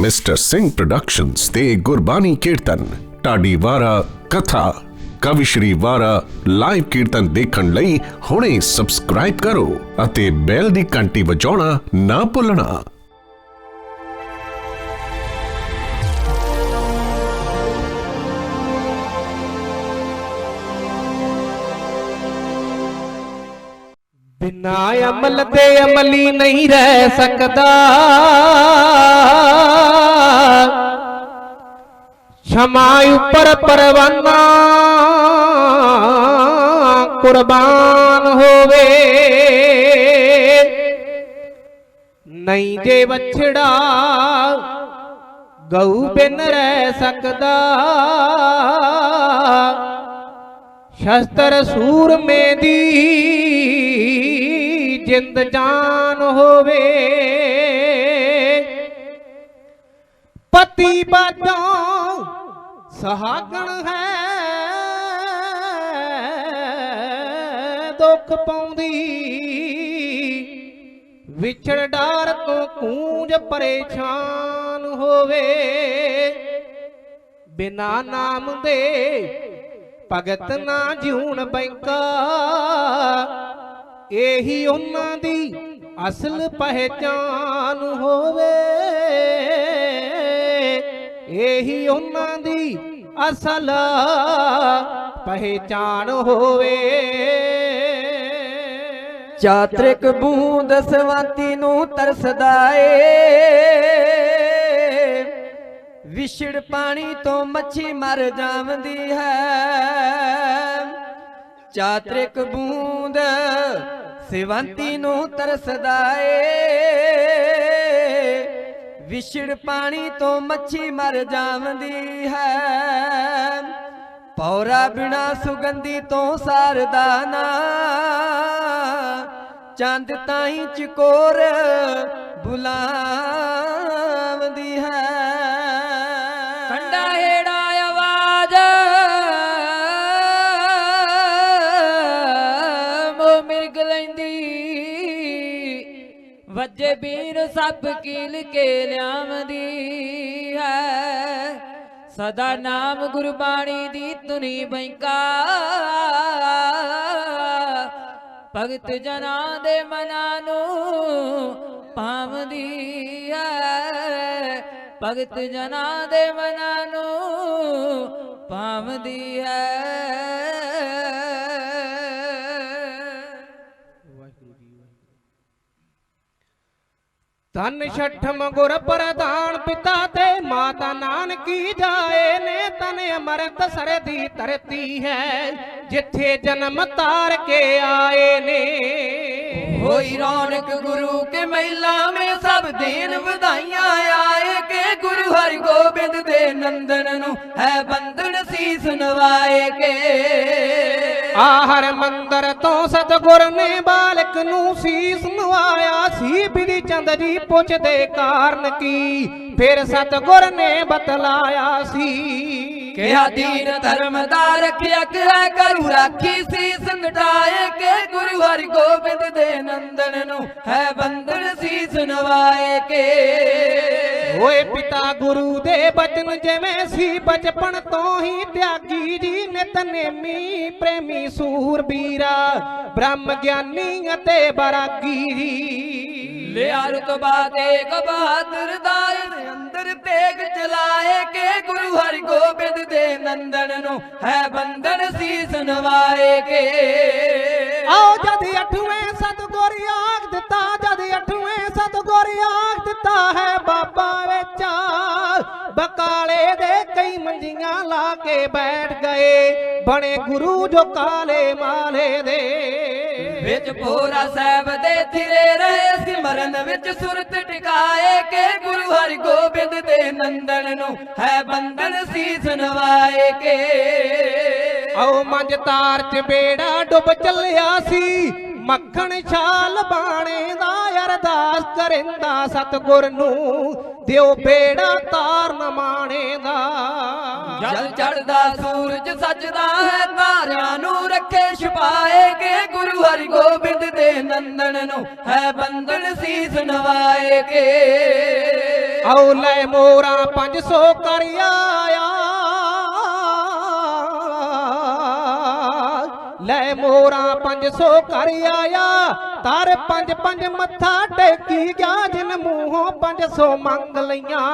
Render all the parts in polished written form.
Mister Singh productions ਤੇ ਗੁਰਬਾਣੀ ਕੀਰਤਨ ਢਾਡੀ ਵਾਰਾ ਕਥਾ ਕਵਿਸ਼ਰੀ ਵਾਰਾ ਲਾਈਵ ਕੀਰਤਨ ਦੇਖਣ ਲਈ ਹੁਣੇ ਸਬਸਕ੍ਰਾਈਬ ਕਰੋ ਅਤੇ ਬੈਲ ਦੀ ਘੰਟੀ ਵਜਾਉਣਾ ਨਾ ਭੁੱਲਣਾ। बिना अमल दे अमली नहीं रह सकता, क्षमा ऊपर परवाना कुर्बान होवे। नहीं जे बछड़ा गऊ बिन रह सकता, शस्त्र सूर में दी जिंद जान होवे। पति बाजों सहागण है दुख पाउंदी, विछड़ डार तो कूंज परेशान होवे। बिना नाम दे भगत ना जीउण बैंका, यही उन्हां दी असल पहचान होवे। यही उन्हां दी असल पहचान होवे। चात्रिक बूंद सवाती नू तरसदा ए, विछड़ पानी तो मच्छी मर जावंदी है। चात्रिक बूंद सिवंती नू तरसदा ए, विछड़ पानी तो मच्छी मर जावंदी है। पौरा बिना सुगंधी तो सारदा ना, चंद ताई चकोर बुलावंदी है। कंडा हेड़ा आवाज मिर्ग लैंदी, वजे बीर सब कील के लियावंदी है। सदा नाम गुरबाणी दी तुनी बैंका, भगत जना दे मना नू पावंदी है। भगत जना दे मना नू पावंदी है। धन छठम गुर प्रधान पिता ते माता नानकी जाए ने। तन अमृत सरदी तरती है जिथे जन्म तार के आए ने। होई रौनक गुरु के महिला में सब दीन बधाइयां आए के। गुरु हरि गोबिंद दे नंदन नू है बंधन सीस नवाए के। आहर मंदर तो सतगुर ने बालक नू सीस नवाया सी। बिधि चंद जी पुछदे कारण की फिर सतगुर ने बतलाया सी। कहा दीन धर्म दा रखियक है करू राखी सीस नटाए के। गुरु हरि गोबिंद दे नंदन नू है बंधन सीस नवाए के। होए पिता गुरु दे बचन जिवें सी बचपन तो ही त्यागी जी। नितनेमी प्रेमी सूरबीरा ब्रह्म ज्ञानी अते बरागी जी। लिया रुतबा एक बहादुर दास अंदर तेग चलाए के। गुरु हरि गोबिंद दे नंदन नू है बंधन सीस नवाए के। आओ जद अठवें सतगुर आख दिता, जद अठवें सतगुर आख दिता है बाबा वेचा। बकाले दे कई मंजियां ला के बैठ गए बने गुरु जो काले माले दे। विच भोरा साहब दे थिरे रहे सिमरन विच सुरत टिकाए के। गुरु हरि गोबिंद दे नंदन नू है बंधन सीस नवाए के। आओ मंज तार च बेड़ा डुब चलिया सी। मक्खन छाल बाणे दा अरदास करिंदा सतगुर नू दिओ बेड़ा तार न माणे दा। जल चढ़दा सूरज सजदा है तारियां नू रखे छुपाए के। गुरु हरि गोबिंद दे नंदन नू है बंधन सीस नवाए के। ਆਓ ਲੈ ਮੋਰਾ 500 ਕਰ ਆਇਆ ਲੈ ਮੋਰਾ 500 ਕਰ ਆਇਆ ਤਾਰ 5 ਮੱਥਾ ਟੇਕੀ ਗਿਆ ਜਿਨ ਮੂੰਹੋਂ 500 ਮੰਗ ਲਈਆਂ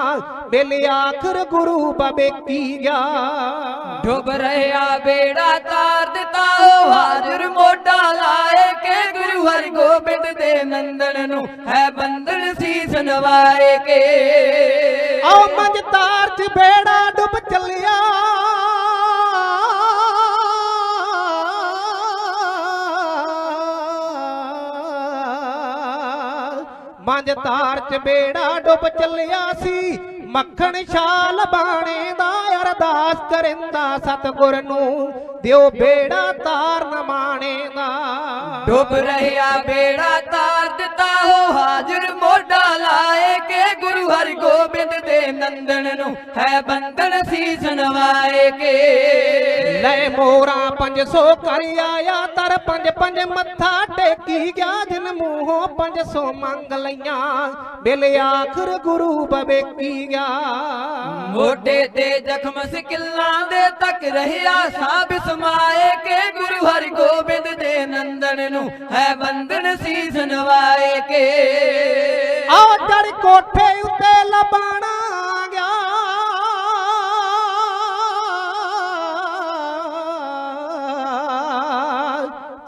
ਮਿਲ ਆਖਰ ਗੁਰੂ ਬਾਬੇ ਕੀ ਗਿਆ ਡੁੱਬ ਰਿਹਾ ਬੇੜਾ ਤਾਰ ਦਿੱਤਾ ਉਹ ਹਾਜ਼ਰ ਮੋਢਾ ਲਾਏ ਕੇ ਗੁਰੂ ਹਰਗੋਬਿੰਦ ਦੇ ਨੰਦਨ ਨੂੰ ਹੈ ਬੰਧਨ ਸੀਸ ਨਵਾਏ ਕੇ ਆਓ ਮੰਝ ਤਾਰ ਚ ਬੇੜਾ ਡੁੱਬ ਚੱਲਿਆ ਮੰਝ ਤਾਰ ਚ ਬੇੜਾ ਡੁੱਬ ਚੱਲਿਆ ਸੀ ਮੱਖਣ ਛਾਲ ਬਾਣੇ ਦਾ ਅਰਦਾਸ ਕਰਿੰਦਾ ਸਤਿਗੁਰ ਨੂੰ ਦਿਓ ਬੇੜਾ ਤਾਰ ਨ ਮਾਣੇ ਦਾ ਡੁੱਬ ਰਿਹਾ ਬੇੜਾ ਤਾਰ ਦਿੱਤਾ ਉਹ ਹਾਜ਼ਰ ਮੋਢਾ ਲਾਏ ਕੇ ਗੁਰੂ ਹਰਗੋਬਿੰਦ ਦੇ ਨੰਦਨ ਨੂੰ ਹੈ ਬੰਧਨ ਸੀਸ ਨਵਾਏ ਕੇ ਲੈ ਮੋਰਾ 500 ਕਰ ਆਇਆ ਤਰ 5 ਮੱਥਾ ਟੇਕੀ ਗਿਆ ਜਿਨ ਮੂੰਹੋਂ 500 ਮੰਗ ਲਈਆਂ ਬਿਲ ਆਖਰ ਗੁਰੂ ਬਵੇ ਕੀ ਗਿਆ ਮੋਢੇ ਤੇ ਜ਼ਖਮ ਸਿਕਲਾਂ ਦੇ ਤੱਕ ਰਹਿਆ ਸਾਬ ਸਮਾਏ ਕੇ ਗੁਰੂ ਹਰਗੋਬਿੰਦ ਦੇ ਨੰਦਨ ਨੂੰ ਹੈ ਬੰਧਨ ਸੀਸ ਨਵਾਏ ਕੇ ਆਓ ਚੜ ਕੋਠੇ ਉੱਤੇ ਲਬਾਣਾ ਗਿਆ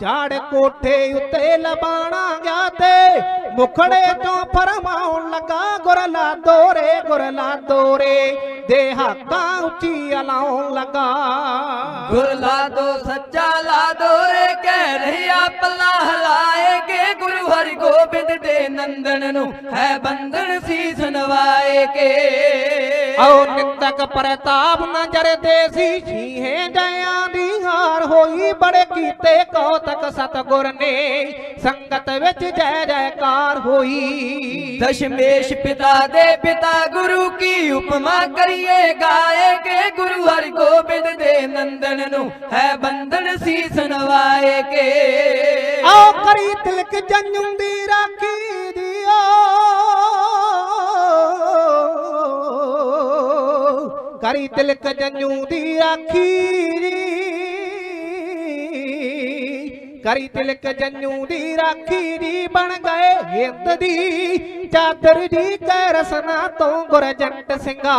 ਝਾੜ ਕੋਠੇ ਉੱਤੇ ਲਬਾਣਾ ਗਿਆ ਤੇ ਮੁਖੜੇ ਤੋਂ ਫਰਮਾਉਣ ਲੱਗਾ ਗੁਰ ਲਾ ਦੋਰੇ ਦੇ ਹੱਕਾਂ ਉੱਚੀ ਲਾਉਣ ਲੱਗਾ ਗੁਰ ਲਾ ਦੋ ਸੱਚਾ ਲਾ ਦੋਰੇ ਕਹਿ ਰਿਹਾ ਪੱਲਾ ਹਲਾਏ ਕੇ ਗੁਰੂ ਹਰਗੋਬਿੰਦ ਦੇ ਨੰਦਨ ਨੂੰ ਹੈ ਬੰਧਨ ਸੀਸ ਨਵਾਏ ਕੇ ਆਓ ਨਿੰਦਕ ਪ੍ਰਤਾਪ ਨ ਜਰਦੇ ਸੀ ਛੀਹੇ ਜਇਆਂ ਦੀ ਹਾਰ ਹੋਈ ਬੜੇ ਕੀਤੇ ਕੌਤਕ ਸਤਿਗੁਰ ਨੇ ਸੰਗਤ ਵਿੱਚ ਜੈ ਜੈਕਾਰ ਹੋਈ ਦਸ਼ਮੇਸ਼ ਪਿਤਾ ਦੇ ਪਿਤਾ ਗੁਰੂ ਕੀ ਉਪਮਾ ਕਰੀਏ ਗਾਏ ਕੇ ਗੁਰੂ ਹਰਗੋਬਿੰਦ ਦੇ ਨੰਦਨ ਨੂੰ ਹੈ ਬੰਧਨ ਸੀਸ ਨਵਾਏ ਕੇ ਆਓ ਕਰੀ ਤਿਲਕ ਜੰਝੂ ਦੀ ਰਾਖੀ ਦਿਓ ਕਰੀ ਤਿਲਕ ਜੰਝੂ ਦੀ ਰਾਖੀ ਕਰੀ ਤਿਲਕ ਜੰਝੂ ਦੀ ਰਾਖੀ ਜੀ ਬਣ ਗਏ ਹਿੰਦ ਦੀ ਚਾਦਰ ਜੀ ਕੈ ਰਸਨਾ ਤੋਂ ਗੁਰਜੰਟ ਸਿੰਘਾ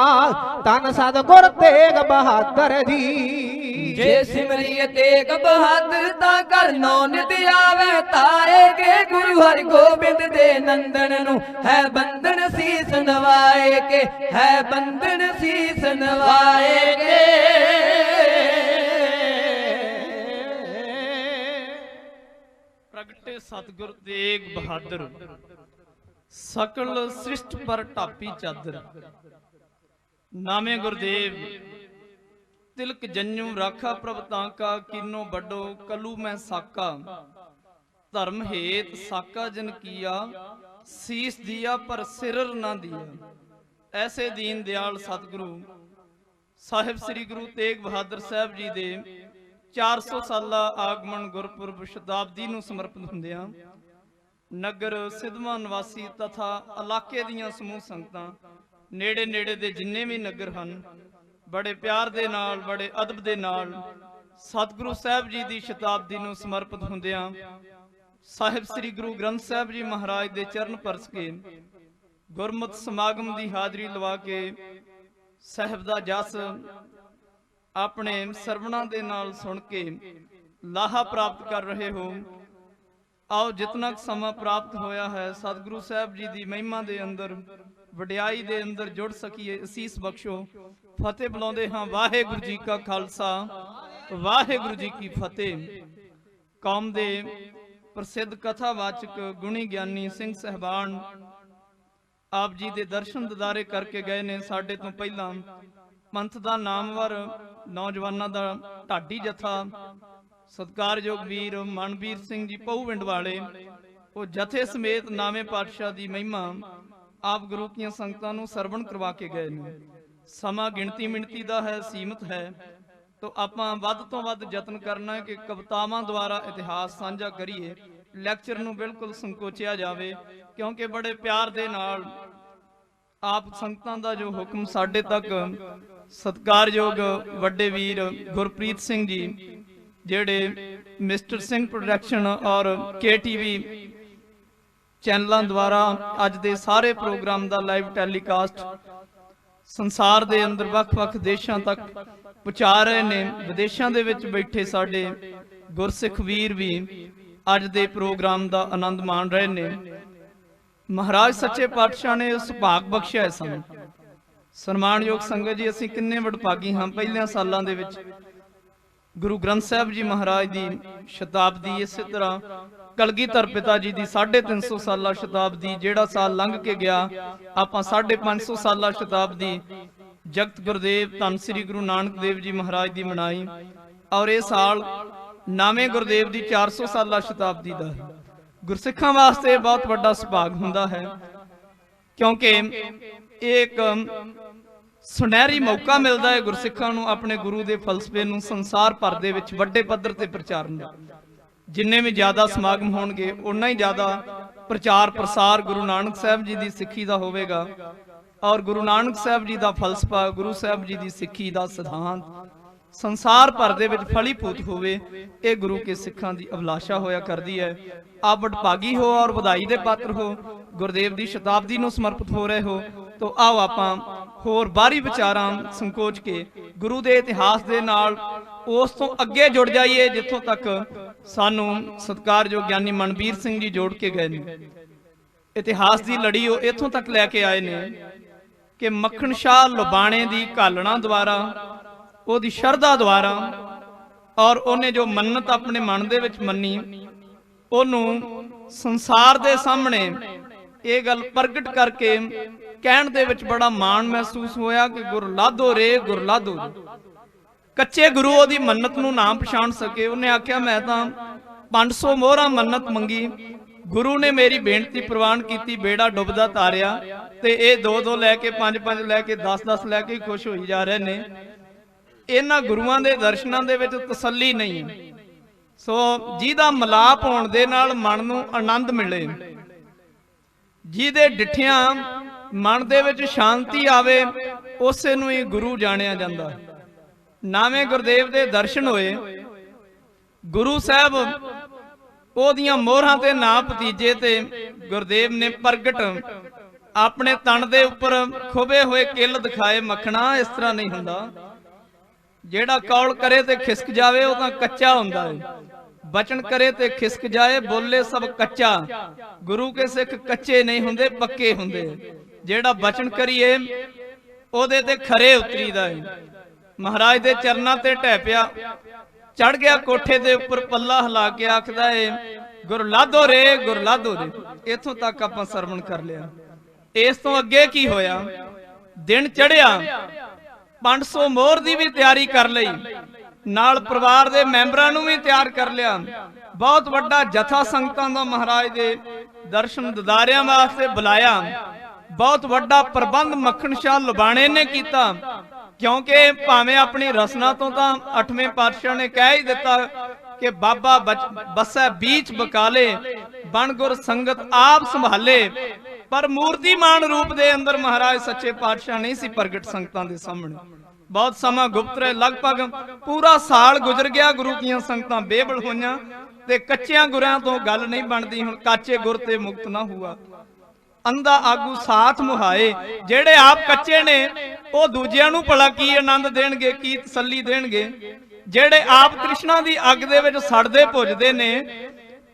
ਤਨ ਸਤਿਗੁਰ ਤੇਗ ਬਹਾਦਰ ਜੀ ਜੇ ਸਿਮਰਿਏ ਤੇਗ ਬਹਾਦਰ ਤਾਂ ਕਰਨੋਂ ਨਿਤ ਆਵੇ ਤਾਏ ਕੇ ਗੁਰੂ ਹਰਗੋਬਿੰਦ ਦੇ ਨੰਦਨ ਨੂੰ ਹੈ ਬੰਧਨ ਸੀਸ ਨਵਾਏ ਕੇ ਹੈ ਬੰਧਨ ਸੀਸ ਨਵਾਏ ਕੇ ਪ੍ਰਗਟੇ ਸਤਿਗੁਰ ਤੇਗ ਬਹਾਦਰ ਸਕਲ ਸ੍ਰਿਸ਼ਟ ਪਰ ਢਾਪੀ ਚਾਦਰ ਨਾਮੇ ਗੁਰਦੇਵ ਤਿਲਕ ਜੰਨੂ ਰਾਖਾ ਪ੍ਰਭ ਤਾਂਕਾ ਕੀਨੋ ਵੱਡੋ ਕਲੂ ਮੈਂ ਸਾਕਾ ਧਰਮ ਹੇਤ ਸਾਕਾ ਜਨ ਕੀਆ ਸੀਸ ਦਿਆ ਪਰ ਸਿਰਰ ਨਾ ਦਿਆ ਐਸੇ ਦੀਨ ਦਿਆਲ ਸਤਿਗੁਰੂ ਸਾਹਿਬ ਸ੍ਰੀ ਗੁਰੂ ਤੇਗ ਬਹਾਦਰ ਸਾਹਿਬ ਜੀ ਦੇ 400 ਸਾਲਾ ਆਗਮਨ ਗੁਰਪੁਰਬ ਸ਼ਤਾਬਦੀ ਨੂੰ ਸਮਰਪਿਤ ਹੁੰਦਿਆਂ ਨਗਰ ਸਿਧਵਾਂ ਨਿਵਾਸੀ ਤਥਾ ਇਲਾਕੇ ਦੀਆਂ ਸਮੂਹ ਸੰਗਤਾਂ ਨੇੜੇ ਨੇੜੇ ਦੇ ਜਿੰਨੇ ਵੀ ਨਗਰ ਹਨ ਬੜੇ ਪਿਆਰ ਦੇ ਨਾਲ ਬੜੇ ਅਦਬ ਦੇ ਨਾਲ ਸਤਿਗੁਰੂ ਸਾਹਿਬ ਜੀ ਦੀ ਸ਼ਤਾਬਦੀ ਨੂੰ ਸਮਰਪਿਤ ਹੁੰਦਿਆਂ ਸਾਹਿਬ ਸ੍ਰੀ ਗੁਰੂ ਗ੍ਰੰਥ ਸਾਹਿਬ ਜੀ ਮਹਾਰਾਜ ਦੇ ਚਰਨ ਪਰਸ ਕੇ ਗੁਰਮਤਿ ਸਮਾਗਮ ਦੀ ਹਾਜ਼ਰੀ ਲਵਾ ਕੇ ਸਾਹਿਬ ਦਾ ਜਸ ਆਪਣੇ ਸਰਵਣਾ ਦੇ ਨਾਲ ਸੁਣ ਕੇ ਲਾਹਾ ਪ੍ਰਾਪਤ ਕਰ ਰਹੇ ਹੋ ਆਓ ਜਿਤਨਾ ਸਮਾਂ ਪ੍ਰਾਪਤ ਹੋਇਆ ਹੈ ਸਤਿਗੁਰੂ ਸਾਹਿਬ ਜੀ ਦੀ ਮਹਿਮਾ ਦੇ ਅੰਦਰ ਵਡਿਆਈ ਦੇ ਅੰਦਰ ਜੁੜ ਸਕੀਏ ਅਸੀਸ ਬਖਸ਼ੋ ਫਤਿਹ ਬੁਲਾਉਂਦੇ ਹਾਂ ਵਾਹਿਗੁਰੂ ਜੀ ਕਾ ਖਾਲਸਾ ਵਾਹਿਗੁਰੂ ਜੀ ਕੀ ਫਤਿਹ ਕੌਮ ਦੇ ਪ੍ਰਸਿੱਧ ਕਥਾਵਾਚਕ ਗੁਣੀ ਗਿਆਨੀ ਸਿੰਘ ਸਹਿਬਾਨ ਆਪ ਜੀ ਦੇ ਦਰਸ਼ਨ ਦਿਦਾਰੇ ਕਰਕੇ ਗਏ ਨੇ ਸਾਡੇ ਤੋਂ ਪਹਿਲਾਂ ਪੰਥ ਦਾ ਨਾਮਵਰ ਨੌਜਵਾਨਾਂ ਦਾ ਢਾਡੀ ਜਥਾ ਸਤਿਕਾਰਯੋਗ ਵੀਰ ਮਨਵੀਰ ਸਿੰਘ ਜੀ ਪਹੂਵਿੰਡ ਵਾਲੇ ਉਹ ਜਥੇ ਸਮੇਤ ਨਾਵੇਂ ਪਾਤਸ਼ਾਹ ਦੀ ਮਹਿਮਾ ਆਪ ਗੁਰੂ ਦੀਆਂ ਸੰਗਤਾਂ ਨੂੰ ਸਰਵਣ ਕਰਵਾ ਕੇ ਗਏ ਨੇ ਸਮਾਂ ਗਿਣਤੀ ਮਿਣਤੀ ਦਾ ਹੈ ਸੀਮਤ ਹੈ ਤੋ ਆਪਾਂ ਵੱਧ ਤੋਂ ਵੱਧ ਯਤਨ ਕਰਨਾ ਹੈ ਕਿ ਕਵਿਤਾਵਾਂ ਦੁਆਰਾ ਇਤਿਹਾਸ ਸਾਂਝਾ ਕਰੀਏ ਲੈਕਚਰ ਨੂੰ ਬਿਲਕੁਲ ਸੰਕੋਚਿਆ ਜਾਵੇ ਕਿਉਂਕਿ ਬੜੇ ਪਿਆਰ ਦੇ ਨਾਲ ਆਪ ਸੰਗਤਾਂ ਦਾ ਜੋ ਹੁਕਮ ਸਾਡੇ ਤੱਕ ਸਤਿਕਾਰਯੋਗ ਵੱਡੇ ਵੀਰ ਗੁਰਪ੍ਰੀਤ ਸਿੰਘ ਜੀ, ਜਿਹੜੇ ਮਿਸਟਰ ਸਿੰਘ ਪ੍ਰੋਡਕਸ਼ਨ ਔਰ KTV ਚੈਨਲਾਂ ਦੁਆਰਾ ਅੱਜ ਦੇ ਸਾਰੇ ਪ੍ਰੋਗਰਾਮ ਦਾ ਲਾਈਵ ਟੈਲੀਕਾਸਟ ਸੰਸਾਰ ਦੇ ਅੰਦਰ ਵੱਖ-ਵੱਖ ਦੇਸ਼ਾਂ ਤੱਕ ਪਹੁੰਚਾ ਰਹੇ ਨੇ। ਵਿਦੇਸ਼ਾਂ ਦੇ ਵਿੱਚ ਬੈਠੇ ਸਾਡੇ ਗੁਰਸਿੱਖ ਵੀਰ ਵੀ ਅੱਜ ਦੇ ਪ੍ਰੋਗਰਾਮ ਦਾ ਆਨੰਦ ਮਾਣ ਰਹੇ ਨੇ। ਮਹਾਰਾਜ ਸੱਚੇ ਪਾਤਸ਼ਾਹ ਨੇ ਸੁਭਾਗ ਬਖਸ਼ਿਆ ਹੈ ਸਾਨੂੰ। ਸਨਮਾਨਯੋਗ ਸੰਗਤ ਜੀ, ਅਸੀਂ ਕਿੰਨੇ ਵਡਭਾਗੀ ਹਾਂ। ਪਹਿਲਿਆਂ ਸਾਲਾਂ ਦੇ ਵਿੱਚ ਗੁਰੂ ਗ੍ਰੰਥ ਸਾਹਿਬ ਜੀ ਮਹਾਰਾਜ ਦੀ ਸ਼ਤਾਬਦੀ, ਇਸੇ ਤਰ੍ਹਾਂ ਕਲਗੀਧਰ ਪਿਤਾ ਜੀ ਦੀ 350 ਸਾਲਾ ਸ਼ਤਾਬਦੀ, ਜਿਹੜਾ ਸਾਲ ਲੰਘ ਕੇ ਗਿਆ ਆਪਾਂ 550 ਸਾਲਾ ਸ਼ਤਾਬਦੀ ਜਗਤ ਗੁਰਦੇਵ ਧੰਨ ਸ੍ਰੀ ਗੁਰੂ ਨਾਨਕ ਦੇਵ ਜੀ ਮਹਾਰਾਜ ਦੀ ਮਨਾਈ। ਔਰ ਇਹ ਸਾਲ ਨਾਵੇਂ ਗੁਰਦੇਵ ਦੀ 400 ਸਾਲਾ ਸ਼ਤਾਬਦੀ ਦਾ ਹੈ। ਗੁਰਸਿੱਖਾਂ ਵਾਸਤੇ ਬਹੁਤ ਵੱਡਾ ਸੁਭਾਗ ਹੁੰਦਾ ਹੈ, ਕਿਉਂਕਿ ਇਹ ਇੱਕ ਸੁਨਹਿਰੀ ਮੌਕਾ ਮਿਲਦਾ ਹੈ ਗੁਰਸਿੱਖਾਂ ਨੂੰ ਆਪਣੇ ਗੁਰੂ ਦੇ ਫਲਸਫੇ ਨੂੰ ਸੰਸਾਰ ਭਰ ਦੇ ਵਿੱਚ ਵੱਡੇ ਪੱਧਰ ਤੇ ਪ੍ਰਚਾਰਨ ਦਾ। ਜਿੰਨੇ ਵੀ ਜ਼ਿਆਦਾ ਸਮਾਗਮ ਹੋਣਗੇ ਉਨਾ ਹੀ ਜ਼ਿਆਦਾ ਪ੍ਰਚਾਰ ਪ੍ਰਸਾਰ ਗੁਰੂ ਨਾਨਕ ਸਾਹਿਬ ਜੀ ਦੀ ਸਿੱਖੀ ਦਾ ਹੋਵੇਗਾ। ਔਰ ਗੁਰੂ ਨਾਨਕ ਸਾਹਿਬ ਜੀ ਦਾ ਫਲਸਫਾ, ਗੁਰੂ ਸਾਹਿਬ ਜੀ ਦੀ ਸਿੱਖੀ ਦਾ ਸਿਧਾਂਤ ਸੰਸਾਰ ਭਰ ਦੇ ਵਿੱਚ ਫਲੀਭੂਤ ਹੋਵੇ, ਇਹ ਗੁਰੂ ਕੇ ਸਿੱਖਾਂ ਦੀ ਅਭਿਲਾਸ਼ਾ ਹੋਇਆ ਕਰਦੀ ਹੈ। ਆਪ ਵਡਭਾਗੀ ਹੋ ਔਰ ਵਧਾਈ ਦੇ ਪਾਤਰ ਹੋ, ਗੁਰਦੇਵ ਦੀ ਸ਼ਤਾਬਦੀ ਨੂੰ ਸਮਰਪਿਤ ਹੋ ਰਹੇ ਹੋ। ਤਾਂ ਆਓ ਆਪਾਂ ਹੋਰ ਬਾਹਰੀ ਵਿਚਾਰਾਂ ਸੰਕੋਚ ਕੇ ਗੁਰੂ ਦੇ ਇਤਿਹਾਸ ਦੇ ਨਾਲ ਉਸ ਤੋਂ ਅੱਗੇ ਜੁੜ ਜਾਈਏ, ਜਿੱਥੋਂ ਤੱਕ ਸਾਨੂੰ ਸਤਿਕਾਰਯੋਗ ਗਿਆਨੀ ਮਨਵੀਰ ਸਿੰਘ ਜੀ ਜੋੜ ਕੇ ਗਏ ਨੇ। ਇਤਿਹਾਸ ਦੀ ਲੜੀ ਉਹ ਇੱਥੋਂ ਤੱਕ ਲੈ ਕੇ ਆਏ ਨੇ ਕਿ ਮੱਖਣ ਸ਼ਾਹ ਲੁਬਾਣੇ ਦੀ ਘਾਲਣਾ ਦੁਆਰਾ, ਉਹਦੀ ਸ਼ਰਧਾ ਦੁਆਰਾ, ਔਰ ਉਹਨੇ ਜੋ ਮੰਨਤ ਆਪਣੇ ਮਨ ਦੇ ਵਿੱਚ ਮੰਨੀ, ਉਹਨੂੰ ਸੰਸਾਰ ਦੇ ਸਾਹਮਣੇ ਇਹ ਗੱਲ ਪ੍ਰਗਟ ਕਰਕੇ ਕਹਿਣ ਦੇ ਵਿੱਚ ਬੜਾ ਮਾਣ ਮਹਿਸੂਸ ਹੋਇਆ ਕਿ ਗੁਰ ਲਾਧੋ ਰੇ, ਗੁਰ ਲਾਧੋ। ਕੱਚੇ ਗੁਰੂ ਉਹਦੀ ਮੰਨਤ ਨੂੰ ਨਾ ਪਛਾਣ ਸਕੇ। ਉਹਨੇ ਆਖਿਆ ਮੈਂ ਤਾਂ 500 ਮੋਹਰਾਂ ਮੰਨਤ ਮੰਗੀ, ਗੁਰੂ ਨੇ ਮੇਰੀ ਬੇਨਤੀ ਪ੍ਰਵਾਨ ਕੀਤੀ, ਬੇੜਾ ਡੁੱਬਦਾ ਤਾਰਿਆ, ਤੇ ਇਹ 2-2 ਲੈ ਕੇ 5-5 ਲੈ ਕੇ 10-10 ਲੈ ਕੇ ਖੁਸ਼ ਹੋਈ ਜਾ ਰਹੇ ਨੇ। ਇਹਨਾਂ ਗੁਰੂਆਂ ਦੇ ਦਰਸ਼ਨਾਂ ਦੇ ਵਿੱਚ ਤਸੱਲੀ ਨਹੀਂ ਹੈ। ਸੋ ਜਿਹਦਾ ਮਿਲਾਪ ਹੋਣ ਦੇ ਨਾਲ ਮਨ ਨੂੰ ਆਨੰਦ ਮਿਲੇ, ਜਿਹਦੇ ਡਿਠਿਆਂ ਮਨ ਦੇ ਵਿੱਚ ਸ਼ਾਂਤੀ ਆਵੇ, ਉਸੇ ਨੂੰ ਹੀ ਗੁਰੂ ਜਾਣਿਆ ਜਾਂਦਾ। ਨਾਵੇਂ ਗੁਰਦੇਵ ਦੇ ਦਰਸ਼ਨ ਹੋਏ, ਗੁਰੂ ਸਾਹਿਬ ਉਹਦੀਆਂ ਮੋਹਰਾਂ ਤੇ ਨਾ ਭਤੀਜੇ ਤੇ ਗੁਰਦੇਵ ਨੇ ਪ੍ਰਗਟ ਆਪਣੇ ਤਣ ਦੇ ਉੱਪਰ ਖੁਬੇ ਹੋਏ ਕਿੱਲ ਦਿਖਾਏ। ਮੱਖਣਾ ਇਸ ਤਰ੍ਹਾਂ ਨਹੀਂ ਹੁੰਦਾ, ਜਿਹੜਾ ਕੌਲ ਕਰੇ ਤੇ ਖਿਸਕ ਜਾਵੇ ਉਹ ਤਾਂ ਕੱਚਾ ਹੁੰਦਾ ਹੈ, ਬਚਨ ਕਰੇ ਤੇ ਖਿਸਕ ਜਾਏ, ਬੋਲੇ ਸਭ ਕੱਚਾ। ਗੁਰੂ ਕੇ ਸਿੱਖ ਕੱਚੇ ਨਹੀਂ ਹੁੰਦੇ, ਪੱਕੇ ਹੁੰਦੇ। ਜਿਹੜਾ ਬਚਨ ਕਰੀਏ ਉਹਦੇ ਤੇ ਖਰੇ ਉਤਰੀਦਾ ਹੈ। ਮਹਾਰਾਜ ਦੇ ਚਰਨਾਂ ਤੇ ਢਹਿ ਪਿਆ, ਚੜ ਗਿਆ ਕੋਠੇ ਦੇ ਉੱਪਰ, ਪੱਲਾ ਹਿਲਾ ਕੇ ਆਖਦਾ ਏ ਗੁਰ ਲਾਧੋ ਰੇ, ਗੁਰ ਲਾਧੋ ਰੇ। ਇੱਥੋਂ ਤੱਕ ਆਪਾਂ ਸਰਵਣ ਕਰ ਲਿਆ। ਇਸ ਤੋਂ ਅੱਗੇ ਕੀ ਹੋਇਆ? ਦਿਨ ਚੜਿਆ, 500 ਮੋਹਰ ਦੀ ਵੀ ਤਿਆਰੀ ਕਰ ਲਈ, ਨਾਲ ਪਰਿਵਾਰ ਦੇ ਮੈਂਬਰਾਂ ਨੂੰ ਵੀ ਤਿਆਰ ਕਰ ਲਿਆ। ਬਹੁਤ ਵੱਡਾ ਜਥਾ ਸੰਗਤਾਂ ਦਾ ਮਹਾਰਾਜ ਦੇ ਦਰਸ਼ਨ ਦਿਦਾਰਿਆਂ ਵਾਸਤੇ ਬੁਲਾਇਆ। ਬਹੁਤ ਵੱਡਾ ਪ੍ਰਬੰਧ ਮੱਖਣ ਸ਼ਾਹ ਲੁਬਾਣੇ ਨੇ ਕੀਤਾ, ਕਿਉਂਕਿ ਭਾਵੇਂ ਆਪਣੀ ਰਸਨਾ ਤੋਂ ਤਾਂ 8ਵੇਂ ਪਾਤਸ਼ਾਹ ਨੇ ਕਹਿ ਹੀ ਦਿੱਤਾ ਕਿ ਬਾਬਾ ਬਸੈ ਬੀਚ ਬਕਾਲੇ, ਬਣ ਗੁਰ ਸੰਗਤ ਆਪ ਸੰਭਾਲੇ, ਪਰ ਮੂਰਤੀਮਾਨ ਰੂਪ ਦੇ ਅੰਦਰ ਮਹਾਰਾਜ ਸੱਚੇ ਪਾਤਸ਼ਾਹ ਨਹੀਂ ਸੀ ਪ੍ਰਗਟ ਸੰਗਤਾਂ ਦੇ ਸਾਹਮਣੇ। ਬਹੁਤ ਸਮਾਂ ਗੁਪਤ ਰਹੇ, ਲਗਭਗ ਪੂਰਾ ਸਾਲ ਗੁਜ਼ਰ ਗਿਆ। ਗੁਰੂ ਦੀਆਂ ਸੰਗਤਾਂ ਬੇਬਲ ਹੋਈਆਂ ਤੇ ਕੱਚਿਆਂ ਗੁਰਾਂ ਤੋਂ ਗੱਲ ਨਹੀਂ ਬਣਦੀ। ਹੁਣ ਕਾਚੇ ਗੁਰ ਤੇ ਮੁਕਤ ਨਾ ਹੁਆ, ਅੰਧਾ ਆਗੂ ਸਾਥ ਮੁਹਾਏ। ਜਿਹੜੇ ਆਪ ਕੱਚੇ ਨੇ ਉਹ ਦੂਜਿਆਂ ਨੂੰ ਭਲਾ ਕੀ ਆਨੰਦ ਦੇਣਗੇ, ਕੀ ਤਸੱਲੀ ਦੇਣਗੇ? ਜਿਹੜੇ ਆਪ ਕ੍ਰਿਸ਼ਨਾ ਦੀ ਅੱਗ ਦੇ ਵਿੱਚ ਸੜਦੇ ਭੁੱਜਦੇ ਨੇ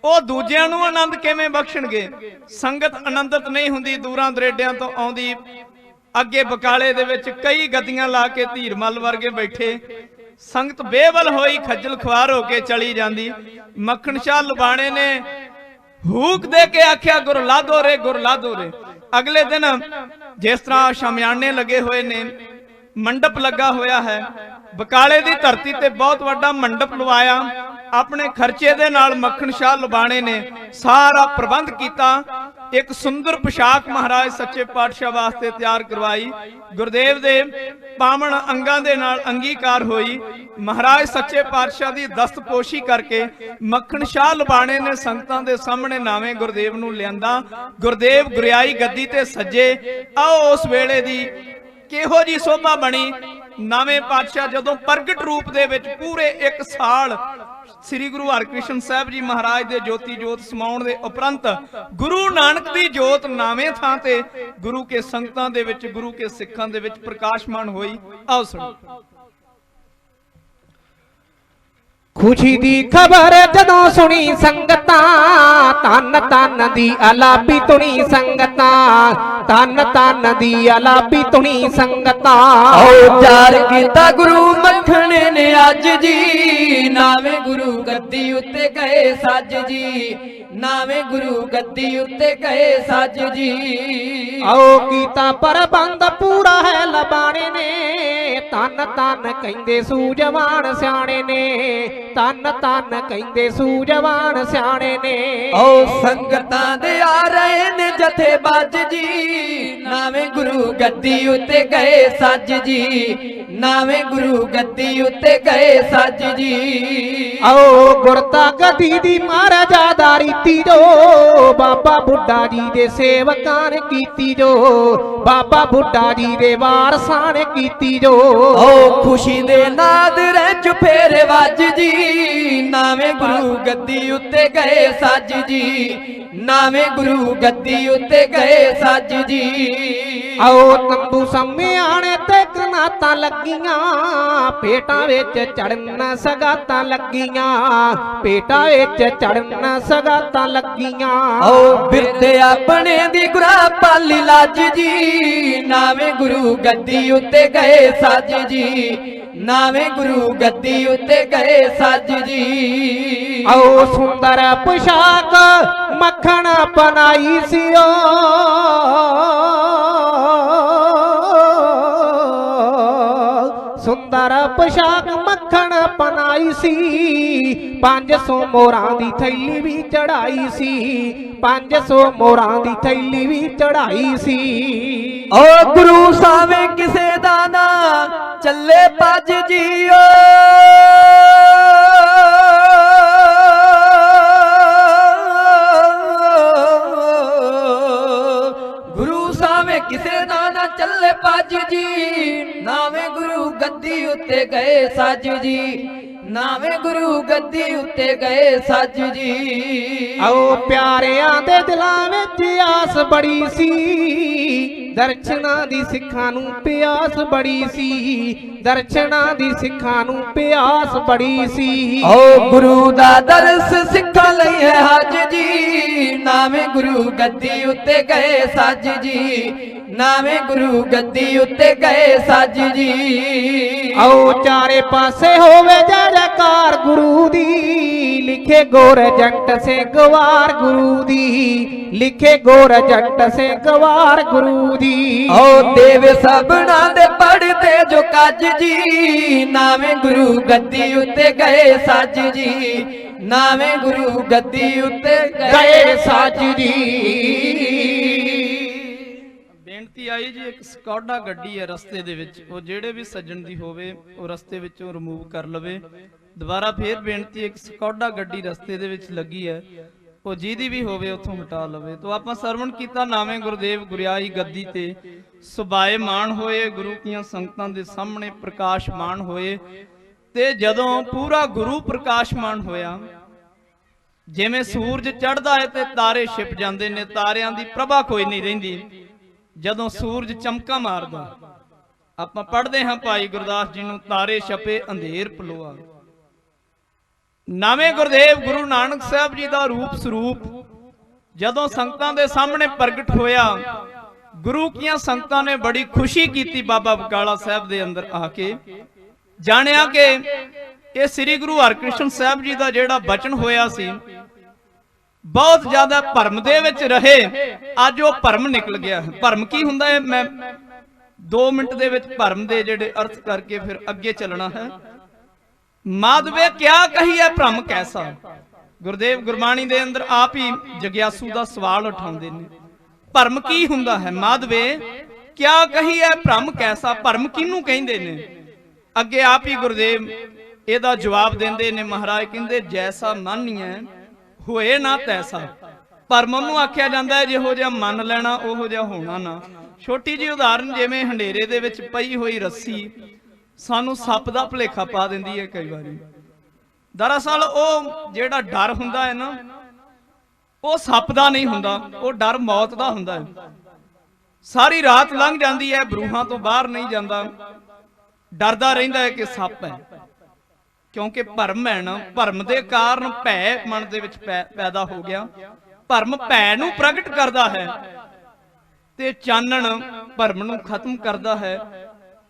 ਉਹ ਦੂਜਿਆਂ ਨੂੰ ਆਨੰਦ ਕਿਵੇਂ ਬਖਸ਼ਣਗੇ? ਸੰਗਤ ਆਨੰਦਿਤ ਨਹੀਂ ਹੁੰਦੀ, ਦੂਰਾਂ ਦਰੇਡਿਆਂ ਤੋਂ ਆਉਂਦੀ। ਅੱਗੇ ਬਕਾਲੇ ਦੇ ਵਿੱਚ ਕਈ ਗੱਦੀਆਂ ਲਾ ਕੇ ਧੀਰ ਮੱਲ ਵਰਗੇ ਬੈਠੇ, ਸੰਗਤ ਬੇਵਲ ਹੋਈ ਖੱਜਲ ਖੁਆਰ ਹੋ ਕੇ ਚਲੀ ਜਾਂਦੀ। ਮੱਖਣ ਸ਼ਾਹ ਲੁਬਾਣੇ ਨੇ ਹੂਕ ਦੇ ਕੇ ਆਖਿਆ ਗੁਰ ਲਾਧੋ ਰੇ, ਗੁਰ ਲਾਧੋ ਰੇ। ਅਗਲੇ ਦਿਨ ਜਿਸ ਤਰ੍ਹਾਂ ਸ਼ਾਮਿਆਨੇ ਲੱਗੇ ਹੋਏ ਨੇ, ਮੰਡਪ ਲੱਗਾ ਹੋਇਆ ਹੈ, ਬਕਾਲੇ ਦੀ ਧਰਤੀ ਤੇ ਬਹੁਤ ਵੱਡਾ ਮੰਡਪ ਲਵਾਇਆ। ਆਪਣੇ ਖਰਚੇ ਦੇ ਨਾਲ ਮੱਖਣ ਸ਼ਾਹ ਲੁਬਾਣੇ ਨੇ ਸਾਰਾ ਪ੍ਰਬੰਧ ਕੀਤਾ। ਇੱਕ ਸੁੰਦਰ ਪੋਸ਼ਾਕ ਮਹਾਰਾਜ ਸੱਚੇ ਪਾਤਸ਼ਾਹ ਵਾਸਤੇ ਤਿਆਰ ਕਰਵਾਈ। ਗੁਰਦੇਵ ਦੇ ਪਾਵਨ ਅੰਗਾਂ ਦੇ ਨਾਲ ਅੰਗੀਕਾਰ ਹੋਈ। ਮਹਾਰਾਜ ਸੱਚੇ ਪਾਤਸ਼ਾਹ ਦੀ ਦਸਤਪੋਸ਼ੀ ਕਰਕੇ ਮੱਖਣ ਸ਼ਾਹ ਲਬਾਣੇ ਨੇ ਸੰਗਤਾਂ ਦੇ ਸਾਹਮਣੇ ਨਾਵੇਂ ਗੁਰਦੇਵ ਨੂੰ ਲਿਆਂਦਾ। ਗੁਰਦੇਵ ਗੁਰਿਆਈ ਗੱਦੀ ਤੇ ਸੱਜੇ। ਆਓ ਉਸ ਵੇਲੇ ਦੀ ਕਿਹੋ ਜੀ ਸੋਭਾ ਬਣੀ। ਨਾਵੇਂ ਪਾਤਸ਼ਾਹ ਜਦੋਂ ਪ੍ਰਗਟ ਰੂਪ ਦੇ ਵਿੱਚ ਪੂਰੇ 1 ਸਾਲ ਸ੍ਰੀ ਗੁਰੂ ਹਰਕ੍ਰਿਸ਼ਨ ਸਾਹਿਬ ਜੀ ਮਹਾਰਾਜ ਦੇ ਜੋਤੀ ਜੋਤ ਸਮਾਉਣ ਦੇ ਉਪਰੰਤ ਗੁਰੂ ਨਾਨਕ ਦੀ ਜੋਤ ਨਾਵੇਂ ਥਾਂ ਤੇ ਗੁਰੂ ਕੇ ਸੰਗਤਾਂ ਦੇ ਵਿੱਚ, ਗੁਰੂ ਕੇ ਸਿੱਖਾਂ ਦੇ ਵਿੱਚ ਪ੍ਰਕਾਸ਼ਮਾਨ ਹੋਈ। ਆਓ ਸੁਣੋ। ਖੁਸ਼ੀ ਦੀ ਖਬਰ ਜਦੋਂ ਸੁਣੀ ਸੰਗਤਾਂ, ਧੰਨ ਧੰਨ ਦੀ ਅਲਾਪੀ ਧੁਨੀ ਸੰਗਤਾਂ, ਧੰਨ ਧੰਨ ਦੀ ਅਲਾਪੀ ਧੁਨੀ ਸੰਗਤਾਂ। ਆਓ ਚਾਰ ਕੀਤਾ ਗੁਰੂ ਮੱਖਣੇ ਨੇ ਅੱਜ ਜੀ, ਨਾਵੇਂ ਗੁਰੂ ਗੱਦੀ ਉੱਤੇ ਗਏ ਸੱਜ ਜੀ, ਨਾਵੇਂ ਗੁਰੂ ਗੱਦੀ ਉੱਤੇ ਗਏ ਸੱਜ ਜੀ। ਆਓ ਕੀਤਾ ਪ੍ਰਬੰਧ ਪੂਰਾ ਹੈ ਲਬਾਣੇ ਨੇ, ਧੰਨ ਧੰਨ ਕਹਿੰਦੇ ਸੂਝਵਾਨ ਸਿਆਣੇ ਨੇ, ਧੰਨ ਧੰਨ ਕਹਿੰਦੇ ਸੂਝਵਾਨ ਸਿਆਣੇ ਨੇ। ਆਓ ਸੰਗਤਾਂ ਦੇ ਆ ਰਹੇ ਨੇ ਜਥੇ ਬੱਜ ਜੀ, ਨਾਵੇਂ ਗੁਰੂ ਗੱਦੀ ਉੱਤੇ ਗਏ ਸੱਜ ਜੀ, ਨਾਵੇਂ ਗੁਰੂ ਗੱਦੀ ਉੱਤੇ ਗਏ ਸੱਜ ਜੀ। ਆਓ ਗੁਰਤਾ ਗੱਦੀ ਦੀ ਮਹਾਰਾਜਾ ਰੀਤੀ ਜੋ, ਬਾਬਾ ਬੁੱਢਾ ਜੀ ਦੇ ਸੇਵਕਾਂ ਨੇ ਕੀਤੀ ਜੋ, ਬਾਬਾ ਬੁੱਢਾ ਜੀ ਦੇ ਵਾਰਸਾਂ ਨੇ ਕੀਤੀ ਜੋ। ਆਓ ਖੁਸ਼ੀ ਦੇ ਨਾਦ ਰਹਿ ਚੁਫੇਰੇ ਵੱਜ ਜੀ, ਨਾਵੇਂ ਗੁਰੂ ਗੱਦੀ ਉੱਤੇ ਗਏ ਸੱਜ ਜੀ, ਨਾਵੇਂ ਗੁਰੂ ਗੱਦੀ ਉੱਤੇ ਗਏ ਸੱਜ ਜੀ। ਆਓ ਤੰਬੂ ਸੰਮਿਆਣੇ ਤੇ ਕਨਾਤਾਂ ਲੱਗੀਆਂ, ਪੇਟਾਂ ਵਿੱਚ ਚੜਨ ਸਗਾਤਾਂ ਲੱਗੀਆਂ, ਪੇਟਾਂ ਵਿੱਚ ਚੜਨ ਸਗਾਤਾਂ ਲੱਗੀਆਂ। ਆਓ ਬਿਰਦੇ ਆਪਣੇ ਦੀ ਗੁਰਾ ਪਾਲੀ ਲੱਜ ਜੀ, ਨਾਵੇਂ ਗੁਰੂ ਗੱਦੀ ਉੱਤੇ ਗਏ ਸੱਜ ਜੀ, ਨਾਵੇਂ ਗੁਰੂ ਗੱਦੀ ਉੱਤੇ ਗਏ ਸੱਜ ਜੀ। ਆਓ ਸੁੰਦਰ ਪੁਸ਼ਾਕ ਮੱਖਣ ਪਨਾਈ ਸਿਓ, ਸੁੰਦਰ ਪੁਸ਼ਾਕ ਮੱਖਣ ਪਨਾਈ ਸੀ, 500 ਮੋਹਰਾਂ ਦੀ ਥੈਲੀ ਵੀ ਚੜਾਈ ਸੀ, 500 ਮੋਹਰਾਂ ਦੀ ਥੈਲੀ ਵੀ ਚੜਾਈ ਸੀ। ਓ ਗੁਰੂ ਸਾਵੇਂ ਕਿਸੇ ਦਾ ਨਾ ਚੱਲੇ ਭੱਜ ਜੀਓ, ਗੁਰੂ ਸਾਵੇਂ ਕਿਸੇ ਦਾ ਨਾ ਚੱਲੇ ਭੱਜ ਜੀ, ਨਾਵੇਂ ਗੁਰੂ ਗੱਦੀ ਉੱਤੇ ਗਏ ਸੱਜ ਜੀ, ਨਾਵੇਂ ਗੁਰੂ ਗੱਦੀ ਉੱਤੇ ਗਏ ਸੱਜ ਜੀ। ਆਓ ਪਿਆਰਿਆਂ ਦੇ ਦਿਲਾਂ ਵਿੱਚ ਆਸ ਬੜੀ ਸੀ, ਦਰਸ਼ਨਾਂ ਦੀ ਸਿੱਖਾਂ ਨੂੰ ਪਿਆਸ ਬੜੀ ਸੀ, ਦਰਸ਼ਨਾਂ ਦੀ ਸਿੱਖਾਂ ਨੂੰ ਪਿਆਸ ਬੜੀ ਸੀ। ਓ ਗੁਰੂ ਦਾ ਦਰਸ ਸਿੱਖਾਂ ਲਈ ਹੈ ਹੱਜ ਜੀ, ਨਾਵੇਂ ਗੁਰੂ ਗੱਦੀ ਉੱਤੇ ਗਏ ਸੱਜ ਜੀ, ਨਾਵੇਂ ਗੁਰੂ ਗੱਦੀ ਉੱਤੇ ਗਏ ਸੱਜ ਜੀ। ਆਓ ਚਾਰੇ ਪਾਸੇ ਹੋਵੇ ਜੈ ਜੈਕਾਰ ਗੁਰੂ ਦੀ, ਲਿਖੇ ਗੋਰ ਜੰਟ ਸੇ ਗਵਾਰ ਗੁਰੂ ਦੀ, ਲਿਖੇ ਗੋਰ ਜੰਟ ਸੇ ਗਵਾਰ ਗੁਰੂ ਦੀ। ਓ ਦੇਵ ਸਭਨਾ ਦੇ ਪੜਦੇ ਜੋ ਕੱਜ ਜੀ, ਨਾਵੇਂ ਗੁਰੂ ਗੱਦੀ ਉੱਤੇ ਗਏ ਸੱਜ ਜੀ, ਨਾਵੇਂ ਗੁਰੂ ਗੱਦੀ ਉੱਤੇ ਗਏ ਸੱਜ ਜੀ। ਬੇਨਤੀ ਆਈ ਜੀ, ਇੱਕ ਸਕੌਡਾ ਗੱਡੀ ਹੈ ਰਸਤੇ ਦੇ ਵਿੱਚ, ਉਹ ਜਿਹੜੇ ਵੀ ਸੱਜਣ ਦੀ ਹੋਵੇ ਉਹ ਰਸਤੇ ਵਿੱਚੋਂ ਰਿਮੂਵ ਕਰ ਲਵੇ। ਦੁਬਾਰਾ ਫੇਰ ਬੇਨਤੀ, ਇੱਕ ਸਕੌਡਾ ਗੱਡੀ ਰਸਤੇ ਦੇ ਵਿੱਚ ਲੱਗੀ ਹੈ, ਉਹ ਜਿਹਦੀ ਵੀ ਹੋਵੇ ਉੱਥੋਂ ਹਟਾ ਲਵੇ। ਤੋਂ ਆਪਾਂ ਸਰਵਣ ਕੀਤਾ ਨਾਵੇਂ ਗੁਰਦੇਵ ਗੁਰਿਆਈ ਗੱਦੀ ਤੇ ਸੁਭਾਏ ਮਾਨ ਹੋਏ, ਗੁਰੂ ਕੀਆਂ ਸੰਗਤਾਂ ਦੇ ਸਾਹਮਣੇ ਪ੍ਰਕਾਸ਼ਮਾਨ ਹੋਏ। ਤੇ ਜਦੋਂ ਪੂਰਾ ਗੁਰੂ ਪ੍ਰਕਾਸ਼ਮਾਨ ਹੋਇਆ, ਜਿਵੇਂ ਸੂਰਜ ਚੜ੍ਹਦਾ ਹੈ ਤੇ ਤਾਰੇ ਛਿਪ ਜਾਂਦੇ ਨੇ, ਤਾਰਿਆਂ ਦੀ ਪ੍ਰਭਾ ਕੋਈ ਨਹੀਂ ਰਹਿੰਦੀ। ਜਦੋਂ ਸੂਰਜ ਚਮਕਾ ਮਾਰਦਾ, ਆਪਾਂ ਪੜ੍ਹਦੇ ਹਾਂ ਭਾਈ ਗੁਰਦਾਸ ਜੀ ਨੂੰ, ਤਾਰੇ ਛਪੇ ਅੰਧੇਰ ਪਲੋਆ। ਨਾਵੇਂ ਗੁਰਦੇਵ ਗੁਰੂ ਨਾਨਕ ਸਾਹਿਬ ਜੀ ਦਾ ਰੂਪ ਸਰੂਪ ਜਦੋਂ ਸੰਗਤਾਂ ਦੇ ਸਾਹਮਣੇ ਪ੍ਰਗਟ ਹੋਇਆ, ਗੁਰੂ ਕੀਆਂ ਸੰਗਤਾਂ ਨੇ ਬੜੀ ਖੁਸ਼ੀ ਕੀਤੀ। ਬਾਬਾ ਬਕਾਲਾ ਸਾਹਿਬ ਦੇ ਅੰਦਰ ਆ ਕੇ ਜਾਣਿਆ ਕਿ ਇਹ ਸ੍ਰੀ ਗੁਰੂ ਹਰਕ੍ਰਿਸ਼ਨ ਸਾਹਿਬ ਜੀ ਦਾ ਜਿਹੜਾ ਬਚਨ ਹੋਇਆ ਸੀ, ਬਹੁਤ ਜ਼ਿਆਦਾ ਭਰਮ ਦੇ ਵਿੱਚ ਰਹੇ, ਅੱਜ ਉਹ ਭਰਮ ਨਿਕਲ ਗਿਆ ਹੈ। ਭਰਮ ਕੀ ਹੁੰਦਾ ਹੈ, ਮੈਂ 2 ਮਿੰਟ ਦੇ ਵਿੱਚ ਭਰਮ ਦੇ ਜਿਹੜੇ ਅਰਥ ਕਰਕੇ ਫਿਰ ਅੱਗੇ ਚੱਲਣਾ ਹੈ। ਮਾਧਵੇ ਕਿਆ ਕਹੀਏ ਭ੍ਰਮ ਕੈਸਾ, ਗੁਰਦੇਵ ਗੁਰਬਾਣੀ ਦੇ ਅੰਦਰ ਆਪ ਹੀ ਜਗਿਆਸੂ ਦਾ ਸਵਾਲ ਉਠਾਉਂਦੇ ਨੇ। ਭਰਮ ਕੀ ਹੁੰਦਾ ਹੈ ਮਾਧਵੇ, ਕਿਆ ਕਹੀਏ ਭ੍ਰਮ ਕੈਸਾ, ਭਰਮ ਕਿਹਨੂੰ ਕਹਿੰਦੇ ਨੇ। ਅੱਗੇ ਆਪ ਹੀ ਗੁਰਦੇਵ ਇਹਦਾ ਜਵਾਬ ਦਿੰਦੇ ਨੇ ਮਹਾਰਾਜ ਕਹਿੰਦੇ ਜੈਸਾ ਮੰਨੀਐ ਹੋਏ ਨਾ ਤੈਸਾ। ਭਰਮ ਨੂੰ ਆਖਿਆ ਜਾਂਦਾ ਹੈ ਜਿਹੋ ਜਿਹਾ ਮੰਨ ਲੈਣਾ ਉਹੋ ਜਿਹਾ ਹੋਣਾ ਨਾ। ਛੋਟੀ ਜਿਹੀ ਉਦਾਹਰਨ, ਜਿਵੇਂ ਹਨੇਰੇ ਦੇ ਵਿੱਚ ਪਈ ਹੋਈ ਰੱਸੀ ਸਾਨੂੰ ਸੱਪ ਦਾ ਭੁਲੇਖਾ ਪਾ ਦਿੰਦੀ ਹੈ ਕਈ ਵਾਰੀ। ਦਰਅਸਲ ਉਹ ਜਿਹੜਾ ਡਰ ਹੁੰਦਾ ਹੈ ਨਾ, ਉਹ ਸੱਪ ਦਾ ਨਹੀਂ ਹੁੰਦਾ, ਉਹ ਡਰ ਮੌਤ ਦਾ ਹੁੰਦਾ ਹੈ। ਸਾਰੀ ਰਾਤ ਲੰਘ ਜਾਂਦੀ ਹੈ, ਬਰੂਹਾਂ ਤੋਂ ਬਾਹਰ ਨਹੀਂ ਜਾਂਦਾ, ਡਰਦਾ ਰਹਿੰਦਾ ਹੈ ਕਿ ਸੱਪ ਹੈ, ਕਿਉਂਕਿ ਭਰਮ ਹੈ ਨਾ। ਭਰਮ ਦੇ ਕਾਰਨ ਭੈ ਮਨ ਦੇ ਵਿੱਚ ਪੈਦਾ ਹੋ ਗਿਆ। ਭਰਮ ਭੈ ਨੂੰ ਪ੍ਰਗਟ ਕਰਦਾ ਹੈ ਤੇ ਚਾਨਣ ਭਰਮ ਨੂੰ ਖਤਮ ਕਰਦਾ ਹੈ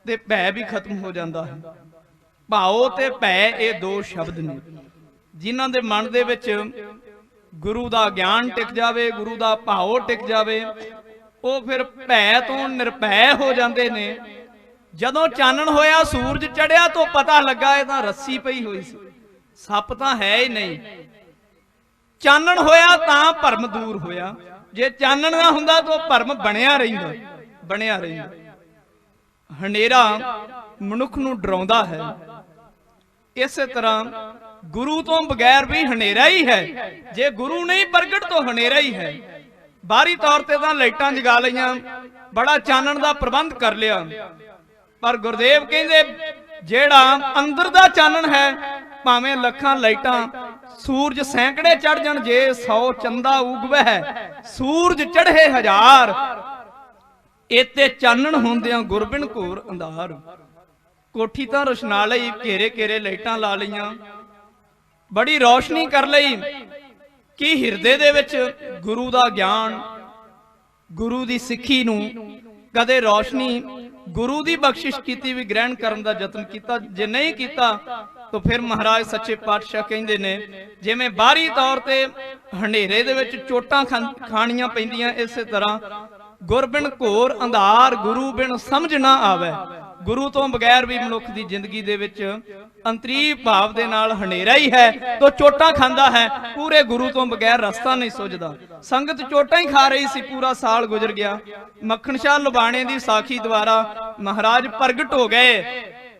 ਤੇ ਭੈ ਵੀ ਖਤਮ ਹੋ ਜਾਂਦਾ ਹੈ। ਭਾਉ ਤੇ ਭੈ ਇਹ ਦੋ ਸ਼ਬਦ ਨੇ ਜਿਨ੍ਹਾਂ ਦੇ ਮਨ ਦੇ ਵਿੱਚ ਗੁਰੂ ਦਾ ਗਿਆਨ ਟਿਕ ਜਾਵੇ, ਗੁਰੂ ਦਾ ਭਾਉ ਟਿਕ ਜਾਵੇ, ਉਹ ਫਿਰ ਭੈ ਤੋਂ ਨਿਰਭੈ ਹੋ ਜਾਂਦੇ ਨੇ। ਜਦੋਂ ਚਾਨਣ ਹੋਇਆ, ਸੂਰਜ ਚੜਿਆ ਤਾਂ ਪਤਾ ਲੱਗਾ ਇਹ ਤਾਂ ਰੱਸੀ ਪਈ ਹੋਈ ਸੀ, ਸੱਪ ਤਾਂ ਹੈ ਹੀ ਨਹੀਂ। ਚਾਨਣ ਹੋਇਆ ਤਾਂ ਭਰਮ ਦੂਰ ਹੋਇਆ, ਜੇ ਚਾਨਣ ਨਾ ਹੁੰਦਾ ਤਾਂ ਭਰਮ ਬਣਿਆ ਰਹਿੰਦਾ। ਹਨੇਰਾ ਮਨੁੱਖ ਨੂੰ ਡਰਾਉਂਦਾ ਹੈ, ਇਸੇ ਤਰ੍ਹਾਂ ਗੁਰੂ ਤੋਂ ਬਗੈਰ ਵੀ ਹਨੇਰਾ ਹੀ ਹੈ। ਜੇ ਗੁਰੂ ਨਹੀਂ ਪ੍ਰਗਟ ਤਾਂ ਹਨੇਰਾ ਹੀ ਹੈ। ਬਾਹਰੀ ਤੌਰ ਤੇ ਤਾਂ ਲਾਈਟਾਂ ਜਗਾ ਲਈਆਂ, ਬੜਾ ਚਾਨਣ ਦਾ ਪ੍ਰਬੰਧ ਕਰ ਲਿਆ, ਪਰ ਗੁਰਦੇਵ ਕਹਿੰਦੇ ਜਿਹੜਾ ਅੰਦਰ ਦਾ ਚਾਨਣ ਹੈ, ਭਾਵੇਂ ਲੱਖਾਂ ਲਾਈਟਾਂ, ਸੂਰਜ ਸੈਂਕੜੇ ਚੜ ਜਾਣ, ਜੇ 100 ਚੰਦਾ ਉਗਵੈ ਸੂਰਜ ਚੜ੍ਹੇ ਹਜ਼ਾਰ, ਇਤੇ ਚਾਨਣ ਹੁੰਦਿਆਂ ਗੁਰਬਿਨ ਘੋਰ ਅੰਧਾਰ। ਕੋਠੀ ਤਾਂ ਰੋਸ਼ਨਾ ਲਈ ਘੇਰੇ ਘੇਰੇ ਲਾਈਟਾਂ ਲਾ ਲਈਆਂ, ਬੜੀ ਰੌਸ਼ਨੀ ਕਰ ਲਈ ਕਿ ਹਿਰਦੇ ਦੇ ਵਿੱਚ ਗੁਰੂ ਦਾ ਗਿਆਨ, ਗੁਰੂ ਦੀ ਸਿੱਖੀ ਨੂੰ ਕਦੇ ਰੌਸ਼ਨੀ, ਗੁਰੂ ਦੀ ਬਖਸ਼ਿਸ਼ ਕੀਤੀ ਵੀ ਗ੍ਰਹਿਣ ਕਰਨ ਦਾ ਯਤਨ ਕੀਤਾ। ਜੇ ਨਹੀਂ ਕੀਤਾ ਤਾਂ ਫਿਰ ਮਹਾਰਾਜ ਸੱਚੇ ਪਾਤਸ਼ਾਹ ਕਹਿੰਦੇ ਨੇ ਜਿਵੇਂ ਬਾਹਰੀ ਤੌਰ ਤੇ ਹਨੇਰੇ ਦੇ ਵਿੱਚ ਚੋਟਾਂ ਖਾਣੀਆਂ ਪੈਂਦੀਆਂ, ਇਸੇ ਤਰ੍ਹਾਂ ਗੁਰਬਿਨ ਘੋਰ ਅੰਧਾਰ, ਗੁਰੂ ਬਿਨ ਸਮਝ ਨਾ ਆਵੇ। ਗੁਰੂ ਤੋਂ ਬਗੈਰ ਵੀ ਮਨੁੱਖ ਦੀ ਜ਼ਿੰਦਗੀ ਦੇ ਵਿੱਚ ਅੰਤਰੀ ਭਾਵ ਦੇ ਨਾਲ ਹਨੇਰਾ ਹੀ ਹੈ, ਤਾਂ ਚੋਟਾਂ ਖਾਂਦਾ ਹੈ। ਪੂਰੇ ਗੁਰੂ ਤੋਂ ਬਗੈਰ ਰਸਤਾ ਨਹੀਂ ਸੁਝਦਾ। ਸੰਗਤ ਚੋਟਾਂ ਹੀ ਖਾ ਰਹੀ ਸੀ, ਪੂਰਾ ਸਾਲ ਗੁਜ਼ਰ ਗਿਆ। ਮੱਖਣ ਸ਼ਾਹ ਲੁਬਾਣੇ ਦੀ ਸਾਖੀ ਦੁਆਰਾ ਮਹਾਰਾਜ ਪ੍ਰਗਟ ਹੋ ਗਏ।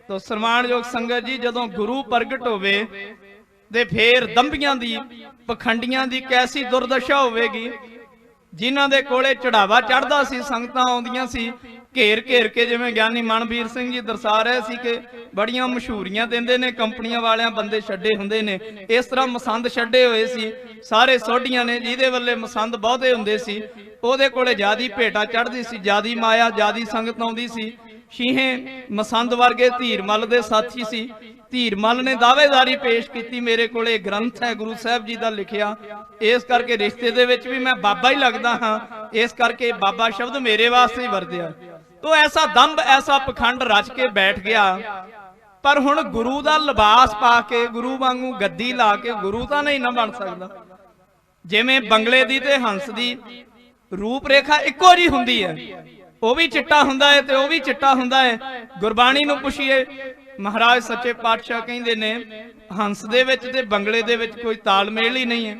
ਤਾਂ ਸਨਮਾਨਯੋਗ ਸੰਗਤ ਜੀ, ਜਦੋਂ ਗੁਰੂ ਪ੍ਰਗਟ ਹੋਵੇ ਤੇ ਫੇਰ ਦੰਭੀਆਂ ਦੀ, ਪਖੰਡੀਆਂ ਦੀ ਕੈਸੀ ਦੁਰਦਸ਼ਾ ਹੋਵੇਗੀ। ਜਿਨ੍ਹਾਂ ਦੇ ਕੋਲੇ ਚੜਾਵਾ ਚੜਦਾ ਸੀ, ਸੰਗਤਾਂ ਆਉਂਦੀਆਂ ਸੀ ਘੇਰ ਘੇਰ ਕੇ, ਜਿਵੇਂ ਗਿਆਨੀ ਮਨਵੀਰ ਸਿੰਘ ਜੀ ਦਰਸਾ ਰਹੇ ਸੀ ਕਿ ਬੜੀਆਂ ਮਸ਼ਹੂਰੀਆਂ ਦਿੰਦੇ ਨੇ, ਕੰਪਨੀਆਂ ਵਾਲਿਆਂ ਬੰਦੇ ਛੱਡੇ ਹੁੰਦੇ ਨੇ, ਇਸ ਤਰ੍ਹਾਂ ਮਸੰਦ ਛੱਡੇ ਹੋਏ ਸੀ ਸਾਰੇ ਸੋਢੀਆਂ ਨੇ। ਜਿਹਦੇ ਵੱਲੇ ਮਸੰਦ ਬਹੁਤੇ ਹੁੰਦੇ ਸੀ ਉਹਦੇ ਕੋਲੇ ਜਿਆਦੀ ਭੇਟਾ ਚੜਦੀ ਸੀ, ਜਿਆਦੀ ਮਾਇਆ, ਜਿਆਦੀ ਸੰਗਤ ਆਉਂਦੀ ਸੀ। ਸ਼ੀਹੇ ਮਸੰਦ ਵਰਗੇ ਧੀਰਮਲ ਦੇ ਸਾਥੀ ਸੀ। ਧੀਰਮਲ ਨੇ ਦਾਅਵੇਦਾਰੀ ਪੇਸ਼ ਕੀਤੀ, ਮੇਰੇ ਕੋਲੇ ਗ੍ਰੰਥ ਹੈ ਗੁਰੂ ਸਾਹਿਬ ਜੀ ਦਾ ਲਿਖਿਆ, ਇਸ ਕਰਕੇ ਰਿਸ਼ਤੇ ਦੇ ਵਿੱਚ ਵੀ ਮੈਂ ਬਾਬਾ ਹੀ ਲੱਗਦਾ ਹਾਂ, ਇਸ ਕਰਕੇ ਬਾਬਾ ਸ਼ਬਦ ਮੇਰੇ ਵਾਸਤੇ ਹੀ ਵਰਤਿਆ। ਤੋ ਐਸਾ ਦੰਭ, ਐਸਾ ਪਖੰਡ ਰਚ ਕੇ ਬੈਠ ਗਿਆ। ਪਰ ਹੁਣ ਗੁਰੂ ਦਾ ਲਿਬਾਸ ਪਾ ਕੇ, ਗੁਰੂ ਵਾਂਗੂ ਗੱਦੀ ਲਾ ਕੇ ਗੁਰੂ ਤਾਂ ਨਹੀਂ ਨਾ ਬਣ ਸਕਦਾ। ਜਿਵੇਂ ਬੰਗਲੇ ਦੀ ਤੇ ਹੰਸ ਦੀ ਰੂਪ ਰੇਖਾ ਇੱਕੋ ਜੀ ਹੁੰਦੀ ਹੈ, ਉਹ ਵੀ ਚਿੱਟਾ ਹੁੰਦਾ ਹੈ ਤੇ ਉਹ ਵੀ ਚਿੱਟਾ ਹੁੰਦਾ ਹੈ। ਗੁਰਬਾਣੀ ਨੂੰ ਪੁੱਛੀਏ, ਮਹਾਰਾਜ ਸੱਚੇ ਪਾਤਸ਼ਾਹ ਕਹਿੰਦੇ ਨੇ ਹੰਸ ਦੇ ਵਿੱਚ ਤੇ ਬੰਗਲੇ ਦੇ ਵਿੱਚ ਕੋਈ ਤਾਲਮੇਲ ਹੀ ਨਹੀਂ ਹੈ,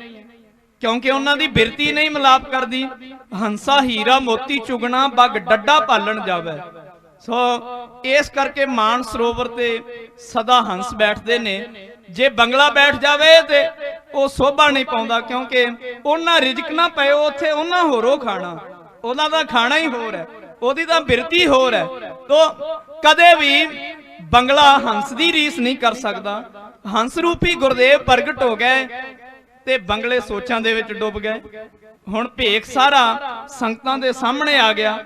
ਕਿਉਂਕਿ ਉਹਨਾਂ ਦੀ ਬਿਰਤੀ ਨਹੀਂ ਮਿਲਾਪ ਕਰਦੀ। ਹੰਸਾ ਹੀਰਾ ਮੋਤੀ ਚੁਗਣਾ, ਬੱਗ ਡੱਡਾ ਪਾਲਣ ਜਾਵੇ। ਸੋ ਇਸ ਕਰਕੇ ਮਾਨ ਸਰੋਵਰ ਤੇ ਸਦਾ ਹੰਸ ਬੈਠਦੇ ਨੇ। ਜੇ ਬੰਗਲਾ ਬੈਠ ਜਾਵੇ ਤੇ ਉਹ ਸੋਭਾ ਨਹੀਂ ਪਾਉਂਦਾ, ਕਿਉਂਕਿ ਉਹਨਾਂ ਰਿਜ਼ਕ ਨਾ ਪਏ ਉੱਥੇ, ਉਹਨਾਂ ਹੋਰੋਂ ਖਾਣਾ, ਉਹਨਾਂ ਦਾ ਖਾਣਾ ਹੀ ਹੋਰ ਹੈ, ਉਹਦੀ ਤਾਂ ਬਿਰਤੀ ਹੋਰ ਹੈ। ਤੋ ਕਦੇ ਵੀ ਬੰਗਲਾ ਹੰਸ ਦੀ ਰੀਸ ਨਹੀਂ ਕਰ ਸਕਦਾ। ਹੰਸ ਰੂਪੀ ਗੁਰਦੇਵ ਪ੍ਰਗਟ ਹੋ ਗਏ ਤੇ ਬੰਗਲੇ ਸੋਚਾਂ ਦੇ ਵਿੱਚ ਡੁੱਬ ਗਏ। ਹੁਣ ਭੇਖ ਸਾਰਾ ਸੰਗਤਾਂ ਦੇ ਸਾਹਮਣੇ ਆ ਗਿਆ।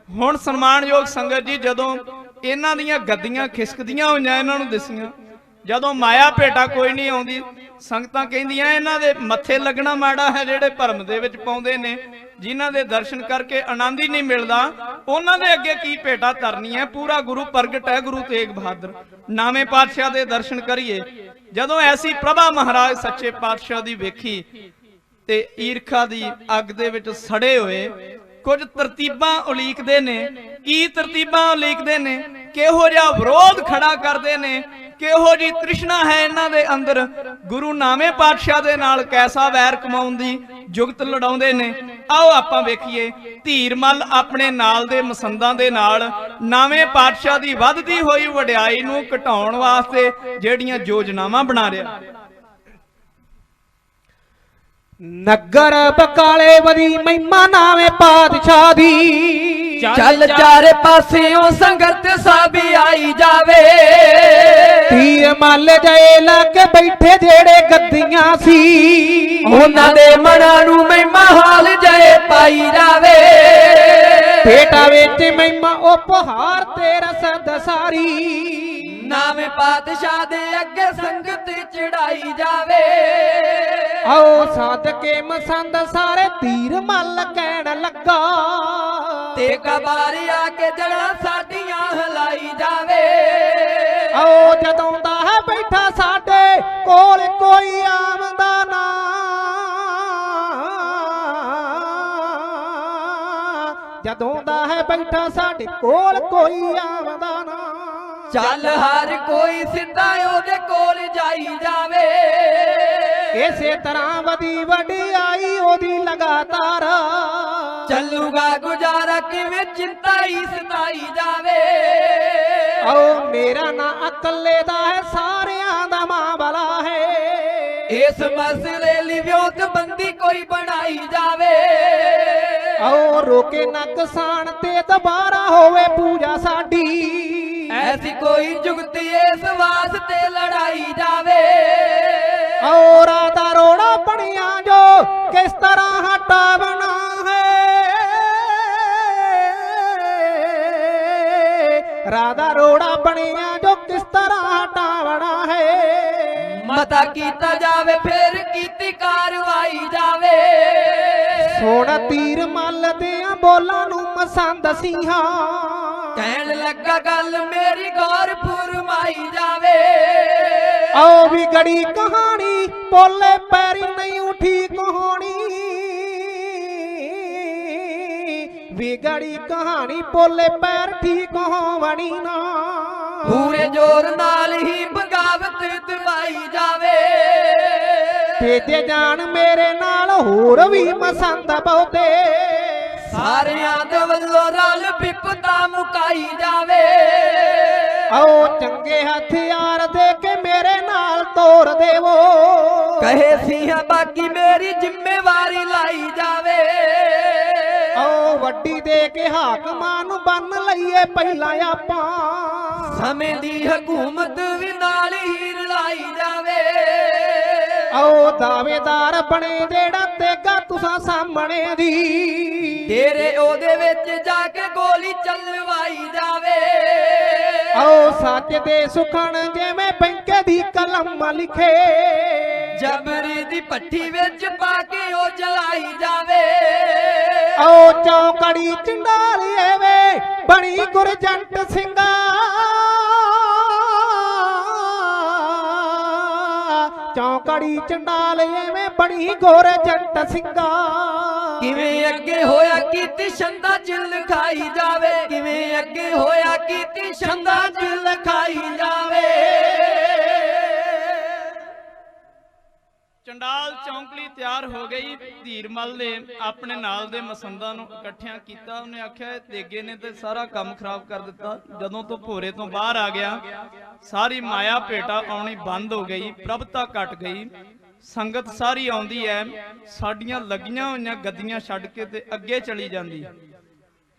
ਹੁਣ ਸਨਮਾਨਯੋਗ ਸੰਗਤ ਜੀ, ਜਦੋਂ ਇਹਨਾਂ ਦੀਆਂ ਗੱਦੀਆਂ ਖਿਸਕਦੀਆਂ ਹੋਈਆਂ ਇਹਨਾਂ ਨੂੰ ਦਿਸੀਆਂ, ਜਦੋਂ ਮਾਇਆ ਭੇਟਾ ਕੋਈ ਨਹੀਂ ਆਉਂਦੀ, ਸੰਗਤਾਂ ਕਹਿੰਦੀਆਂ ਇਹਨਾਂ ਦੇ ਮੱਥੇ ਲੱਗਣਾ ਮਾੜਾ ਹੈ, ਜਿਹੜੇ ਭਰਮ ਦੇ ਵਿੱਚ ਪਾਉਂਦੇ ਨੇ, ਜਿਨ੍ਹਾਂ ਦੇ ਦਰਸ਼ਨ ਕਰਕੇ ਆਨੰਦ ਹੀ ਨਹੀਂ ਮਿਲਦਾ, ਉਹਨਾਂ ਦੇ ਅੱਗੇ ਕੀ ਭੇਟਾ ਧਰਨੀ ਹੈ। ਪੂਰਾ ਗੁਰੂ ਪ੍ਰਗਟ ਹੈ, ਗੁਰੂ ਤੇਗ ਬਹਾਦਰ ਨਾਵੇਂ ਪਾਤਸ਼ਾਹ ਦੇ ਦਰਸ਼ਨ ਕਰੀਏ। ਜਦੋਂ ਐਸੀ ਪ੍ਰਭਾ ਮਹਾਰਾਜ ਸੱਚੇ ਪਾਤਸ਼ਾਹ ਦੀ ਵੇਖੀ ਤੇ ਈਰਖਾ ਦੀ ਅੱਗ ਦੇ ਵਿੱਚ ਸੜੇ ਹੋਏ ਕੁਝ ਤਰਤੀਬਾਂ ਉਲੀਕਦੇ ਨੇ। ਕੀ ਤਰਤੀਬਾਂ ਉਲੀਕਦੇ ਨੇ? ਕਿਹੋ ਜਿਹਾ ਵਿਰੋਧ ਖੜਾ ਕਰਦੇ ਨੇ, ਕਿਹੋ ਜੀ ਤ੍ਰਿਸ਼ਨਾ ਹੈ ਇਹਨਾਂ ਦੇ ਅੰਦਰ। ਗੁਰੂ ਨਾਵੇਂ ਪਾਤਸ਼ਾਹ ਦੇ ਨਾਲ ਕੈਸਾ ਵੈਰ ਕਮਾਉਣ ਦੀ ਜੁਗਤ ਲੜਾਉਂਦੇ ਨੇ। आओ आपां वेखीए धीरमल अपने नाल दे मसंदां दे नाल नवें पातशाह दी वधदी होई वडियाई नूं घटाउण वास्ते ਜਿਹੜੀਆਂ योजनावां बना ਰਿਹਾ। नगर बकाले वदी महिमा नावे पातशाह दी ਚੱਲ ਚਾਰੇ ਪਾਸਿਓਂ ਸੰਗਤ ਸਭ ਆਈ ਜਾਵੇ। ਧੀਰ ਮੱਲ ਜਏ ਲਾ ਕੇ ਬੈਠੇ ਜਿਹੜੇ ਗੱਦੀਆਂ ਸੀ ਉਹਨਾਂ ਦੇ ਮਨਾਂ ਨੂੰ ਮਹਿਮਾ ਹਾਲ ਜਏ ਪਾਈ ਜਾਵੇ। ਬੇਟਾ ਵਿੱਚ ਮਹਿਮਾ ਉਪਹਾਰ ਤੇ ਰਸਦ ਸਾਰੀ ਨਾਵੇਂ ਪਾਤਸ਼ਾਹ ਦੇ ਅੱਗੇ ਸੰਗਤ ਚੜਾਈ ਜਾਵੇ। ਆਓ ਸਾਦਕੇ ਮਸੰਦ ਸਾਰੇ ਧੀਰ ਮੱਲ ਕਹਿਣ ਲੱਗਾ ਤੇ ਕਬਾਰ ਆ ਕੇ ਜੜਾਂ ਸਾਡੀਆਂ ਹਲਾਈ ਜਾਵੇ। ਆਓ ਜਦੋਂ ਦਾ ਹੈ ਬੈਠਾ ਸਾਡੇ ਕੋਲ ਕੋਈ ਆਮਦਾ ਨਾ ਜਦੋਂ ਦਾ ਹੈ ਬੈਠਾ ਸਾਡੇ ਕੋਲ ਕੋਈ ਆਮਦਾ ਨਾ ਚੱਲ ਹਰ ਕੋਈ ਸਿੱਧਾ ਉਹਦੇ ਕੋਲ ਜਾਈ ਜਾਵੇ। ਇਸੇ ਤਰ੍ਹਾਂ ਵਧੀ ਵਡਿਆਈ ਉਹਦੀ ਲਗਾਤਾਰ ਚੱਲੂਗਾ ਗੁਜ਼ਾਰਾ ਕਿਵੇਂ ਚਿੰਤਾ ਹੀ ਸਤਾਈ ਜਾਵੇ। ਆਓ ਮੇਰਾ ਨਾਂ ਇਕੱਲੇ ਦਾ ਹੈ ਸਾਰਿਆਂ ਦਾ ਮਾਂ ਹੈ। ਇਸ ਮਸਲੇ ਲਈ ਵਿਉਂਤਬੰਦੀ ਕੋਈ ਬਣਾਈ ਜਾਵੇ। ਆਓ ਰੋਕੇ ਨਾ ਕਿਸਾਨ ਤੇ ਦੁਬਾਰਾ ਹੋਵੇ ਪੂਜਾ ਸਾਡੀ ਐਸੀ ਕੋਈ ਜੁਗਤੀ ਇਸ ਵਾਸਤੇ ਲੜਾਈ ਜਾਵੇ। ਆਓ ਰਾਧਾ ਰੋੜਾ ਬਣਿਆ ਜੋ ਕਿਸ ਤਰ੍ਹਾਂ ਹਟਾਵਣਾ ਹੈ। ਰਾਧਾ ਰੋੜਾ ਬਣਿਆ ਜੋ ਕਿਸ ਤਰ੍ਹਾਂ ਹਟਾਵਣਾ ਹੈ। ਮਤਾ ਕੀਤਾ ਜਾਵੇ ਫਿਰ ਕੀਤੀ ਕਾਰਵਾਈ ਜਾਵੇ। ਸੋਹਣਾ ਤੀਰ ਮੱਲ ਦਿਆਂ ਬੋਲਾਂ ਨੂੰ ਮਸੰਦ ਸਿੰਘਾਂ ਕਹਿਣ ਲੱਗਾ ਗੱਲ ਮੇਰੀ ਗੌਰ ਫੁਰਮਾਈ ਜਾਵੇ। ਆਓ ਵੀ ਗੜੀ ਕਹਾਣੀ ਪੋਲੇ ਪੈਰੀ ਨਹੀਂ ਉਠੀ ਕਹਾਣੀ ਵਿਗੜੀ ਕਹਾਣੀ ਪੋਲੇ ਪੈਰ ਠੀਕ ਹੋਵਣੀ ਨਾ ਪੂਰੇ ਜ਼ੋਰ ਨਾਲ ਹੀ ਬਗਾਵਤ ਦਬਾਈ ਜਾਵੇ। ਭੇਜੇ ਜਾਣ ਮੇਰੇ ਨਾਲ ਹੋਰ ਵੀ ਮਸੰਦ ਬਹੁਤੇ ਸਾਰਿਆਂ ਦੇ ਵੱਲੋਂ ਰਲ ਵਿਪਤਾ ਮੁਕਾਈ ਜਾਵੇ। ਆਓ ਚੰਗੇ ਹਥਿਆਰ ਦੇ ਕੇ ਮੇਰੇ ਨਾਲ ਤੋਰ ਦੇਵੋ ਕਹੇ ਸੀਹਾਂ ਬਾਕੀ ਮੇਰੀ ਜ਼ਿੰਮੇਵਾਰੀ ਲਾਈ ਜਾਵੇ। ਆਓ ਵੱਡੀ ਦੇ ਕੇ ਹਾਕਮਾਂ ਨੂੰ ਬੰਨ ਲਈਏ ਪਹਿਲਾਂ ਆਪਾਂ ਸਮੇਂ ਦੀ ਹਕੂਮਤ ਵੀ ਨਾਲ ਹੀ ਰਲਾਈ ਜਾਵੇ। ਆਓ ਦਾਅਵੇਦਾਰ ਬਣੇ ਜਿਹੜਾ ਤੇਗਾ ਤੁਸਾਂ ਸਾਹਮਣੇ ਦੀ ਤੇਰੇ ਉਹਦੇ ਵਿੱਚ ਜਾ ਕੇ ਗੋਲੀ ਚਲਵਾਈ ਜਾਵੇ। ਆਓ ਸੱਚ ਦੇ ਸੁਖਣ ਜਿਵੇਂ ਬੈਂਕੇ ਦੀ ਕਲਮ ਲਿਖੇ ਜਬਰੀ ਦੀ ਭੱਠੀ ਵਿੱਚ ਪਾ ਕੇ ਉਹ ਜਲਾਈ ਜਾਵੇ। ਆਓ ਚੌਂਕੜੀ ਚੰਡਾਲੀਏ ਵੇ ਬਣੀ ਗੁਰਜੰਟ ਸਿੰਘਾ ਚੌਂਕੜੀ ਚੰਡਾਲੀਏ ਵੇ ਬਣੀ ਗੁਰਜੰਟ ਸਿੰਘਾ ਕਿਵੇਂ ਅੱਗੇ ਹੋਇਆ ਕੀਤੀ ਛੰਦਾਂ ਚ ਲਿਖਾਈ ਜਾਵੇ। ਕਿਵੇਂ ਅੱਗੇ ਹੋਇਆ ਕੀਤੀ ਛੰਦਾਂ ਚ ਲਿਖਾਈ ਜਾਵੇ। ਚੰਡਾਲ ਚੌਂਕੜੀ ਤਿਆਰ ਹੋ ਗਈ। ਧੀਰਮਲ ਨੇ ਆਪਣੇ ਨਾਲ ਦੇ ਮਸੰਦਾਂ ਨੂੰ ਇਕੱਠਿਆਂ ਕੀਤਾ। ਉਹਨੇ ਆਖਿਆ ਇਹ ਤੇਗੇ ਨੇ ਤੇ ਸਾਰਾ ਕੰਮ ਖਰਾਬ ਕਰ ਦਿੱਤਾ। ਜਦੋਂ ਤੋਂ ਭੋਰੇ ਤੋਂ ਬਾਹਰ ਆ ਗਿਆ ਸਾਰੀ ਮਾਇਆ ਭੇਟਾ ਆਉਣੀ ਬੰਦ ਹੋ ਗਈ, ਪ੍ਰਭਤਾ ਘਟ ਗਈ। ਸੰਗਤ ਸਾਰੀ ਆਉਂਦੀ ਐ, ਸਾਡੀਆਂ ਲੱਗੀਆਂ ਹੋਈਆਂ ਗੱਦੀਆਂ ਛੱਡ ਕੇ ਤੇ ਅੱਗੇ ਚਲੀ ਜਾਂਦੀ।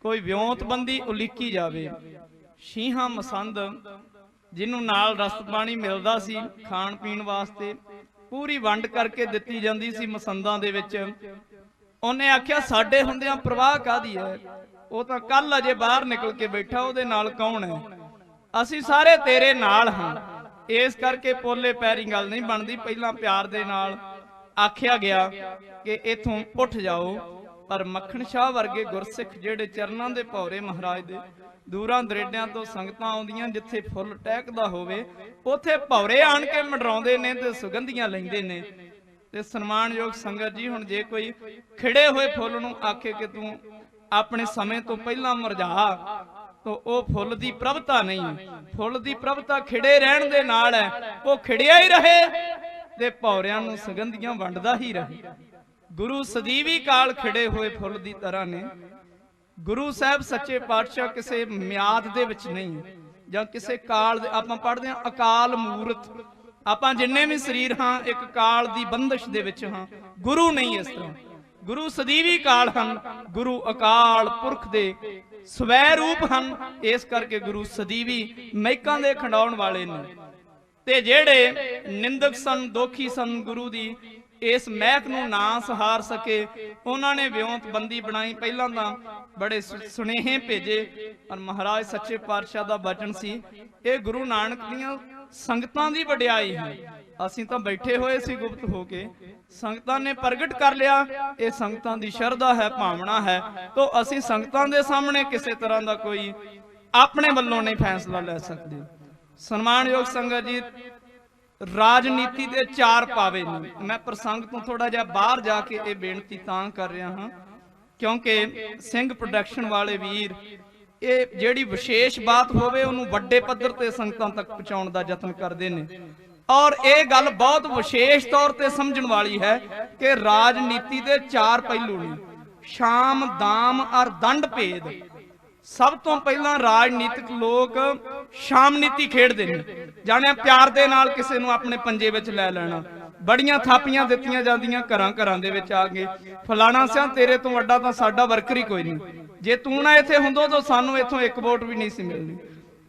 ਕੋਈ ਵਿਉਂਤਬੰਦੀ ਉਲੀਕੀ ਜਾਵੇ। ਸ਼ੀਹਾਂ ਮਸੰਦ ਜਿਹਨੂੰ ਨਾਲ ਰਸਤ ਪਾਣੀ ਮਿਲਦਾ ਸੀ ਖਾਣ ਪੀਣ ਵਾਸਤੇ ਪੂਰੀ ਵੰਡ ਕਰਕੇ ਦਿੱਤੀ ਜਾਂਦੀ ਸੀ ਮਸੰਦਾਂ ਦੇ ਵਿੱਚ। ਉਹਨੇ ਆਖਿਆ ਸਾਡੇ ਹੁੰਦਿਆਂ ਪ੍ਰਵਾਹ ਕਾਦੀ ਹੈ, ਉਹ ਤਾਂ ਕੱਲ ਅਜੇ ਬਾਹਰ ਨਿਕਲ ਕੇ ਬੈਠਾ, ਉਹਦੇ ਨਾਲ ਕੌਣ ਹੈ? ਅਸੀਂ ਸਾਰੇ ਤੇਰੇ ਨਾਲ ਹਾਂ। ਇਸ ਕਰਕੇ ਪੋਲੇ ਪੈਰੀ ਗੱਲ ਨਹੀਂ ਬਣਦੀ। ਪਹਿਲਾਂ ਪਿਆਰ ਦੇ ਨਾਲ ਆਖਿਆ ਗਿਆ ਕਿ ਇਥੋਂ ਉੱਠ ਜਾਓ, ਪਰ ਮੱਖਣ ਸ਼ਾਹ ਵਰਗੇ ਗੁਰਸਿੱਖ ਜਿਹੜੇ ਚਰਨਾਂ ਦੇ ਭੌਰੇ ਮਹਾਰਾਜ ਦੇ ਦੂਰਾਂ ਦਰੇਡਿਆਂ ਤੋਂ ਸੰਗਤਾਂ ਆਉਂਦੀਆਂ, ਜਿੱਥੇ ਫੁੱਲ ਟਹਿਕਦਾ ਹੋਵੇ ਉੱਥੇ ਭੌਰੇ ਆਣ ਕੇ ਮੰਡਰਾਉਂਦੇ ਨੇ ਤੇ ਸੁਗੰਧੀਆਂ ਲੈਂਦੇ ਨੇ। ਤੇ ਸਨਮਾਨਯੋਗ ਸੰਗਤ ਜੀ, ਹੁਣ ਜੇ ਕੋਈ ਖਿੜੇ ਹੋਏ ਫੁੱਲ ਨੂੰ ਆਖੇ ਕਿ ਤੂੰ ਆਪਣੇ ਸਮੇਂ ਤੋਂ ਪਹਿਲਾਂ ਮੁਰਝਾ, ਤਾਂ ਉਹ ਫੁੱਲ ਦੀ ਪ੍ਰਭਤਾ ਨਹੀਂ। ਫੁੱਲ ਦੀ ਪ੍ਰਭਤਾ ਖਿੜੇ ਰਹਿਣ ਦੇ ਨਾਲ ਹੈ। ਉਹ ਖਿੜਿਆ ਹੀ ਰਹੇ ਤੇ ਭੌਰਿਆਂ ਨੂੰ ਸੁਗੰਧੀਆਂ ਵੰਡਦਾ ਹੀ ਰਹੇ। ਗੁਰੂ ਸਦੀਵੀ ਕਾਲ ਖਿੜੇ ਹੋਏ ਫੁੱਲ ਦੀ ਤਰ੍ਹਾਂ ਨੇ। ਗੁਰੂ ਸਾਹਿਬ ਸੱਚੇ ਪਾਤਸ਼ਾਹ ਕਿਸੇ ਮਿਆਦ ਦੇ ਵਿੱਚ ਨਹੀਂ ਜਾਂ ਕਿਸੇ ਕਾਲ ਦੇ, ਆਪਾਂ ਪੜ੍ਹਦੇ ਹਾਂ ਅਕਾਲ ਮੂਰਤ, ਆਪਾਂ ਜਿੰਨੇ ਵੀ ਸਰੀਰ ਹਾਂ ਇੱਕ ਕਾਲ ਦੀ ਬੰਦਸ਼ ਦੇ ਵਿੱਚ ਹਾਂ। ਗੁਰੂ ਨਹੀਂ ਇਸ ਤਰ੍ਹਾਂ, ਗੁਰੂ ਸਦੀਵੀ ਕਾਲ ਹਨ, ਗੁਰੂ ਅਕਾਲ ਪੁਰਖ ਦੇ ਸਵੈ ਰੂਪ ਹਨ। ਇਸ ਕਰਕੇ ਗੁਰੂ ਸਦੀਵੀ ਮਹਿਕਾਂ ਦੇ ਖੰਡਾਉਣ ਵਾਲੇ ਨੇ। ਤੇ ਜਿਹੜੇ ਨਿੰਦਕ ਸਨ, ਦੋਖੀ ਸਨ, ਗੁਰੂ ਦੀ ਇਸ ਮਹਿਕ ਨੂੰ ਨਾ ਸਹਾਰ ਸਕੇ, ਉਹਨਾਂ ਨੇ ਵਿਉਂਤਬੰਦੀ ਬਣਾਈ। ਪਹਿਲਾਂ ਤਾਂ ਬੜੇ ਸੁਨੇਹੇ ਭੇਜੇ, ਔਰ ਮਹਾਰਾਜ ਸੱਚੇ ਪਾਤਸ਼ਾਹ ਦਾ ਬਚਨ ਸੀ, ਇਹ ਗੁਰੂ ਨਾਨਕ ਦੀਆਂ ਸੰਗਤਾਂ ਦੀ ਵਡਿਆਈ ਹੈ। ਅਸੀਂ ਤਾਂ ਬੈਠੇ ਹੋਏ ਸੀ ਗੁਪਤ ਹੋ ਕੇ, ਸੰਗਤਾਂ ਨੇ ਪ੍ਰਗਟ ਕਰ ਲਿਆ, ਇਹ ਸੰਗਤਾਂ ਦੀ ਸ਼ਰਧਾ ਹੈ, ਭਾਵਨਾ ਹੈ। ਤੋਂ ਅਸੀਂ ਸੰਗਤਾਂ ਦੇ ਸਾਹਮਣੇ ਕਿਸੇ ਤਰ੍ਹਾਂ ਦਾ ਕੋਈ ਆਪਣੇ ਵੱਲੋਂ ਨਹੀਂ ਫੈਸਲਾ ਲੈ ਸਕਦੇ। ਸਨਮਾਨਯੋਗ ਸੰਗਤ ਜੀ, ਰਾਜਨੀਤੀ ਦੇ ਚਾਰ ਪਾਵੇ ਨੇ। ਮੈਂ ਪ੍ਰਸੰਗ ਤੋਂ ਥੋੜਾ ਜਿਹਾ ਬਾਹਰ ਜਾ ਕੇ ਇਹ ਬੇਨਤੀ ਤਾਂ ਕਰ ਰਿਹਾ ਹਾਂ ਕਿਉਂਕਿ ਸਿੰਘ ਪ੍ਰੋਡਕਸ਼ਨ ਵਾਲੇ ਵੀਰ ਇਹ ਜਿਹੜੀ ਵਿਸ਼ੇਸ਼ ਬਾਤ ਹੋਵੇ ਉਹਨੂੰ ਵੱਡੇ ਪੱਧਰ ਤੇ ਸੰਗਤਾਂ ਤੱਕ ਪਹੁੰਚਾਉਣ ਦਾ ਯਤਨ ਕਰਦੇ ਨੇ। ਔਰ ਇਹ ਗੱਲ ਬਹੁਤ ਵਿਸ਼ੇਸ਼ ਤੌਰ ਤੇ ਸਮਝਣ ਵਾਲੀ ਹੈ ਕਿ ਰਾਜਨੀਤੀ ਦੇ ਚਾਰ ਪਹਿਲੂ ਨੇ, ਸ਼ਾਮ, ਦਾਮ ਔਰ ਦੰਡ ਭੇਦ। ਸਭ ਤੋਂ ਪਹਿਲਾਂ ਰਾਜਨੀਤਿਕ ਲੋਕ ਸ਼ਾਮ ਨੀਤੀ ਖੇਡਦੇ ਨੇ, ਜਾਣਿਆ ਪਿਆਰ ਦੇ ਨਾਲ ਕਿਸੇ ਨੂੰ ਆਪਣੇ ਪੰਜੇ ਵਿੱਚ ਲੈ ਲੈਣਾ। ਬੜੀਆਂ ਥਾਪੀਆਂ ਦਿੱਤੀਆਂ ਜਾਂਦੀਆਂ, ਘਰਾਂ ਘਰਾਂ ਦੇ ਵਿੱਚ ਆ ਕੇ ਫਲਾਣਾ ਸਿਆਂ ਤੇਰੇ ਤੋਂ ਵੱਡਾ ਤਾਂ ਸਾਡਾ ਵਰਕਰ ਹੀ ਕੋਈ ਨਹੀਂ, ਜੇ ਤੂੰ ਨਾ ਇੱਥੇ ਹੁੰਦੋ ਤਾਂ ਸਾਨੂੰ ਇੱਥੋਂ ਇੱਕ ਵੋਟ ਵੀ ਨਹੀਂ ਸੀ ਮਿਲਣੀ।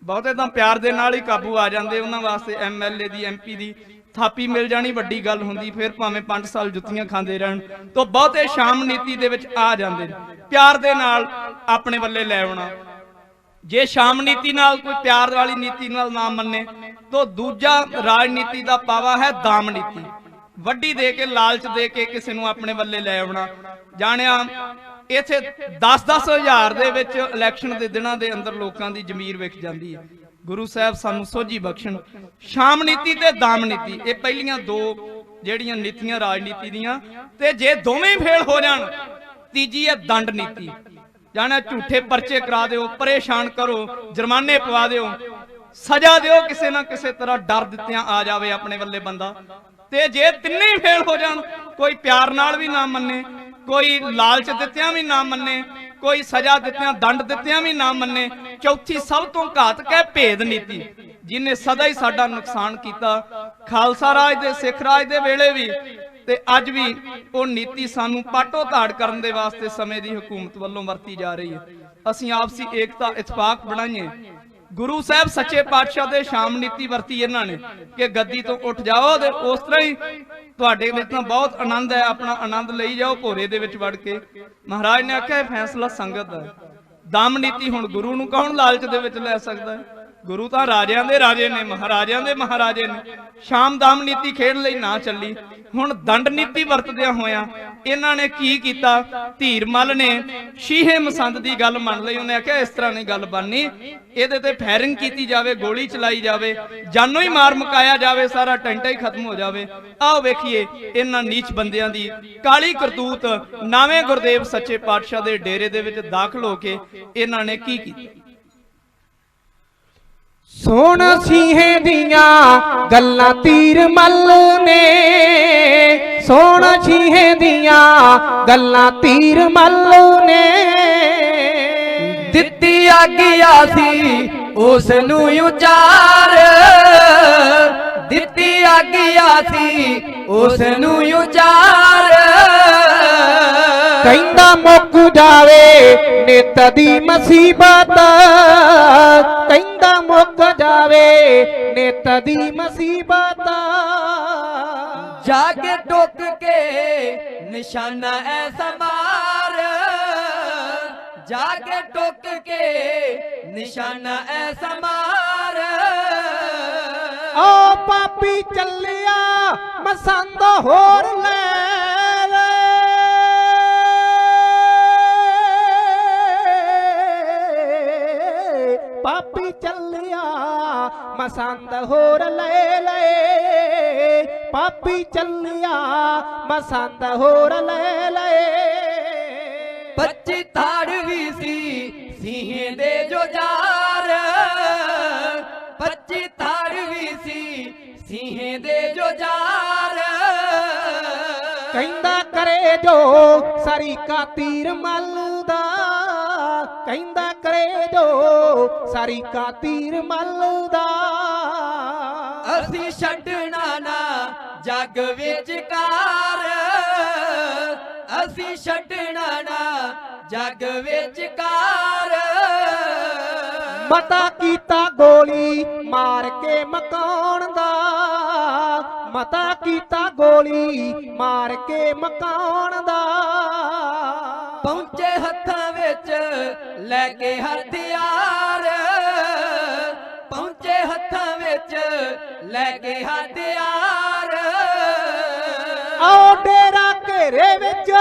ਬਹੁਤੇ ਤਾਂ ਪਿਆਰ ਦੇ ਨਾਲ ਹੀ ਕਾਬੂ ਆ ਜਾਂਦੇ, ਉਹਨਾਂ ਵਾਸਤੇ ਐਮਐਲਏ ਦੀ, ਐਮਪੀ ਦੀ ਥਾਪੀ ਮਿਲ ਜਾਣੀ ਵੱਡੀ ਗੱਲ ਹੁੰਦੀ, ਫਿਰ ਭਾਵੇਂ 5 ਸਾਲ ਜੁੱਤੀਆਂ ਖਾਂਦੇ ਰਹਿਣ। ਤੋਂ ਬਹੁਤੇ ਸ਼ਾਮ ਨੀਤੀ ਦੇ ਵਿੱਚ ਆ ਜਾਂਦੇ ਨੇ, ਪਿਆਰ ਦੇ ਨਾਲ ਆਪਣੇ ਵੱਲੇ ਲੈ ਆਉਣਾ। ਜੇ ਸ਼ਾਮ ਨੀਤੀ ਨਾਲ ਕੋਈ ਪਿਆਰ ਵਾਲੀ ਨੀਤੀ ਨਾਲ ਨਾ ਮੰਨੇ ਤਾਂ ਦੂਜਾ ਰਾਜਨੀਤੀ ਦਾ ਪਾਵਾ ਹੈ ਦਾਮ ਨੀਤੀ, ਵੱਡੀ ਦੇ ਕੇ, ਲਾਲਚ ਦੇ ਕੇ ਕਿਸੇ ਨੂੰ ਆਪਣੇ ਵੱਲੇ ਲੈ ਆਉਣਾ। ਜਾਣਿਆ ਇੱਥੇ 10-10 ਹਜ਼ਾਰ ਦੇ ਵਿੱਚ ਇਲੈਕਸ਼ਨ ਦੇ ਦਿਨਾਂ ਦੇ ਅੰਦਰ ਲੋਕਾਂ ਦੀ ਜ਼ਮੀਰ ਵਿਕ ਜਾਂਦੀ ਹੈ। ਗੁਰੂ ਸਾਹਿਬ ਸਾਨੂੰ ਸੋਝੀ ਬਖਸ਼ਣ। ਸ਼ਾਮ ਨੀਤੀ ਤੇ ਦਾਮ ਨੀਤੀ, ਇਹ ਪਹਿਲੀਆਂ ਦੋ ਜਿਹੜੀਆਂ ਨੀਤੀਆਂ ਰਾਜਨੀਤੀ ਦੀਆਂ। ਤੇ ਜੇ ਦੋਵੇਂ ਫੇਲ ਹੋ ਜਾਣ, ਤੀਜੀ ਹੈ ਦੰਡ ਨੀਤੀ। ਜਾਣਾ ਝੂਠੇ ਪਰਚੇ ਕਰਾ ਦਿਓ, ਪਰੇਸ਼ਾਨ ਕਰੋ, ਜੁਰਮਾਨੇ ਪਵਾ ਦਿਓ, ਸਜ਼ਾ ਦਿਓ, ਕਿਸੇ ਨਾ ਕਿਸੇ ਤਰ੍ਹਾਂ ਡਰ ਦਿੱਤਿਆਂ ਆ ਜਾਵੇ ਆਪਣੇ ਵੱਲੇ ਬੰਦਾ। ਤੇ ਜੇ ਤਿੰਨੇ ਹੀ ਫੇਲ ਹੋ ਜਾਣ, ਕੋਈ ਪਿਆਰ ਨਾਲ ਵੀ ਨਾ ਮੰਨੇ, ਕੋਈ ਲਾਲਚ ਦਿੱਤਿਆਂ ਵੀ ਨਾ ਮੰਨੇ, ਕੋਈ ਸਜ਼ਾ ਦਿੱਤਿਆਂ, ਦੰਡ ਦਿੱਤਿਆਂ ਵੀ ਨਾ ਮੰਨੇ, ਚੌਥੀ ਸਭ ਤੋਂ ਘਾਤਕ ਹੈ ਭੇਦ ਨੀਤੀ, ਜਿਹਨੇ ਸਦਾ ਹੀ ਸਾਡਾ ਨੁਕਸਾਨ ਕੀਤਾ। ਖਾਲਸਾ ਰਾਜ ਦੇ, ਸਿੱਖ ਰਾਜ ਦੇ ਵੇਲੇ ਵੀ ਤੇ ਅੱਜ ਵੀ ਉਹ ਨੀਤੀ ਸਾਨੂੰ ਪਾਟੋ ਧਾੜ ਕਰਨ ਦੇ ਵਾਸਤੇ ਸਮੇਂ ਦੀ ਹਕੂਮਤ ਵੱਲੋਂ ਵਰਤੀ ਜਾ ਰਹੀ ਹੈ। ਅਸੀਂ ਆਪਸੀ ਏਕਤਾ, ਇਤਫਾਕ ਬਣਾਈਏ। ਗੁਰੂ ਸਾਹਿਬ ਸੱਚੇ ਪਾਤਸ਼ਾਹ ਦੇ ਸ਼ਾਮ ਨੀਤੀ ਵਰਤੀ ਇਹਨਾਂ ਨੇ ਕਿ ਗੱਦੀ ਤੋਂ ਉੱਠ ਜਾਓ, ਤੇ ਉਸ ਤਰ੍ਹਾਂ ਹੀ ਤੁਹਾਡੇ ਵਿੱਚ ਤਾਂ ਬਹੁਤ ਆਨੰਦ ਹੈ, ਆਪਣਾ ਆਨੰਦ ਲਈ ਜਾਓ ਭੋਰੇ ਦੇ ਵਿੱਚ ਵੜ ਕੇ। ਮਹਾਰਾਜ ਨੇ ਆਖਿਆ ਇਹ ਫੈਸਲਾ ਸੰਗਤ ਦਾ ਹੈ। ਦਮ ਨੀਤੀ ਹੁਣ ਗੁਰੂ ਨੂੰ ਕੌਣ ਲਾਲਚ ਦੇ ਵਿੱਚ ਲੈ ਸਕਦਾ ਹੈ? ਗੁਰੂ ਤਾਂ ਰਾਜਿਆਂ ਦੇ ਰਾਜੇ ਨੇ, ਮਹਾਰਾਜਿਆਂ ਦੇ ਮਹਾਰਾਜੇ ਨੇ। ਸ਼ਾਮ ਦਾਮ ਨੀਤੀ ਖੇਡ ਲਈ ਨਾ ਚੱਲੀ। ਹੁਣ ਦੰਡ ਨੀਤੀ ਵਰਤਦਿਆਂ ਹੋਇਆਂ ਇਹਨਾਂ ਨੇ ਕੀ ਕੀਤਾ? ਧੀਰ ਮੱਲ ਨੇ ਸ਼ੀਹੇ ਮਸੰਦ ਦੀ ਗੱਲ ਮੰਨ ਲਈ। ਉਹਨੇ ਆਖਿਆ ਇਸ ਤਰ੍ਹਾਂ ਨਹੀਂ ਗੱਲ ਬਣਨੀ, ਇਹਦੇ ਤੇ ਫਾਇਰਿੰਗ ਕੀਤੀ ਜਾਵੇ, ਗੋਲੀ ਚਲਾਈ ਜਾਵੇ, ਜਾਨੋਂ ਹੀ ਮਾਰ ਮੁਕਾਇਆ ਜਾਵੇ, ਸਾਰਾ ਟੈਂਟਾ ਹੀ ਖਤਮ ਹੋ ਜਾਵੇ। ਆਓ ਵੇਖੀਏ ਇਹਨਾਂ ਨੀਚ ਬੰਦਿਆਂ ਦੀ ਕਾਲੀ ਕਰਤੂਤ। ਨਾਵੇਂ ਗੁਰਦੇਵ ਸੱਚੇ ਪਾਤਸ਼ਾਹ ਦੇ ਡੇਰੇ ਦੇ ਵਿੱਚ ਦਾਖਲ ਹੋ ਕੇ ਇਹਨਾਂ ਨੇ ਕੀ ਕੀਤਾ। ਸੋਹਣ ਸੀਹੇ ਦੀਆਂ ਗੱਲਾਂ ਤੀਰ ਮੱਲ ਨੇ, ਸੋਹਣ ਸੀਹੇ ਦੀਆਂ ਗੱਲਾਂ ਤੀਰ ਮੱਲ ਨੇ। ਦਿੱਤੀ ਆਗਿਆ ਸੀ ਉਸ ਨੂੰ ਉਚਾਰ, ਦਿੱਤੀ ਆਗਿਆ ਸੀ ਉਸ ਨੂੰ ਉਚਾਰ। ਕਹਿੰਦਾ ਮੁੱਕ ਜਾਵੇ ਨਿੱਤ ਦੀ ਮੁਸੀਬਤ, ਕਹਿੰਦਾ ਮੁੱਕ ਜਾਵੇ ਨਿੱਤ ਦੀ ਮੁਸੀਬਤ। ਜਾ ਕੇ ਟੁੱਕ ਕੇ ਨਿਸ਼ਾਨਾ ਐਸਾ ਮਾਰ, ਜਾ ਕੇ ਟੁੱਕ ਕੇ ਨਿਸ਼ਾਨਾ ਐਸਾ ਮਾਰ। ਓ ਪਾਪੀ ਚੱਲਿਆ ਮਸੰਦ ਹੋਰ ਲੈ ਲੈ, ਪਾਪੀ ਚੱਲਿਆ ਮਸੰਦ ਹੋਰ ਲੈ ਲੈ, ਪਾਪੀ ਚੱਲਿਆ ਮਸੰਦ ਹੋਰ ਲੈ ਲੈ। 25 ਤਾੜ ਵੀ ਸੀ ਸੀਹੇ ਦੇ ਜੋ ਜਾਰ, 25 ਤਾੜ ਵੀ ਸੀ ਸੀਹੇ ਦੇ ਜੋ ਜਾਰ। ਕਹਿੰਦਾ ਕਰੇ ਜੋ ਸਰੀ ਕਾ ਤੀਰ ਮੱਲਦਾ ਕਹਿੰਦਾ ਕਰੇ ਜੋ ਸਰੀ ਕਾ ਤੀਰ ਮੱਲਦਾ ਅਸੀਂ ਛੱਡਣਾ ਨਾ ਜੱਗ ਵਿਚਕਾਰ ਅਸੀਂ ਛੱਡਣਾ ਨਾ ਜੱਗ ਵਿਚਕਾਰ ਮਤਾ ਕੀਤਾ ਗੋਲੀ ਮਾਰ ਕੇ ਮਕਾਉਣ ਦਾ ਮਤਾ ਕੀਤਾ ਗੋਲੀ ਮਾਰ ਕੇ ਮਕਾਉਣ ਦਾ ਪਹੁੰਚੇ ਹੱਥਾਂ ਵਿੱਚ ਲੈ ਕੇ ਹਥਿਆਰ ਪਹੁੰਚੇ ਹੱਥਾਂ ਵਿੱਚ ਲੈ ਕੇ ਹਥਿਆਰ ਆਓ ਡੇਰਾ ਘੇਰੇ ਵਿੱਚ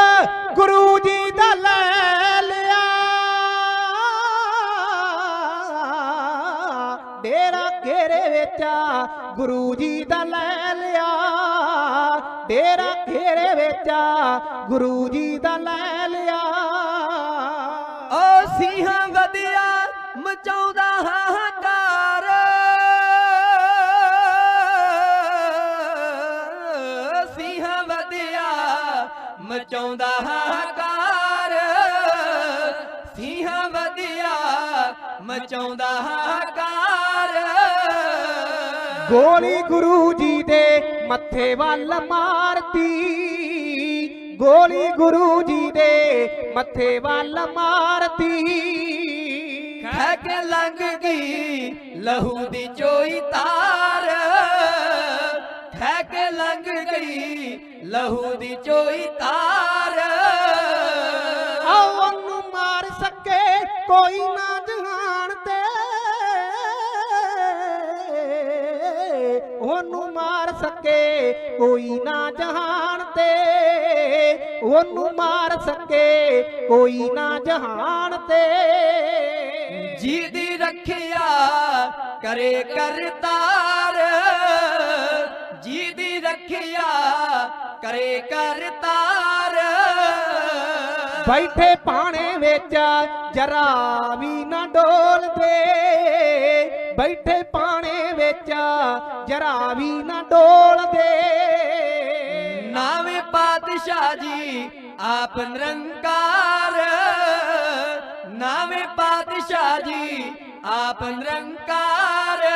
ਗੁਰੂ ਜੀ ਦਾ ਲੈ ਲਿਆ ਡੇਰਾ ਘੇਰੇ ਵਿੱਚ ਗੁਰੂ ਜੀ ਦਾ ਲੈ ਲਿਆ ਡੇਰਾ ਘੇਰੇ ਵਿੱਚ ਗੁਰੂ ਜੀ ਦਾ ਲੈ ਲਿਆ ਓ ਸਿੰਘਾਂ ਵਧੀਆ ਮਚਾਉਂਦਾ ਹਾਹਾਕਾਰ ਸਿੰਘਾਂ ਵਧੀਆ ਮਚਾਉਂਦਾ ਹਾਹਾਕਾਰ ਸਿੰਘਾਂ ਵਧੀਆ ਮਚਾਉਂਦਾ ਹਾਹਾਕਾਰ ਗੋਲੀ ਗੁਰੂ ਜੀ ਦੇ ਮੱਥੇ ਵੱਲ ਮਾਰਤੀ ਗੋਲੀ ਗੁਰੂ ਜੀ ਦੇ ਮੱਥੇ ਵੱਲ ਮਾਰਤੀ ਖਹਿ ਕੇ ਲੰਘ ਗਈ ਲਹੂ ਦੀ ਚੋਈ ਤਾਰ ਖਹਿ ਕੇ ਲੰਘ ਗਈ ਲਹੂ ਦੀ ਚੋਈ ਤਾਰ ਆਓ ਉਹਨੂੰ ਮਾਰ ਸਕੇ ਕੋਈ ਨਾ ਜਹਾਨ ਤੇ ਉਹਨੂੰ ਮਾਰ ਸਕੇ ਕੋਈ ਨਾ ਜਹਾਨ ਤੇ ਉਹਨੂੰ ਮਾਰ ਸਕੇ ਕੋਈ ਨਾ ਜਹਾਨ ਤੇ ਜੀ ਦੀ ਰੱਖਿਆ ਕਰੇ ਕਰਤਾਰ ਜੀ ਦੀ ਰੱਖਿਆ ਕਰੇ ਕਰਤਾਰ ਬੈਠੇ ਪਾਣੇ ਵਿੱਚ ਜਰਾ ਵੀ ਨਾ ਡੋਲਦੇ ਬੈਠੇ ਪਾਣੇ ਵਿੱਚ ਜਰਾ ਵੀ ਨਾ ਡੋਲਦੇ ਨਾਵੇਂ ਪਾਤਸ਼ਾਹ ਜੀ ਆਪ ਨਿਰੰਕਾਰ ਨਾਵੇਂ ਪਾਤਸ਼ਾਹ ਜੀ ਆਪ ਨਿਰੰਕਾਰ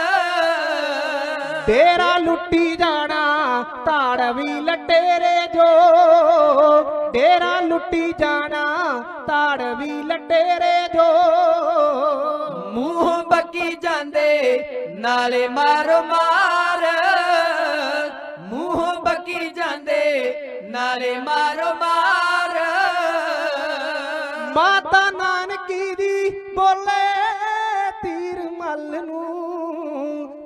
ਡੇਰਾ ਲੁੱਟੀ ਜਾਣਾ ਧਾੜ ਵੀ ਲਟੇਰੇ ਜੋ ਡੇਰਾ ਲੁੱਟੀ ਜਾਣਾ ਧਾੜ ਵੀ ਲਟੇਰੇ ਜੋ ਮੂੰਹ ਬੱਕੀ ਜਾਂਦੇ ਨਾਲੇ ਮਾਰੋ ਮਾਰ ਮੂੰਹ ਬੱਕੀ ਜਾਂਦੇ ਨਾਲੇ ਮਾਰੋ ਮਾਰ ਮਾਤਾ ਨਾਨਕੀ ਦੀ ਬੋਲੇ ਤੀਰ ਮੱਲ ਨੂੰ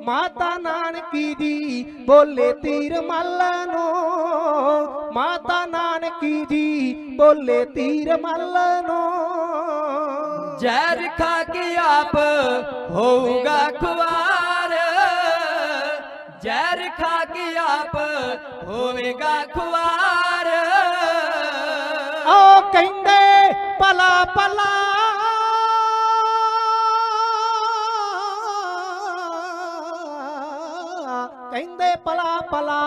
ਮਾਤਾ ਨਾਨਕੀ ਦੀ ਬੋਲੇ ਤੀਰ ਮੱਲ ਨੂੰ ਮਾਤਾ ਨਾਨਕੀ ਦੀ ਬੋਲੇ ਤੀਰ ਮੱਲ ਨੂੰ ਜ਼ਹਿਰ ਖਾ ਕੇ ਆਪ ਹੋਊਗਾ ਖੁਆਰ ਜ਼ਹਿਰ ਖਾ ਕੇ ਆਪ ਹੋਵੇਗਾ ਖੁਆਰ ਉਹ ਕਹਿੰਦੇ ਭਲਾ ਭਲਾ ਕਹਿੰਦੇ ਭਲਾ ਭਲਾ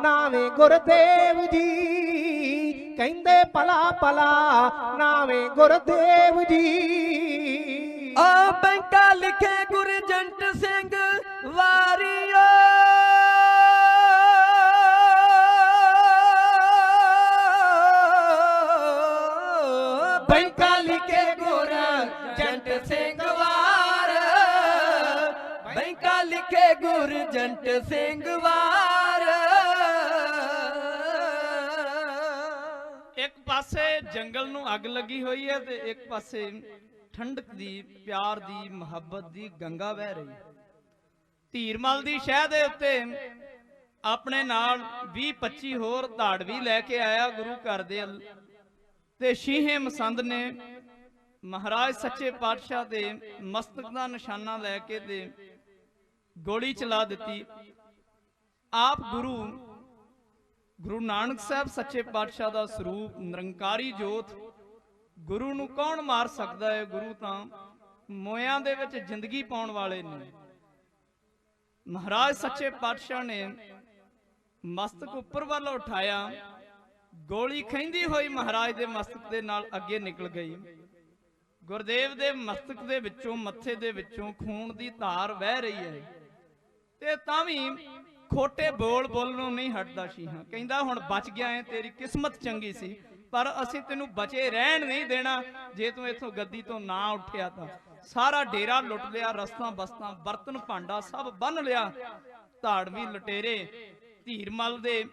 ਨਾਵੇਂ ਗੁਰਦੇਵ ਜੀ ਕਹਿੰਦੇ ਭਲਾ ਭਲਾ ਨਾਵੇਂ ਗੁਰਦੇਵ ਜੀ ਆ ਬੈਂਕਾ ਲਿਖੇ ਗੁਰਜੰਟ ਸਿੰਘ ਵਾਰੀਓ ਬੈਂਕਾ ਲਿਖੇ ਗੁਰਜੰਟ ਸਿੰਘ ਵਾਰ ਬੈਂਕਾ ਲਿਖੇ ਗੁਰਜੰਟ ਸਿੰਘ ਵਾਰ ਇੱਕ ਪਾਸੇ ਜੰਗਲ ਨੂੰ ਅੱਗ ਲੱਗੀ ਹੋਈ ਹੈ ਤੇ ਇੱਕ ਪਾਸੇ ਠੰਡਕ ਦੀ ਪਿਆਰ ਦੀ ਮੁਹੱਬਤ ਦੀ ਗੰਗਾ ਵਹਿ ਰਹੀ। ਧੀਰਮਲ ਦੀ ਸ਼ਹਿ ਦੇ ਉੱਤੇ ਆਪਣੇ ਨਾਲ 20-25 ਹੋਰ ਧਾੜਵੀ ਲੈ ਕੇ ਆਇਆ ਗੁਰੂ ਘਰ ਦੇ ਤੇ ਸ਼ੀਹੇ ਮਸੰਦ ਨੇ ਮਹਾਰਾਜ ਸੱਚੇ ਪਾਤਸ਼ਾਹ ਦੇ ਮਸਤਕ ਦਾ ਨਿਸ਼ਾਨਾ ਲੈ ਕੇ ਤੇ ਗੋਲੀ ਚਲਾ ਦਿੱਤੀ। ਆਪ ਗੁਰੂ ਨਾਨਕ ਸਾਹਿਬ ਸੱਚੇ ਪਾਤਸ਼ਾਹ ਦਾ ਸਰੂਪ ਨਿਰੰਕਾਰੀ ਜੋਤ ਗੁਰੂ ਨੂੰ ਕੌਣ ਮਾਰ ਸਕਦਾ ਹੈ। ਗੁਰੂ ਤਾਂ ਮੋਇਆਂ ਦੇ ਵਿੱਚ ਜ਼ਿੰਦਗੀ ਪਾਉਣ ਵਾਲੇ ਨੇ। ਮਹਾਰਾਜ ਸੱਚੇ ਪਾਤਸ਼ਾਹ ਨੇ ਮਸਤਕ ਉੱਪਰ ਵੱਲ ਉਠਾਇਆ ਗੋਲੀ ਖੈਂਦੀ ਹੋਈ ਮਹਾਰਾਜ ਦੇ ਮਸਤਕ ਦੇ ਨਾਲ ਅੱਗੇ ਨਿਕਲ ਗਈ। ਗੁਰਦੇਵ ਦੇ ਮਸਤਕ ਦੇ ਵਿੱਚੋਂ, ਮੱਥੇ ਦੇ ਵਿੱਚੋਂ ਖੂਨ ਦੀ ਧਾਰ ਵਹਿ ਰਹੀ ਹੈ ਤੇ ਤਾਂ ਵੀ ਖੋਟੇ ਬੋਲ ਬੋਲਣੋਂ ਨਹੀਂ ਹਟਦਾ ਸ਼ੀਹਾ। ਕਹਿੰਦਾ ਹੁਣ ਬਚ ਗਿਆ ਹੈ, ਤੇਰੀ ਕਿਸਮਤ ਚੰਗੀ ਸੀ, ਪਰ ਅਸੀਂ ਤੈਨੂੰ ਬਚੇ ਰਹਿਣ ਨਹੀਂ ਦੇਣਾ। ਜੇ ਤੂੰ ਇੱਥੋਂ ਗੱਦੀ ਤੋਂ ਨਾ ਉੱਠਿਆ ਤਾਂ ਸਾਰਾ ਡੇਰਾ ਲੁੱਟ ਲਿਆ, ਰਸਤਾਂ ਬਸਤਾਂ ਬਰਤਨ ਭਾਂਡਾ ਸਭ ਬੰਨ ਲਿਆ। ਧਾੜਵੀ ਲੁਟੇਰੇ ਧੀਰਮਲ ਦੇ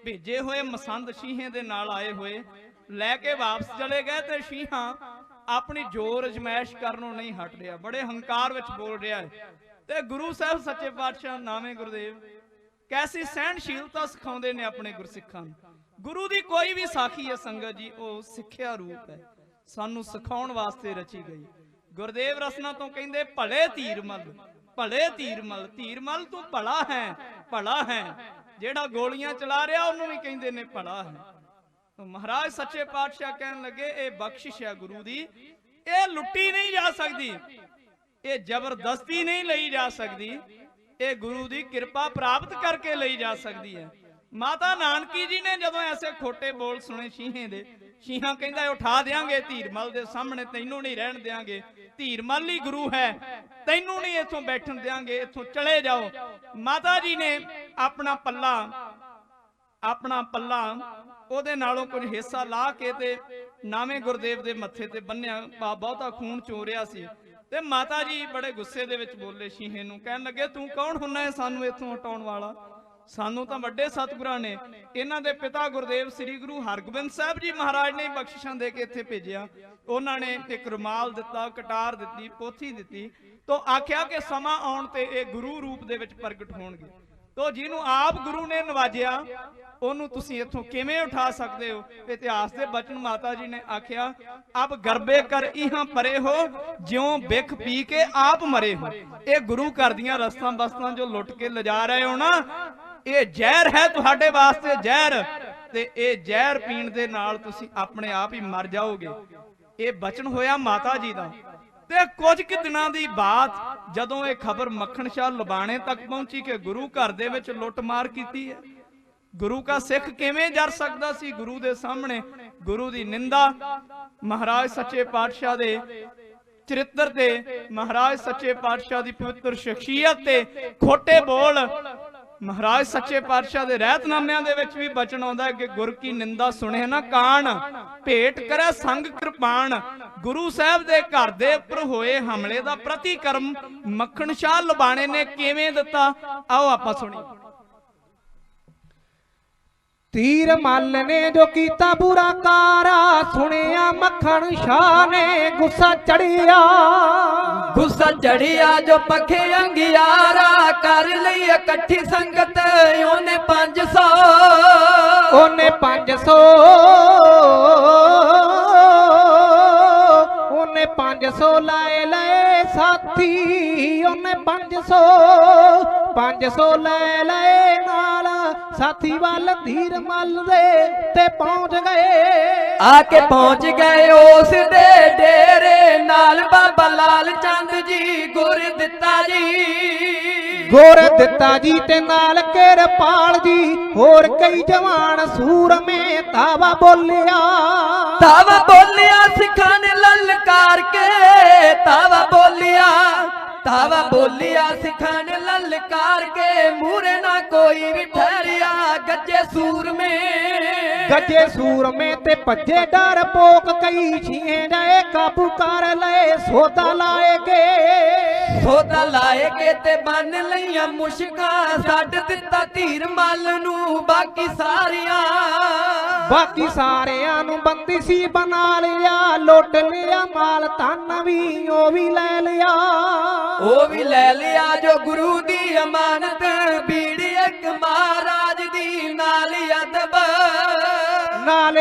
ਭੇਜੇ ਹੋਏ ਮਸੰਦ ਸ਼ੀਹੇ ਦੇ ਨਾਲ ਆਏ ਹੋਏ ਲੈ ਕੇ ਵਾਪਸ ਚਲੇ ਗਏ ਤੇ ਸ਼ੀਹਾ ਆਪਣੀ ਜ਼ੋਰ ਅਜਮਾਇਸ਼ ਕਰਨੋਂ ਨਹੀਂ ਹਟ ਰਿਹਾ, ਬੜੇ ਹੰਕਾਰ ਵਿੱਚ ਬੋਲ ਰਿਹਾ ਹੈ। ਤੇ ਗੁਰੂ ਸਾਹਿਬ ਸੱਚੇ ਪਾਤਸ਼ਾਹ ਨਾਵੇਂ ਗੁਰਦੇਵ ਕੈਸੀ ਸਹਿਣਸ਼ੀਲਤਾ ਸਿਖਾਉਂਦੇ ਨੇ ਆਪਣੇ ਗੁਰਸਿੱਖਾਂ ਨੂੰ। ਗੁਰੂ ਦੀ ਕੋਈ ਵੀ ਸਾਖੀ ਹੈ ਸੰਗਤ ਜੀ, ਉਹ ਸਿੱਖਿਆ ਰੂਪ ਹੈ, ਸਾਨੂੰ ਸਿਖਾਉਣ ਵਾਸਤੇ ਰਚੀ ਗਈ। ਗੁਰਦੇਵ ਰਸਨਾ ਤੋਂ ਕਹਿੰਦੇ ਭਲੇ ਧੀਰਮਲ, ਭਲੇ ਧੀਰਮਲ, ਧੀਰਮਲ ਤੂੰ ਭਲਾ ਹੈ, ਭਲਾ ਹੈ। ਜਿਹੜਾ ਗੋਲੀਆਂ ਚਲਾ ਰਿਹਾ ਉਹਨੂੰ ਵੀ ਕਹਿੰਦੇ ਨੇ ਭਲਾ ਹੈ। ਤਾਂ ਮਹਾਰਾਜ ਸੱਚੇ ਪਾਤਸ਼ਾਹ ਕਹਿਣ ਲੱਗੇ ਇਹ ਬਖਸ਼ਿਸ਼ ਹੈ ਗੁਰੂ ਦੀ, ਇਹ ਲੁੱਟੀ ਨਹੀਂ ਜਾ ਸਕਦੀ, ਇਹ ਜ਼ਬਰਦਸਤੀ ਨਹੀਂ ਲਈ ਜਾ ਸਕਦੀ, ਇਹ ਗੁਰੂ ਦੀ ਕਿਰਪਾ ਪ੍ਰਾਪਤ ਕਰਕੇ ਲਈ ਜਾ ਸਕਦੀ ਹੈ। ਮਾਤਾ ਨਾਨਕੀ ਜੀ ਨੇ ਜਦੋਂ ਐਸੇ ਖੋਟੇ ਬੋਲ ਸੁਣੇ ਸ਼ੀਹੇ ਦੇ, ਸ਼ੀਹਾ ਕਹਿੰਦਾ ਉਠਾ ਦੇਾਂਗੇ ਧੀਰਮਲ ਦੇ ਸਾਹਮਣੇ, ਤੈਨੂੰ ਨਹੀਂ ਰਹਿਣ ਦੇਾਂਗੇ, ਧੀਰਮਲ ਹੀ ਗੁਰੂ ਹੈ, ਤੈਨੂੰ ਨਹੀਂ ਇੱਥੋਂ ਬੈਠਣ ਦੇਾਂਗੇ, ਇੱਥੋਂ ਚਲੇ ਜਾਓ। ਮਾਤਾ ਜੀ ਨੇ ਆਪਣਾ ਪੱਲਾ ਉਹਦੇ ਨਾਲੋਂ ਕੁਝ ਹਿੱਸਾ ਲਾ ਕੇ ਤੇ ਨਾਵੇਂ ਗੁਰਦੇਵ ਦੇ ਮੱਥੇ ਤੇ ਬੰਨਿਆ। ਬਹੁਤਾ ਖੂਨ ਚੋ ਰਿਹਾ ਸੀ ਤੇ ਮਾਤਾ ਜੀ ਬੜੇ ਗੁੱਸੇ ਦੇ ਵਿੱਚ ਬੋਲੇ ਸ਼ੀਹੇ ਨੂੰ, ਕਹਿਣ ਲੱਗੇ ਤੂੰ ਕੌਣ ਹੁੰਨਾ ਹੈ ਸਾਨੂੰ ਇੱਥੋਂ ਹਟਾਉਣ ਵਾਲਾ? ਸਾਨੂੰ ਤਾਂ ਵੱਡੇ ਸਤਿਗੁਰਾਂ ਨੇ, ਇਹਨਾਂ ਦੇ ਪਿਤਾ ਗੁਰਦੇਵ ਸ੍ਰੀ ਗੁਰੂ ਹਰਗੋਬਿੰਦ ਸਾਹਿਬ ਜੀ ਮਹਾਰਾਜ ਨੇ ਬਖਸ਼ਿਸ਼ਾਂ ਦੇ ਕੇ ਇੱਥੇ ਭੇਜਿਆ। ਉਹਨਾਂ ਨੇ ਇੱਕ ਰੁਮਾਲ ਦਿੱਤਾ, ਕਟਾਰ ਦਿੱਤੀ, ਪੋਥੀ ਦਿੱਤੀ, ਤੋਂ ਆਖਿਆ ਕਿ ਸਮਾਂ ਆਉਣ ਤੇ ਇਹ ਗੁਰੂ ਰੂਪ ਦੇ ਵਿੱਚ ਪ੍ਰਗਟ ਹੋਣਗੇ। ਤੋ ਜਿਹਨੂੰ ਆਪ ਗੁਰੂ ਨੇ ਨਵਾਜਿਆ ਉਹਨੂੰ ਤੁਸੀਂ ਇੱਥੋਂ ਕਿਵੇਂ ਉਠਾ ਸਕਦੇ ਹੋ? ਇਤਿਹਾਸ ਦੇ ਬਚਨ ਮਾਤਾ ਜੀ ਨੇ ਆਖਿਆ, ਅਬ ਗਰਬੇ ਕਰ ਇਹਾਂ ਪਰੇ ਹੋ, ਜਿਉਂ ਬਿਖ ਪੀ ਕੇ ਆਪ ਮਰੇ ਹੋ। ਇਹ ਗੁਰੂ ਘਰ ਦੀਆਂ ਰਸਤਾਂ ਬਸਤਾਂ ਜੋ ਲੁੱਟ ਕੇ ਲਿਜਾ ਰਹੇ ਹੋ ਨਾ, ਇਹ ਜ਼ਹਿਰ ਹੈ ਤੁਹਾਡੇ ਵਾਸਤੇ, ਜ਼ਹਿਰ, ਤੇ ਇਹ ਜ਼ਹਿਰ ਪੀਣ ਦੇ ਨਾਲ ਤੁਸੀਂ ਆਪਣੇ ਆਪ ਹੀ ਮਰ ਜਾਓਗੇ। ਇਹ ਬਚਨ ਹੋਇਆ ਮਾਤਾ ਜੀ ਦਾ। ਤੇ ਕੁਝ ਕੁ ਦਿਨਾਂ ਦੀ ਬਾਤ ਜਦੋਂ ਇਹ ਖਬਰ ਮੱਖਣ ਸ਼ਾਹ ਲਬਾਣੇ ਤੱਕ ਪਹੁੰਚੀ ਕਿ ਗੁਰੂ ਘਰ ਦੇ ਵਿੱਚ ਲੁੱਟਮਾਰ ਕੀਤੀ ਹੈ, ਗੁਰੂ ਕਾ ਸਿੱਖ ਕਿਵੇਂ ਜਰ ਸਕਦਾ ਸੀ ਗੁਰੂ ਦੇ ਸਾਹਮਣੇ? ਗੁਰੂ ਦੀ ਨਿੰਦਾ, ਮਹਾਰਾਜ ਸੱਚੇ ਪਾਤਸ਼ਾਹ ਦੇ ਚਰਿੱਤਰ ਤੇ, ਮਹਾਰਾਜ ਸੱਚੇ ਪਾਤਸ਼ਾਹ ਦੀ ਪਵਿੱਤਰ ਸ਼ਖਸੀਅਤ ਤੇ ਖੋਟੇ ਬੋਲ। ਮਹਾਰਾਜ ਸੱਚੇ ਪਾਤਸ਼ਾਹ ਦੇ ਰਹਿਤਨਾਮਿਆਂ ਦੇ ਵਿੱਚ ਵੀ ਬਚਨ ਆਉਂਦਾ ਹੈ ਕਿ ਗੁਰ ਕੀ ਨਿੰਦਾ ਸੁਣੇ ਨਾ ਕਾਣ, ਭੇਟ ਕਰੇ ਸੰਗ ਕਿਰਪਾਨ। ਗੁਰੂ ਸਾਹਿਬ ਦੇ ਘਰ ਦੇ ਉੱਪਰ ਹੋਏ ਹਮਲੇ ਦਾ ਪ੍ਰਤੀਕਰਮ ਮੱਖਣ ਸ਼ਾਹ ਲਬਾਣੇ ਨੇ ਕਿਵੇਂ ਦਿੱਤਾ, ਆਓ ਆਪਾਂ ਸੁਣੀਏ। ਤੀਰ ਮੱਲ ਨੇ ਜੋ ਕੀਤਾ ਬੁਰਾ ਕਾਰਾ, ਸੁਣਿਆ ਮੱਖਣ ਸ਼ਾਹ ਨੇ ਗੁੱਸਾ ਚੜਿਆ, ਗੁੱਸਾ ਚੜਿਆ ਜੋ ਪਖੇ ਅੰਗਿਆਰਾ, ਕਰ ਲਈ ਇਕੱਠੀ ਸੰਗਤ ਉਹਨੇ 500, ਉਹਨੇ 500, ਉਹਨੇ 500 ਲਾਏ ਲਏ ਸਾਥੀ, ਉਹਨੇ 500 ਲੈ ਲਏ ਨਾਲ ਸਾਥੀ ਵੱਲ ਧੀਰਮਲ ਦੇ ਤੇ ਪਹੁੰਚ ਗਏ। ਆ ਕੇ ਪਹੁੰਚ ਗਏ ਉਸ ਦੇ ਡੇਰੇ ਨਾਲ, ਬਾਬਾ ਲਾਲ ਚੰਦ ਜੀ ਗੁਰ ਦਿੱਤਾ ਜੀ, ਗੁਰ ਦਿੱਤਾ ਜੀ ਤੇ ਨਾਲ ਕਿਰਪਾਲ ਜੀ, ਹੋਰ ਕਈ ਜਵਾਨ ਸੂਰਮੇ ਤਾਵਾ ਬੋਲਿਆ, ਤਾਵਾ ਬੋਲਿਆ ਸਿੱਖਾਂ ਨੇ ਲਲਕਾਰ ਕੇ, ਤਾਵਾ ਬੋਲਿਆ, ਤਾਵਾ ਬੋਲਿਆ ਸਿੱਖਾਂ ਨੇ ਲਲਕਾਰ ਕੇ, ਮੂਰੇ ਨਾ ਕੋਈ ਵੀ ਠਹਿਰਿਆ, ਗੱਜੇ ਸੂਰਮੇ, ਗੱਜੇ ਸੂਰਮੇ ਤੇ ਭੱਜੇ ਡਰ ਪੋਕ, ਕਈ ਛੀਏ ਜਾਏ ਕਾਬੂ ਕਰ ਲਏ, ਸੋਦਾ ਲਾਏ ਕੇ, ਸੋਦਾ ਲਾਏ ਕੇ ਤੇ ਬੰਨ ਲਈਆਂ ਮੁਸ਼ਕਾਂ, ਛੱਡ ਦਿੱਤਾ ਧੀਰਮਲ ਨੂੰ ਬਾਕੀ ਸਾਰਿਆਂ ਨੂੰ ਬੰਦੀ ਸੀ ਬਣਾ ਲਿਆ, ਲੁੱਟ ਲਿਆ ਮਾਲ ਧਨ ਵੀ ਉਹ ਵੀ ਲੈ ਲਿਆ, ਉਹ ਵੀ ਲੈ ਲਿਆ ਜੋ ਗੁਰੂ ਦੀ ਅਮਾਨਤ, ਬੀੜ ਇੱਕ ਮਹਾਰਾਜ ਦੀ ਨਾਲ ਅਦਬ, ਨਾਲ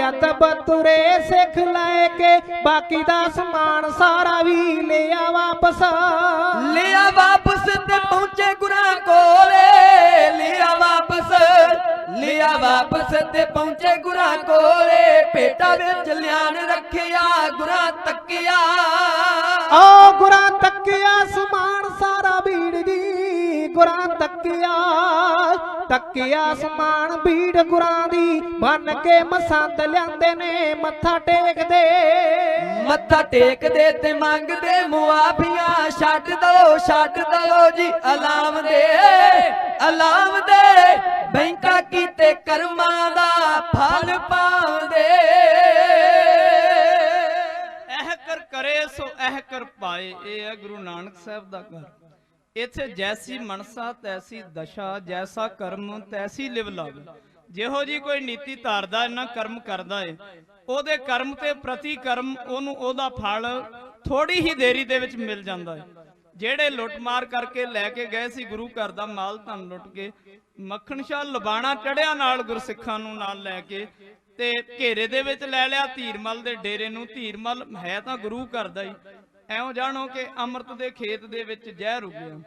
ਅਦਬ ਤੁਰੇ ਸਿੱਖ ਲੈ ਕੇ, ਬਾਕੀ ਦਾ ਸਮਾਨ ਸਾਰਾ ਵੀ ਲਿਆ ਵਾਪਸ ਤੇ ਪਹੁੰਚੇ ਗੁਰਾਂ ਕੋਲੇ, ਲਿਆ ਵਾਪਸ ਤੇ ਪਹੁੰਚੇ ਗੁਰਾਂ ਕੋਲੇ, ਭੇਟਾ ਵਿੱਚ ਲਿਆਣ ਰੱਖਿਆ ਗੁਰਾਂ ਤੱਕਿਆ, ਆ ਗੁਰਾਂ ਤੱਕਿਆ ਸਮਾਨ ਸਾਰਾ ਬੀੜ ਜੀ, ਗੁਰਾਂ ਤੱਕਿਆ ਤੱਕਿਆ ਸਮਾਨ ਭੀੜ ਗੁਰਾਂ ਦੀ ਬਨ ਕੇ ਮਸੰਦ ਲਿਆਂਦੇ ਨੇ ਮੱਥਾ ਟੇਕਦੇ ਮੱਥਾ ਟੇਕਦੇ ਤੇ ਮੰਗਦੇ ਮੁਆਫੀਆਂ ਛੱਡ ਦੋ ਜੀ ਅਲਾਮ ਦੇ ਬੈਂਕਾਂ ਕੀਤੇ ਕਰਮਾਂ ਦਾ ਫਲ ਪਾਉਂਦੇ ਇਹ ਕਰ ਕਰੇ ਸੋ ਇਹ ਕਰ ਪਾਏ। ਇਹ ਹੈ ਗੁਰੂ ਨਾਨਕ ਸਾਹਿਬ ਦਾ ਘਰ। ਇੱਥੇ ਜੈਸੀ ਮਨਸਾ ਤੈਸੀ ਦਸ਼ਾ, ਜੈਸਾ ਕਰਮ ਤੈਸੀ ਲਿਵ ਲਾਵੇ। ਜਿਹੋ ਜੀ ਕੋਈ ਨੀਤੀ ਧਾਰਦਾ ਇਹਨਾਂ ਕਰਮ ਕਰਦਾ ਏ, ਉਹਦੇ ਕਰਮ ਤੇ ਪ੍ਰਤੀ ਕਰਮ ਉਹਨੂੰ ਉਹਦਾ ਫਲ ਥੋੜੀ ਹੀ ਦੇਰੀ ਦੇ ਵਿੱਚ ਮਿਲ ਜਾਂਦਾ ਹੈ। ਜਿਹੜੇ ਲੁੱਟਮਾਰ ਕਰਕੇ ਲੈ ਕੇ ਗਏ ਸੀ ਗੁਰੂ ਘਰ ਦਾ ਮਾਲ ਧਨ ਲੁੱਟ ਕੇ, ਮੱਖਣ ਸ਼ਾਹ ਲਬਾਣਾ ਚੜਿਆ ਨਾਲ ਗੁਰਸਿੱਖਾਂ ਨੂੰ ਨਾਲ ਲੈ ਕੇ ਤੇ ਘੇਰੇ ਦੇ ਵਿੱਚ ਲੈ ਲਿਆ ਧੀਰਮਲ ਦੇ ਡੇਰੇ ਨੂੰ। ਧੀਰਮਲ ਹੈ ਤਾਂ ਗੁਰੂ ਘਰ ਦਾ ਹੀ। ਐਉਂ ਜਾਣੋ ਕਿ ਅੰਮ੍ਰਿਤ ਦੇ ਖੇਤ ਦੇ ਵਿੱਚ ਜ਼ਹਿਰ ਉੱਗਿਆ।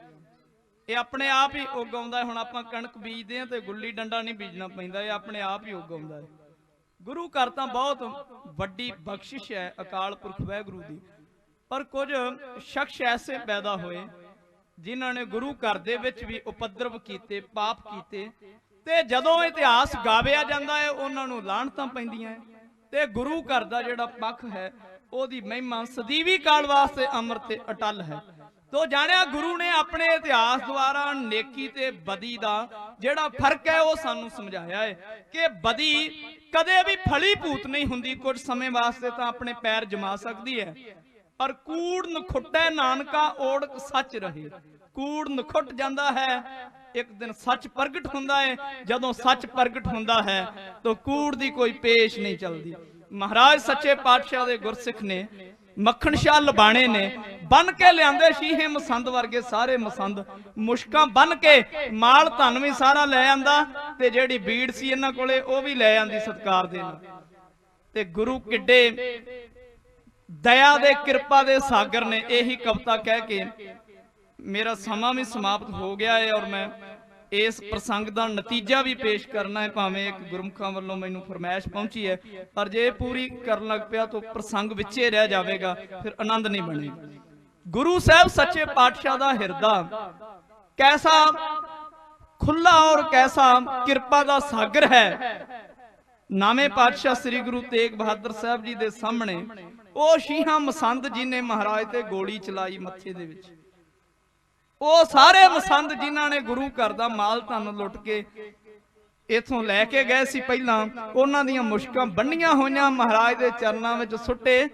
ਇਹ ਆਪਣੇ ਆਪ ਹੀ ਉਗਾਉਂਦਾ। ਹੁਣ ਆਪਾਂ ਕਣਕ ਬੀਜਦੇ ਆ ਤੇ ਗੁੱਲੀ ਡੰਡਾ ਨਹੀਂ ਬੀਜਣਾ ਪੈਂਦਾ, ਇਹ ਆਪਣੇ ਆਪ ਹੀ ਉਗਾਉਂਦਾ ਹੈ। ਗੁਰੂ ਘਰ ਤਾਂ ਬਹੁਤ ਵੱਡੀ ਬਖਸ਼ਿਸ਼ ਹੈ ਅਕਾਲ ਪੁਰਖ ਵਾਹਿਗੁਰੂ ਦੀ। ਪਰ ਕੁਝ ਸ਼ਖਸ ਐਸੇ ਪੈਦਾ ਹੋਏ ਜਿਨ੍ਹਾਂ ਨੇ ਗੁਰੂ ਘਰ ਦੇ ਵਿੱਚ ਵੀ ਉਪਦਰਵ ਕੀਤੇ, ਪਾਪ ਕੀਤੇ, ਤੇ ਜਦੋਂ ਇਤਿਹਾਸ ਗਾਵਿਆ ਜਾਂਦਾ ਹੈ ਉਹਨਾਂ ਨੂੰ ਲਾਹਣਤਾਂ ਪੈਂਦੀਆਂ। ਤੇ ਗੁਰੂ ਘਰ ਦਾ ਜਿਹੜਾ ਪੱਖ ਹੈ ਉਹਦੀ ਮਹਿਮਾ ਸਦੀਵੀ ਕਾਲ ਵਾਸਤੇ ਅਮਰ ਤੇ ਅਟਲ ਹੈ। ਤੋ ਜਾਣਿਆ ਗੁਰੂ ਨੇ ਆਪਣੇ ਇਤਿਹਾਸ ਦੁਆਰਾ ਨੇਕੀ ਤੇ ਬਦੀ ਦਾ ਜਿਹੜਾ ਫਰਕ ਹੈ ਉਹ ਸਾਨੂੰ ਸਮਝਾਇਆ ਹੈ ਕਿ ਬਦੀ ਕਦੇ ਵੀ ਫਲੀ ਭੂਤ ਨਹੀਂ ਹੁੰਦੀ। ਕੁਝ ਸਮੇਂ ਵਾਸਤੇ ਤਾਂ ਆਪਣੇ ਪੈਰ ਜਮਾ ਸਕਦੀ ਹੈ, ਪਰ ਕੂੜ ਨਖੁੱਟੈ ਨਾਨਕਾ ਓੜਕ ਸੱਚ ਰਹੇ। ਕੂੜ ਨਖੁੱਟ ਜਾਂਦਾ ਹੈ, ਇੱਕ ਦਿਨ ਸੱਚ ਪ੍ਰਗਟ ਹੁੰਦਾ ਹੈ। ਜਦੋਂ ਸੱਚ ਪ੍ਰਗਟ ਹੁੰਦਾ ਹੈ ਤਾਂ ਕੂੜ ਦੀ ਕੋਈ ਪੇਸ਼ ਨਹੀਂ ਚੱਲਦੀ। ਮਹਾਰਾਜ ਸੱਚੇ ਪਾਤਸ਼ਾਹ ਦੇ ਗੁਰਸਿੱਖ ਨੇ, ਮੱਖਣ ਸ਼ਾਹ ਲਬਾਣੇ ਨੇ ਬੰਨ ਕੇ ਲਿਆਂਦੇ ਸ਼ੀਹੇ ਮਸੰਦ ਵਰਗੇ ਸਾਰੇ ਮਸੰਦ, ਮੁਸ਼ਕਾਂ ਬੰਨ ਕੇ ਮਾਲ ਧਨ ਵੀ ਸਾਰਾ ਲੈ ਆਂਦਾ ਤੇ ਜਿਹੜੀ ਬੀੜ ਸੀ ਇਹਨਾਂ ਕੋਲੇ ਉਹ ਵੀ ਲੈ ਆਂਦੀ ਸਤਕਾਰ ਦੇ ਨਾਲ। ਤੇ ਗੁਰੂ ਕਿੱਡੇ ਦਇਆ ਦੇ ਕਿਰਪਾ ਦੇ ਸਾਗਰ ਨੇ। ਇਹੀ ਕਵਿਤਾ ਕਹਿ ਕੇ ਮੇਰਾ ਸਮਾਂ ਵੀ ਸਮਾਪਤ ਹੋ ਗਿਆ ਹੈ ਔਰ ਮੈਂ ਇਸ ਪ੍ਰਸੰਗ ਦਾ ਨਤੀਜਾ ਵੀ ਪੇਸ਼ ਕਰਨਾ ਹੈ। ਭਾਵੇਂ ਇੱਕ ਗੁਰਮੁਖਾਂ ਵੱਲੋਂ ਮੈਨੂੰ ਫਰਮਾਇਸ਼ ਪਹੁੰਚੀ ਹੈ, ਪਰ ਜੇ ਪੂਰੀ ਕਰਨ ਲੱਗ ਪਿਆ ਤਾਂ ਪ੍ਰਸੰਗ ਵਿੱਚੇ ਰਹਿ ਜਾਵੇਗਾ, ਫਿਰ ਆਨੰਦ ਨਹੀਂ ਬਣੇਗਾ। ਗੁਰੂ ਸਾਹਿਬ ਸੱਚੇ ਪਾਤਸ਼ਾਹ ਦਾ ਹਿਰਦਾ ਕੈਸਾ ਖੁੱਲਾ ਔਰ ਕੈਸਾ ਕਿਰਪਾ ਦਾ ਸਾਗਰ ਹੈ। ਨਾਵੇਂ ਪਾਤਸ਼ਾਹ ਸ੍ਰੀ ਗੁਰੂ ਤੇਗ ਬਹਾਦਰ ਸਾਹਿਬ ਜੀ ਦੇ ਸਾਹਮਣੇ ਉਹ ਸ਼ੀਹਾਂ ਮਸੰਦ ਜਿਹਨੇ ਮਹਾਰਾਜ ਤੇ ਗੋਲੀ ਚਲਾਈ ਮੱਥੇ ਦੇ ਵਿੱਚ, ਉਹ ਸਾਰੇ ਮਸੰਦ ਜਿਨ੍ਹਾਂ ਨੇ ਗੁਰੂ ਘਰ ਦਾ ਮਾਲ ਧਨ ਲੁੱਟ ਕੇ ਇਥੋਂ ਲੈ ਕੇ ਗਏ ਸੀ, ਪਹਿਲਾਂ ਉਹਨਾਂ ਦੀਆਂ ਮੁਸ਼ਕਾਂ ਬੰਨੀਆਂ ਹੋਈਆਂ ਮਹਾਰਾਜ ਦੇ ਚਰਨਾਂ ਵਿੱਚ ਸੁੱਟੇ।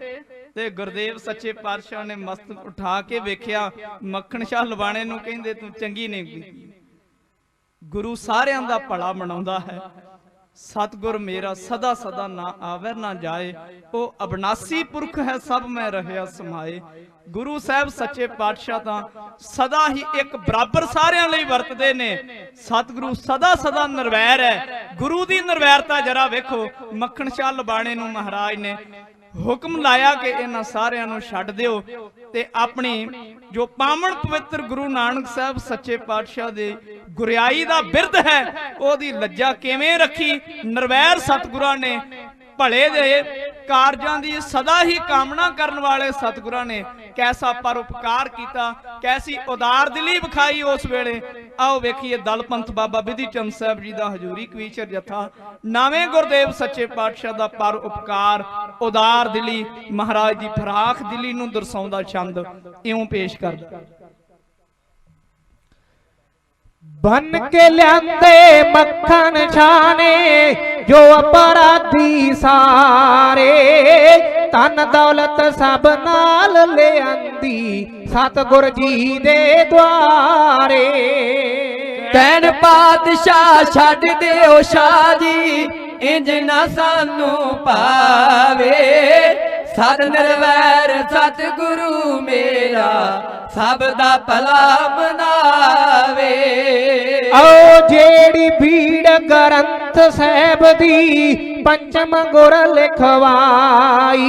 ਤੇ ਗੁਰਦੇਵ ਸੱਚੇ ਪਾਤਸ਼ਾਹ ਨੇ ਮਸਤਕ ਉਠਾ ਕੇ ਵੇਖਿਆ, ਮੱਖਣ ਸ਼ਾਹ ਲਬਾਣੇ ਨੂੰ ਕਹਿੰਦੇ ਤੂੰ ਚੰਗੀ ਨਹੀਂ ਕੀਤੀ। ਗੁਰੂ ਸਾਰਿਆਂ ਦਾ ਭਲਾ ਬਣਾਉਂਦਾ ਹੈ। ਸਤਿਗੁਰ ਮੇਰਾ ਸਦਾ ਸਦਾ ਨਾ ਆਵੇ ਨਾ ਜਾਏ, ਉਹ ਅਬਨਾਸੀ ਪੁਰਖ ਹੈ ਸਭ ਮੈਂ ਰਹਿਆ ਸਮਾਏ। ਗੁਰੂ ਸਾਹਿਬ ਸੱਚੇ ਪਾਤਸ਼ਾਹ ਤਾਂ ਸਦਾ ਹੀ ਇੱਕ ਬਰਾਬਰ ਸਾਰਿਆਂ ਲਈ ਵਰਤਦੇ ਨੇ। ਸਤਿਗੁਰੂ ਸਦਾ ਸਦਾ ਨਿਰਵੈਰ ਹੈ। ਗੁਰੂ ਦੀ ਨਿਰਵੈਰਤਾ ਜਰਾ ਵੇਖੋ। ਮੱਖਣ ਸ਼ਾਹ ਲਬਾਣੇ ਨੂੰ ਮਹਾਰਾਜ ਨੇ ਹੁਕਮ ਲਾਇਆ ਕਿ ਇਹਨਾਂ ਸਾਰਿਆਂ ਨੂੰ ਛੱਡ ਦਿਓ ਤੇ ਆਪਣੀ ਜੋ ਪਾਵਨ ਪਵਿੱਤਰ ਗੁਰੂ ਨਾਨਕ ਸਾਹਿਬ ਸੱਚੇ ਪਾਤਸ਼ਾਹ ਦੇ ਗੁਰਿਆਈ ਦਾ ਬਿਰਧ ਹੈ ਉਹਦੀ ਲੱਜਾ ਕਿਵੇਂ ਰੱਖੀ। ਨਿਰਵੈਰ ਸਤਿਗੁਰਾਂ ਨੇ, ਭਲੇ ਦੇ ਕਾਰਜਾਂ ਦੀ ਸਦਾ ਹੀ ਕਾਮਨਾ ਕਰਨ ਵਾਲੇ ਸਤਿਗੁਰਾਂ ਨੇ ਕੈਸਾ ਪਰਉਪਕਾਰ ਕੀਤਾ, ਕੈਸੀ ਉਦਾਰ ਦਿਲੀ ਵਿਖਾਈ ਉਸ ਵੇਲੇ। ਆਓ ਵੇਖੀਏ ਦਲਪੰਥ ਬਾਬਾ ਬਿਧੀ ਚੰਦ ਸਾਹਿਬ ਜੀ ਦਾ ਹਜ਼ੂਰੀ ਕਵੀਸ਼ਰ ਜਥਾ ਨਾਵੇਂ ਗੁਰਦੇਵ ਸੱਚੇ ਪਾਤਸ਼ਾਹ ਦਾ ਪਰਉਪਕਾਰ, ਉਦਾਰ ਦਿਲੀ, ਮਹਾਰਾਜ ਦੀ ਫਰਾਖ ਦਿਲੀ ਨੂੰ ਦਰਸਾਉਂਦਾ ਛੰਦ ਇਉਂ ਪੇਸ਼ ਕਰਦਾ। ਬਨ ਕੇ ਲਿਆਂਦੇ ਮੱਖਣ ਛਾਨੇ ਜੋ ਅਪਰਾਧੀ ਸਾਰੇ, ਧਨ ਦੌਲਤ ਸਭ ਨਾਲ ਲਿਆਂਦੀ ਸਤਿਗੁਰ ਜੀ ਦੇ ਦੁਆਰੇ। ਕਹਿਣ ਪਾਤਸ਼ਾਹ ਛੱਡ ਦਿਓ ਸ਼ਾਹ ਜੀ ਇੰਜ ਨਾ ਸਾਨੂੰ ਪਾਵੇ, ਸਤ ਨਿਰਵੈਰ ਸਤਿਗੁਰੂ ਮੇਰਾ ਸਭ ਦਾ ਭਲਾ ਮਨਾਵੇ। ਆਓ ਜਿਹੜੀ ਭੀੜ ਗ੍ਰੰਥ ਸਾਹਿਬ ਦੀ ਪੰਚਮ ਗੁਰ ਲਿਖਵਾਈ,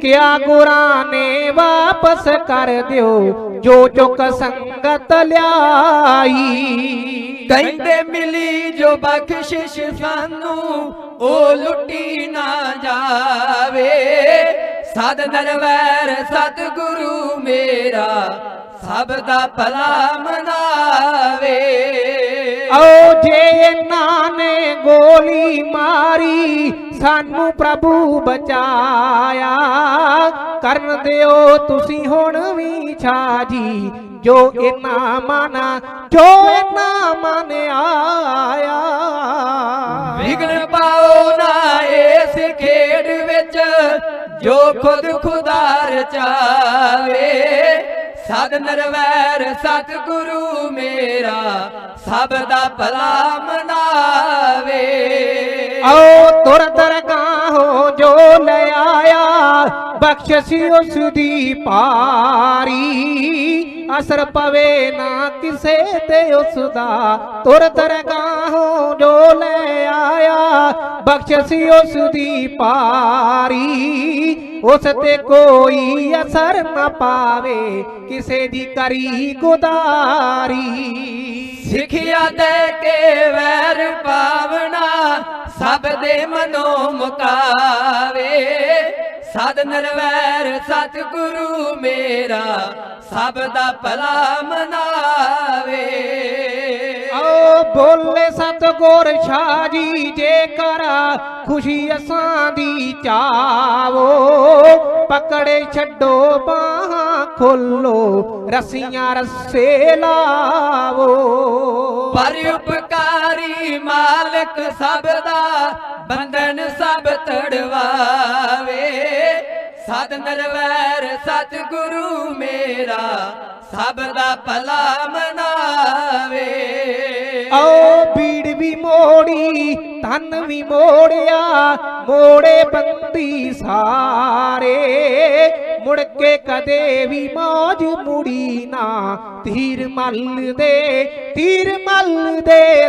ਕਿਆ ਗੁਰਾਂ ਨੇ ਵਾਪਸ ਕਰ ਦਿਓ ਜੋ ਚੁੱਕ ਸੰਗਤ ਲਿਆਈ। ਕਹਿੰਦੇ ਮਿਲੀ ਜੋ ਬਖਸ਼ਿਸ਼ ਸਾਨੂੰ ਉਹ ਲੁੱਟੀ ਨਾ ਜਾਵੇ, ਸਦ ਨਿਰਵੈਰ ਸਤਿਗੁਰੂ ਮੇਰਾ ਸਭ ਦਾ ਭਲਾ ਮਨਾਵੇ। ਓ ਜੇ ਇਹਨਾਂ ਨੇ ਗੋਲੀ ਮਾਰੀ ਸਾਨੂੰ ਪ੍ਰਭੂ ਬਚਾਇਆ, ਕਰਨ ਦਿਓ ਤੁਸੀਂ ਹੁਣ ਵੀ ਛਾਜੀ ਜੋ ਇਹਨਾਂ ਮਨ ਆਇਆ। ਵਿਗਣ ਪਾਓ ਨਾ ਇਸ ਖੇਡ ਵਿੱਚ ਜੋ ਖੁਦ ਖੁਦਾ ਰਚਾਵੇ, ਸਦ ਨਿਰਵੈਰ ਸਤਿਗੁਰੂ ਮੇਰਾ ਸਭ ਦਾ ਭਲਾ ਮਨਾਵੇ। ਆਓ ਤੁਰ ਦਰਗਾਹੋਂ ਜੋ ਲੈ ਆਇਆ ਬਖਸ਼ਿਸ਼ ਉਸ ਦੀ ਭਾਰੀ, ਅਸਰ ਪਵੇ ਨਾ ਕਿਸੇ ਤੇ ਉਸ ਦਾ। ਤੁਰ ਦਰਗਾਹੋਂ ਜੋ ਲੈ ਆਇਆ ਬਖਸ਼ਿਸ਼ ਉਸ ਦੀ ਭਾਰੀ, ਉਸ ਤੇ ਕੋਈ ਅਸਰ ਨਾ ਪਾਵੇ ਕਿਸੇ ਦੀ ਕਰੀ ਗੁਦਾਰੀ। ਸਿੱਖਿਆ ਦੇ ਕੇ ਵੈਰ ਪਾਵਨਾ ਸਭ ਦੇ ਮਨੋਂ ਮੁਕਾਵੇ, ਸਦ ਨਿਰਵੈਰ ਸਤਿਗੁਰੂ ਮੇਰਾ ਸਭ ਦਾ ਭਲਾ ਮਨਾਵੇ। ਆਓ ਬੋਲੇ ਸਤਿਗੁਰ ਸ਼ਾਹ ਜੀ ਜੇਕਰ ਖੁਸ਼ੀ ਅਸਾਂ ਦੀ ਚਾਵੋ, ਪਕੜੇ ਛੱਡੋ ਬਾਹਾਂ ਖੋਲੋ ਰੱਸੀਆਂ ਰੱਸੇ ਲਾਵੋ। ਪਰ ਉਪਕਾਰੀ ਮਾਲਕ ਸਭ ਦਾ ਬੰਧਨ ਸਭ ਤੜਵਾਵੇ, ਸਦ ਨਿਰਵੈਰ ਸਤਿਗੁਰੂ ਮੇਰਾ ਸਭ ਦਾ ਭਲਾ ਮਨਾਵੇ। ਆਓ ਬੀੜ ਵੀ ਮੋੜੀ ਤਨ ਵੀ ਮੋੜਿਆ, ਮੋੜੇ ਬੰਦੀ ਸਾਰੇ, ਮੁੜ ਕੇ ਕਦੇ ਵੀ ਮੌਜ ਮੁੜੀ ਨਾ ਤੀਰ ਮੱਲ ਦੇ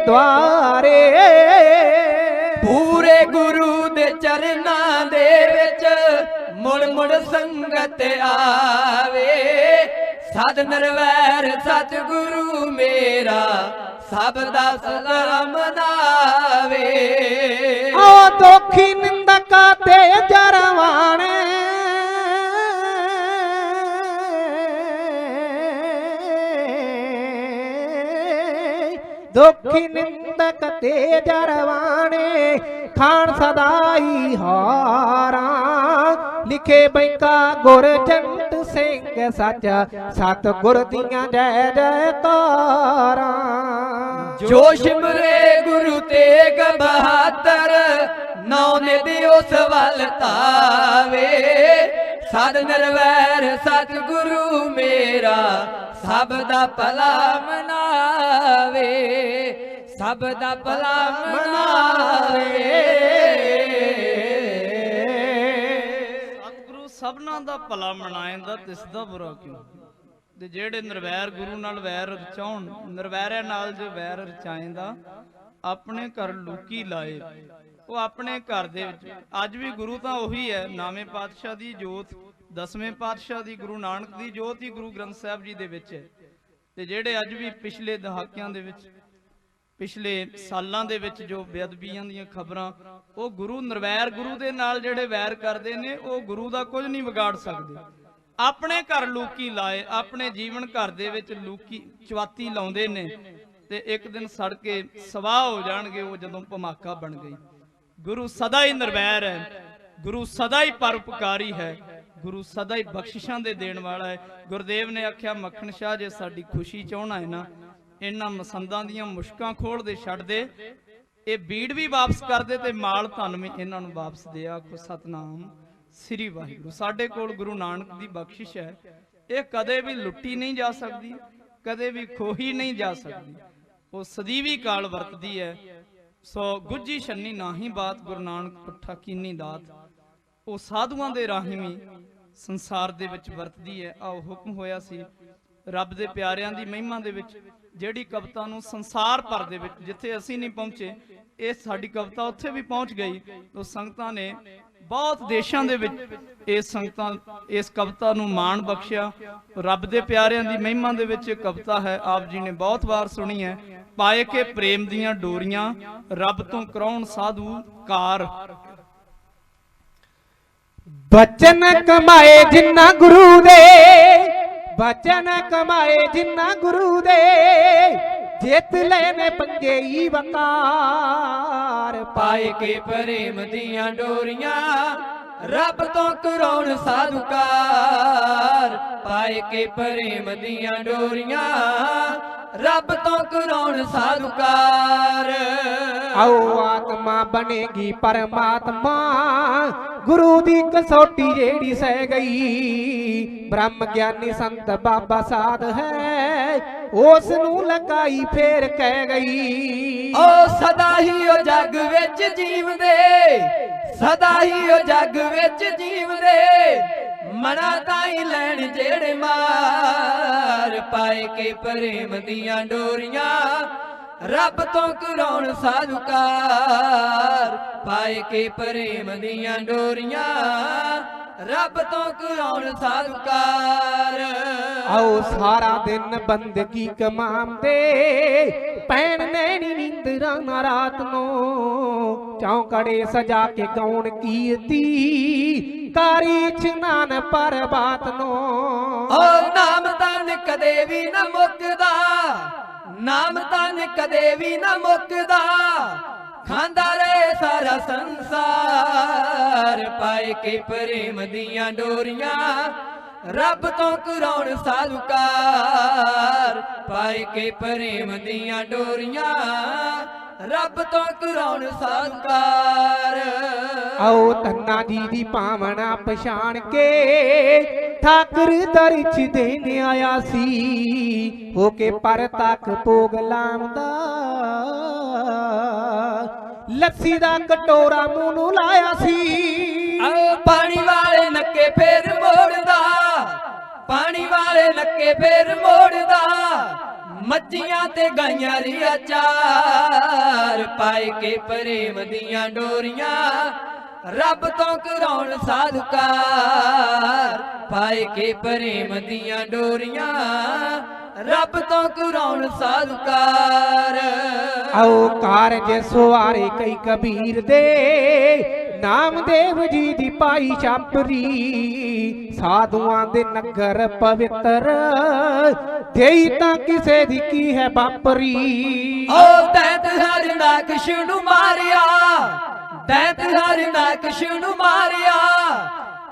ਦੁਆਰੇ। ਪੂਰੇ ਗੁਰੂ ਦੇ ਚਰਨਾਂ ਦੇ ਵਿੱਚ ਮੁੜ ਮੁੜ ਸੰਗਤ ਆਵੇ, ਸਦ ਨਿਰਵੈਰ ਸਤਿਗੁਰੂ ਮੇਰਾ ਸਭ ਦਾ ਸਦਾ ਮਨਾਵੇ। ਓ ਦੁਖੀ ਨਿੰਦਕ ਤੇ ਜਰਵਾਣੇ, ਦੁਖੀ ਨਿੰਦਕ ਤੇ ਜਰਵਾਣੇ, ਖਾਨ ਸਦਾਈ ਹਾਰਾਂ, ਲਿਖੇ ਬੈਂਕਾ ਗੁਰਜੰਟ ਸਿੰਘ ਸੱਚ ਸਤਿਗੁਰ ਦੀਆਂ ਜੈ ਜੈਕਾਰਾਂ। ਜੋ ਸਿਮਰੇ ਗੁਰੂ ਤੇਗ ਬਹਾਦਰ ਨੌ ਨਿਧ ਉਸ ਵੱਲ ਧਾਵੇ, ਸਦ ਨਿਰਵੈਰ ਸਤਿਗੁਰੂ ਮੇਰਾ ਸਭ ਦਾ ਭਲਾ ਮਨਾਵੇ, ਸਭ ਦਾ ਭਲਾ ਮਨਾਵੇ। ਸਤਿਗੁਰੂ ਸਭਨਾਂ ਦਾ ਭਲਾ ਮਨਾਏਂਦਾ ਤਿਸ ਦਾ ਬੁਰਾ ਕਿਉਂ। ਤੇ ਜਿਹੜੇ ਨਿਰਵੈਰ ਗੁਰੂ ਨਾਲ ਵੈਰ ਰਚਾਉਣ, ਨਿਰਵੈਰਿਆਂ ਨਾਲ ਜੋ ਵੈਰ ਰਚਾਏਂਦਾ ਆਪਣੇ ਘਰ ਲੂਕੀ ਲਾਏ, ਉਹ ਆਪਣੇ ਘਰ ਦੇ ਵਿੱਚ। ਅੱਜ ਵੀ ਗੁਰੂ ਤਾਂ ਉਹੀ ਹੈ, ਨਾਵੇਂ ਪਾਤਸ਼ਾਹ ਦੀ ਜੋਤ, ਦਸਵੇਂ ਪਾਤਸ਼ਾਹ ਦੀ, ਗੁਰੂ ਨਾਨਕ ਦੀ ਜੋਤ ਹੀ ਗੁਰੂ ਗ੍ਰੰਥ ਸਾਹਿਬ ਜੀ ਦੇ ਵਿੱਚ ਹੈ। ਤੇ ਜਿਹੜੇ ਅੱਜ ਵੀ ਪਿਛਲੇ ਦਹਾਕਿਆਂ ਦੇ ਵਿੱਚ, ਪਿਛਲੇ ਸਾਲਾਂ ਦੇ ਵਿੱਚ ਜੋ ਬੇਅਦਬੀਆਂ ਦੀਆਂ ਖਬਰਾਂ, ਉਹ ਗੁਰੂ ਨਿਰਵੈਰ ਗੁਰੂ ਦੇ ਨਾਲ ਜਿਹੜੇ ਵੈਰ ਕਰਦੇ ਨੇ, ਉਹ ਗੁਰੂ ਦਾ ਕੁਝ ਨਹੀਂ ਵਿਗਾੜ ਸਕਦੇ। ਆਪਣੇ ਘਰ ਲੂਕੀ ਲਾਏ, ਆਪਣੇ ਜੀਵਨ ਘਰ ਦੇ ਵਿੱਚ ਲੂਕੀ ਚਵਾਤੀ ਲਾਉਂਦੇ ਨੇ, ਤੇ ਇੱਕ ਦਿਨ ਸੜ ਕੇ ਸਵਾਹ ਹੋ ਜਾਣਗੇ ਉਹ ਜਦੋਂ ਭਮਾਕਾ ਬਣ ਗਈ। ਗੁਰੂ ਸਦਾ ਹੀ ਨਿਰਵੈਰ ਹੈ, ਗੁਰੂ ਸਦਾ ਹੀ ਪਰਉਪਕਾਰੀ ਹੈ, ਗੁਰੂ ਸਦਾ ਹੀ ਬਖਸ਼ਿਸ਼ਾਂ ਦੇ ਦੇਣ ਵਾਲਾ ਹੈ। ਗੁਰਦੇਵ ਨੇ ਆਖਿਆ, ਮੱਖਣ ਸ਼ਾਹ ਜੇ ਸਾਡੀ ਖੁਸ਼ੀ ਚਾਹਣਾ ਹੈ ਨਾ, ਇਹਨਾਂ ਮਸੰਦਾਂ ਦੀਆਂ ਮੁਸ਼ਕਾਂ ਖੋਲ ਦੇ, ਛੱਡ ਦੇ, ਇਹ ਬੀੜ ਵੀ ਵਾਪਸ ਕਰ ਦੇ ਤੇ ਮਾਲ ਧਨ ਵੀ ਇਹਨਾਂ ਨੂੰ ਵਾਪਸ ਦੇ। ਆਖੋ ਸਤਨਾਮ ਸ੍ਰੀ ਵਾਹਿਗੁਰੂ। ਸਾਡੇ ਕੋਲ ਗੁਰੂ ਨਾਨਕ ਦੀ ਬਖਸ਼ਿਸ਼ ਹੈ, ਇਹ ਕਦੇ ਵੀ ਲੁੱਟੀ ਨਹੀਂ ਜਾ ਸਕਦੀ, ਕਦੇ ਵੀ ਖੋਹੀ ਨਹੀਂ ਜਾ ਸਕਦੀ, ਉਹ ਸਦੀਵੀ ਕਾਲ ਵਰਤਦੀ ਹੈ। ਸੋ ਗੁੱਜੀ ਛੰਨੀ ਨਾਹੀ ਬਾਤ, ਗੁਰੂ ਨਾਨਕ ਪੁੱਠਾ ਕੀਨੀ ਦਾਤ, ਉਹ ਸਾਧੂਆਂ ਦੇ ਰਾਹੀਂ ਵੀ ਸੰਸਾਰ ਦੇ ਵਿੱਚ ਵਰਤਦੀ ਹੈ। ਆਓ ਹੁਕਮ ਹੋਇਆ ਸੀ ਰੱਬ ਦੇ ਪਿਆਰਿਆਂ ਦੀ ਮਹਿਮਾ ਦੇ ਵਿੱਚ, ਜਿਹੜੀ ਕਵਿਤਾ ਨੂੰ ਸੰਸਾਰ ਭਰ ਦੇ ਵਿੱਚ, ਜਿੱਥੇ ਅਸੀਂ ਨਹੀਂ ਪਹੁੰਚੇ, ਇਹ ਸਾਡੀ ਕਵਿਤਾ ਉੱਥੇ ਵੀ ਪਹੁੰਚ ਗਈ। ਉਹ ਸੰਗਤਾਂ ਨੇ ਬਹੁਤ ਦੇਸ਼ਾਂ ਦੇ ਵਿੱਚ ਇਸ ਕਵਿਤਾ ਨੂੰ ਮਾਣ ਬਖਸ਼ਿਆ। ਰੱਬ ਦੇ ਪਿਆਰਿਆਂ ਦੀ ਮਹਿਮਾ ਦੇ ਵਿੱਚ ਇਹ ਕਵਿਤਾ ਹੈ, ਆਪ ਜੀ ਨੇ ਬਹੁਤ ਵਾਰ ਸੁਣੀ ਹੈ। ਪਾਏ ਕੇ ਪ੍ਰੇਮ ਦੀਆਂ ਡੋਰੀਆਂ, ਰੱਬ ਤੋਂ ਕਰਾਉਣ ਸਾਧੂ ਕਾਰ। ਬਚਨ ਕਮਾਏ ਜਿੰਨਾ ਗੁਰੂ ਦੇ, ਬਚਨ ਕਮਾਏ ਜਿੰਨਾ ਗੁਰੂ ਦੇ, ਜਿੱਤ ਲਏ ਨੇ ਪੰਜੇ ਹੀ ਵਕਾਰ ਪਾਏ ਕੇ ਪ੍ਰੇਮ ਦੀਆਂ ਡੋਰੀਆਂ ਰੱਬ ਤੋਂ ਕਰਾਉਣ ਸਾਧੂਕਾਰ ਪਾਏ ਕੇ ਪ੍ਰੇਮ ਦੀਆਂ ਡੋਰੀਆਂ ਰੱਬ ਤੋਂ ਕਰਾਉਣ ਸਾਧੂਕਾਰ ਆਓ ਆਤਮਾ ਬਣੇਗੀ ਪਰਮਾਤਮਾ ਗੁਰੂ ਦੀ ਕਸੌਟੀ ਜਿਹੜੀ ਸਹਿ ਗਈ ਬ੍ਰਹਮ ਗਿਆਨੀ ਸੰਤ ਬਾਬਾ ਸਾਧ ਹੈ ਉਸ ਨੂੰ ਲਗਾਈ ਫੇਰ ਕਹਿ ਗਈ ਓ ਸਦਾ ਹੀ ਉਹ ਜੱਗ ਵਿੱਚ ਜੀਵਦੇ ਸਦਾ ਹੀ ਉਹ ਜੱਗ ਵਿੱਚ ਜੀਵਦੇ ਮਨਾ ਤਾਈ ਲੈਣ ਜਿਹੜੇ ਮਾਰ ਪਾਏ ਕੇ ਪ੍ਰੇਮ ਦੀਆਂ ਡੋਰੀਆਂ ਰੱਬ ਤੋਂ ਕਰਾਉਣ ਸਾਧੂਕਾਰ ਪਾਏ ਕੇ ਪ੍ਰੇਮ ਦੀਆਂ ਡੋਰੀਆਂ ਰੱਬ ਤੋਂ ਕਰਾਉਣ ਸਾਧੂਕਾਰ ਆਓ ਸਾਰਾ ਦਿਨ ਬੰਦਗੀ ਕਮਾਉਂਦੇ ਪੈਣ ਨੈਣੀ ਨੀਂਦਰਾਂ ਨਾ ਰਾਤ ਨੂੰ ਚੌਂਕੜੇ ਸਜਾ ਕੇ ਗਾਉਣ ਕੀਰਤੀ ਕਾਰੀ ਇਸ਼ਨਾਨ ਪਰਬਾਤ ਨੂੰ ਓ ਨਾਮ ਤਨ ਕਦੇ ਵੀ ਨਾ ਮੁੱਕਦਾ ਨਾਮ ਤਨ ਕਦੇ ਵੀ ਨਾ ਮੁੱਕਦਾ ਖਾਂਦਾ ਰਹੇ ਸਾਰਾ ਸੰਸਾਰ ਪਾਏ ਕੇ ਪ੍ਰੇਮ ਦੀਆਂ ਡੋਰੀਆਂ ਰੱਬ ਤੋਂ ਕਰਾਉਣ ਸਾਧੂਕਾਰ ਪਾਏ ਕੇ ਪ੍ਰੇਮ ਦੀਆਂ ਡੋਰੀਆਂ ਰੱਬ ਤੋਂ ਕਰਾਉਣ ਸਾਧੂਕਾਰ ਆਓ ਧੰਨਾ ਜੀ ਦੀ ਭਾਵਨਾ ਪਛਾਣ ਕੇ ਠਾਕਰ ਦਰ ਚ ਦੇਣ ਆਇਆ ਸੀ ਹੋ ਕੇ ਪਰ ਤੱਕ ਭੋਗ ਲਾਉਂਦਾ ਲੱਸੀ ਦਾ ਕਟੋਰਾ ਮੂੰਹ ਨੂੰ ਲਾਇਆ ਸੀ ਪਾਣੀ ਵਾਲੇ ਨੱਕੇ ਫੇਰ ਮੋੜਦਾ ਪਾਣੀ ਵਾਲੇ ਨੱਕੇ ਫੇਰ ਮੋੜਦਾ ਮੱਝੀਆਂ ਤੇ ਗਾਈਆਂ ਰਿਆ ਚਾਰ ਪਾਏ ਕੇ ਪ੍ਰੇਮ ਦੀਆਂ ਡੋਰੀਆਂ ਰੱਬ ਤੋਂ ਕਰਾਉਣ ਸਾਧੂਕਾਰ ਪਾਏ ਕੇ ਪ੍ਰੇਮ ਦੀਆਂ ਡੋਰੀਆਂ ਰੱਬ ਤੋਂ ਕਰਾਉਣ ਸਾਧੂਕਾਰ ਆਓ ਕਾਰਜ ਸਵਾਰੇ ਕਈ ਕਬੀਰ ਦੇ ਨਾਮਦੇਵ ਜੀ ਦੀ ਪਾਈ ਛਾਪਰੀ ਸਾਧੂਆਂ ਦੇ ਨਗਰ ਪਵਿੱਤਰ ਦੇਈ ਤਾਂ ਕਿਸੇ ਦੀ ਕੀ ਹੈ ਬਾਪਰੀ ਓ ਦੈਂਤ ਹਰ ਨਾਕਸ਼ ਨੂੰ ਮਾਰਿਆ ਦੈਂਤ ਹਰ ਨਾਕਸ਼ ਨੂੰ ਮਾਰਿਆ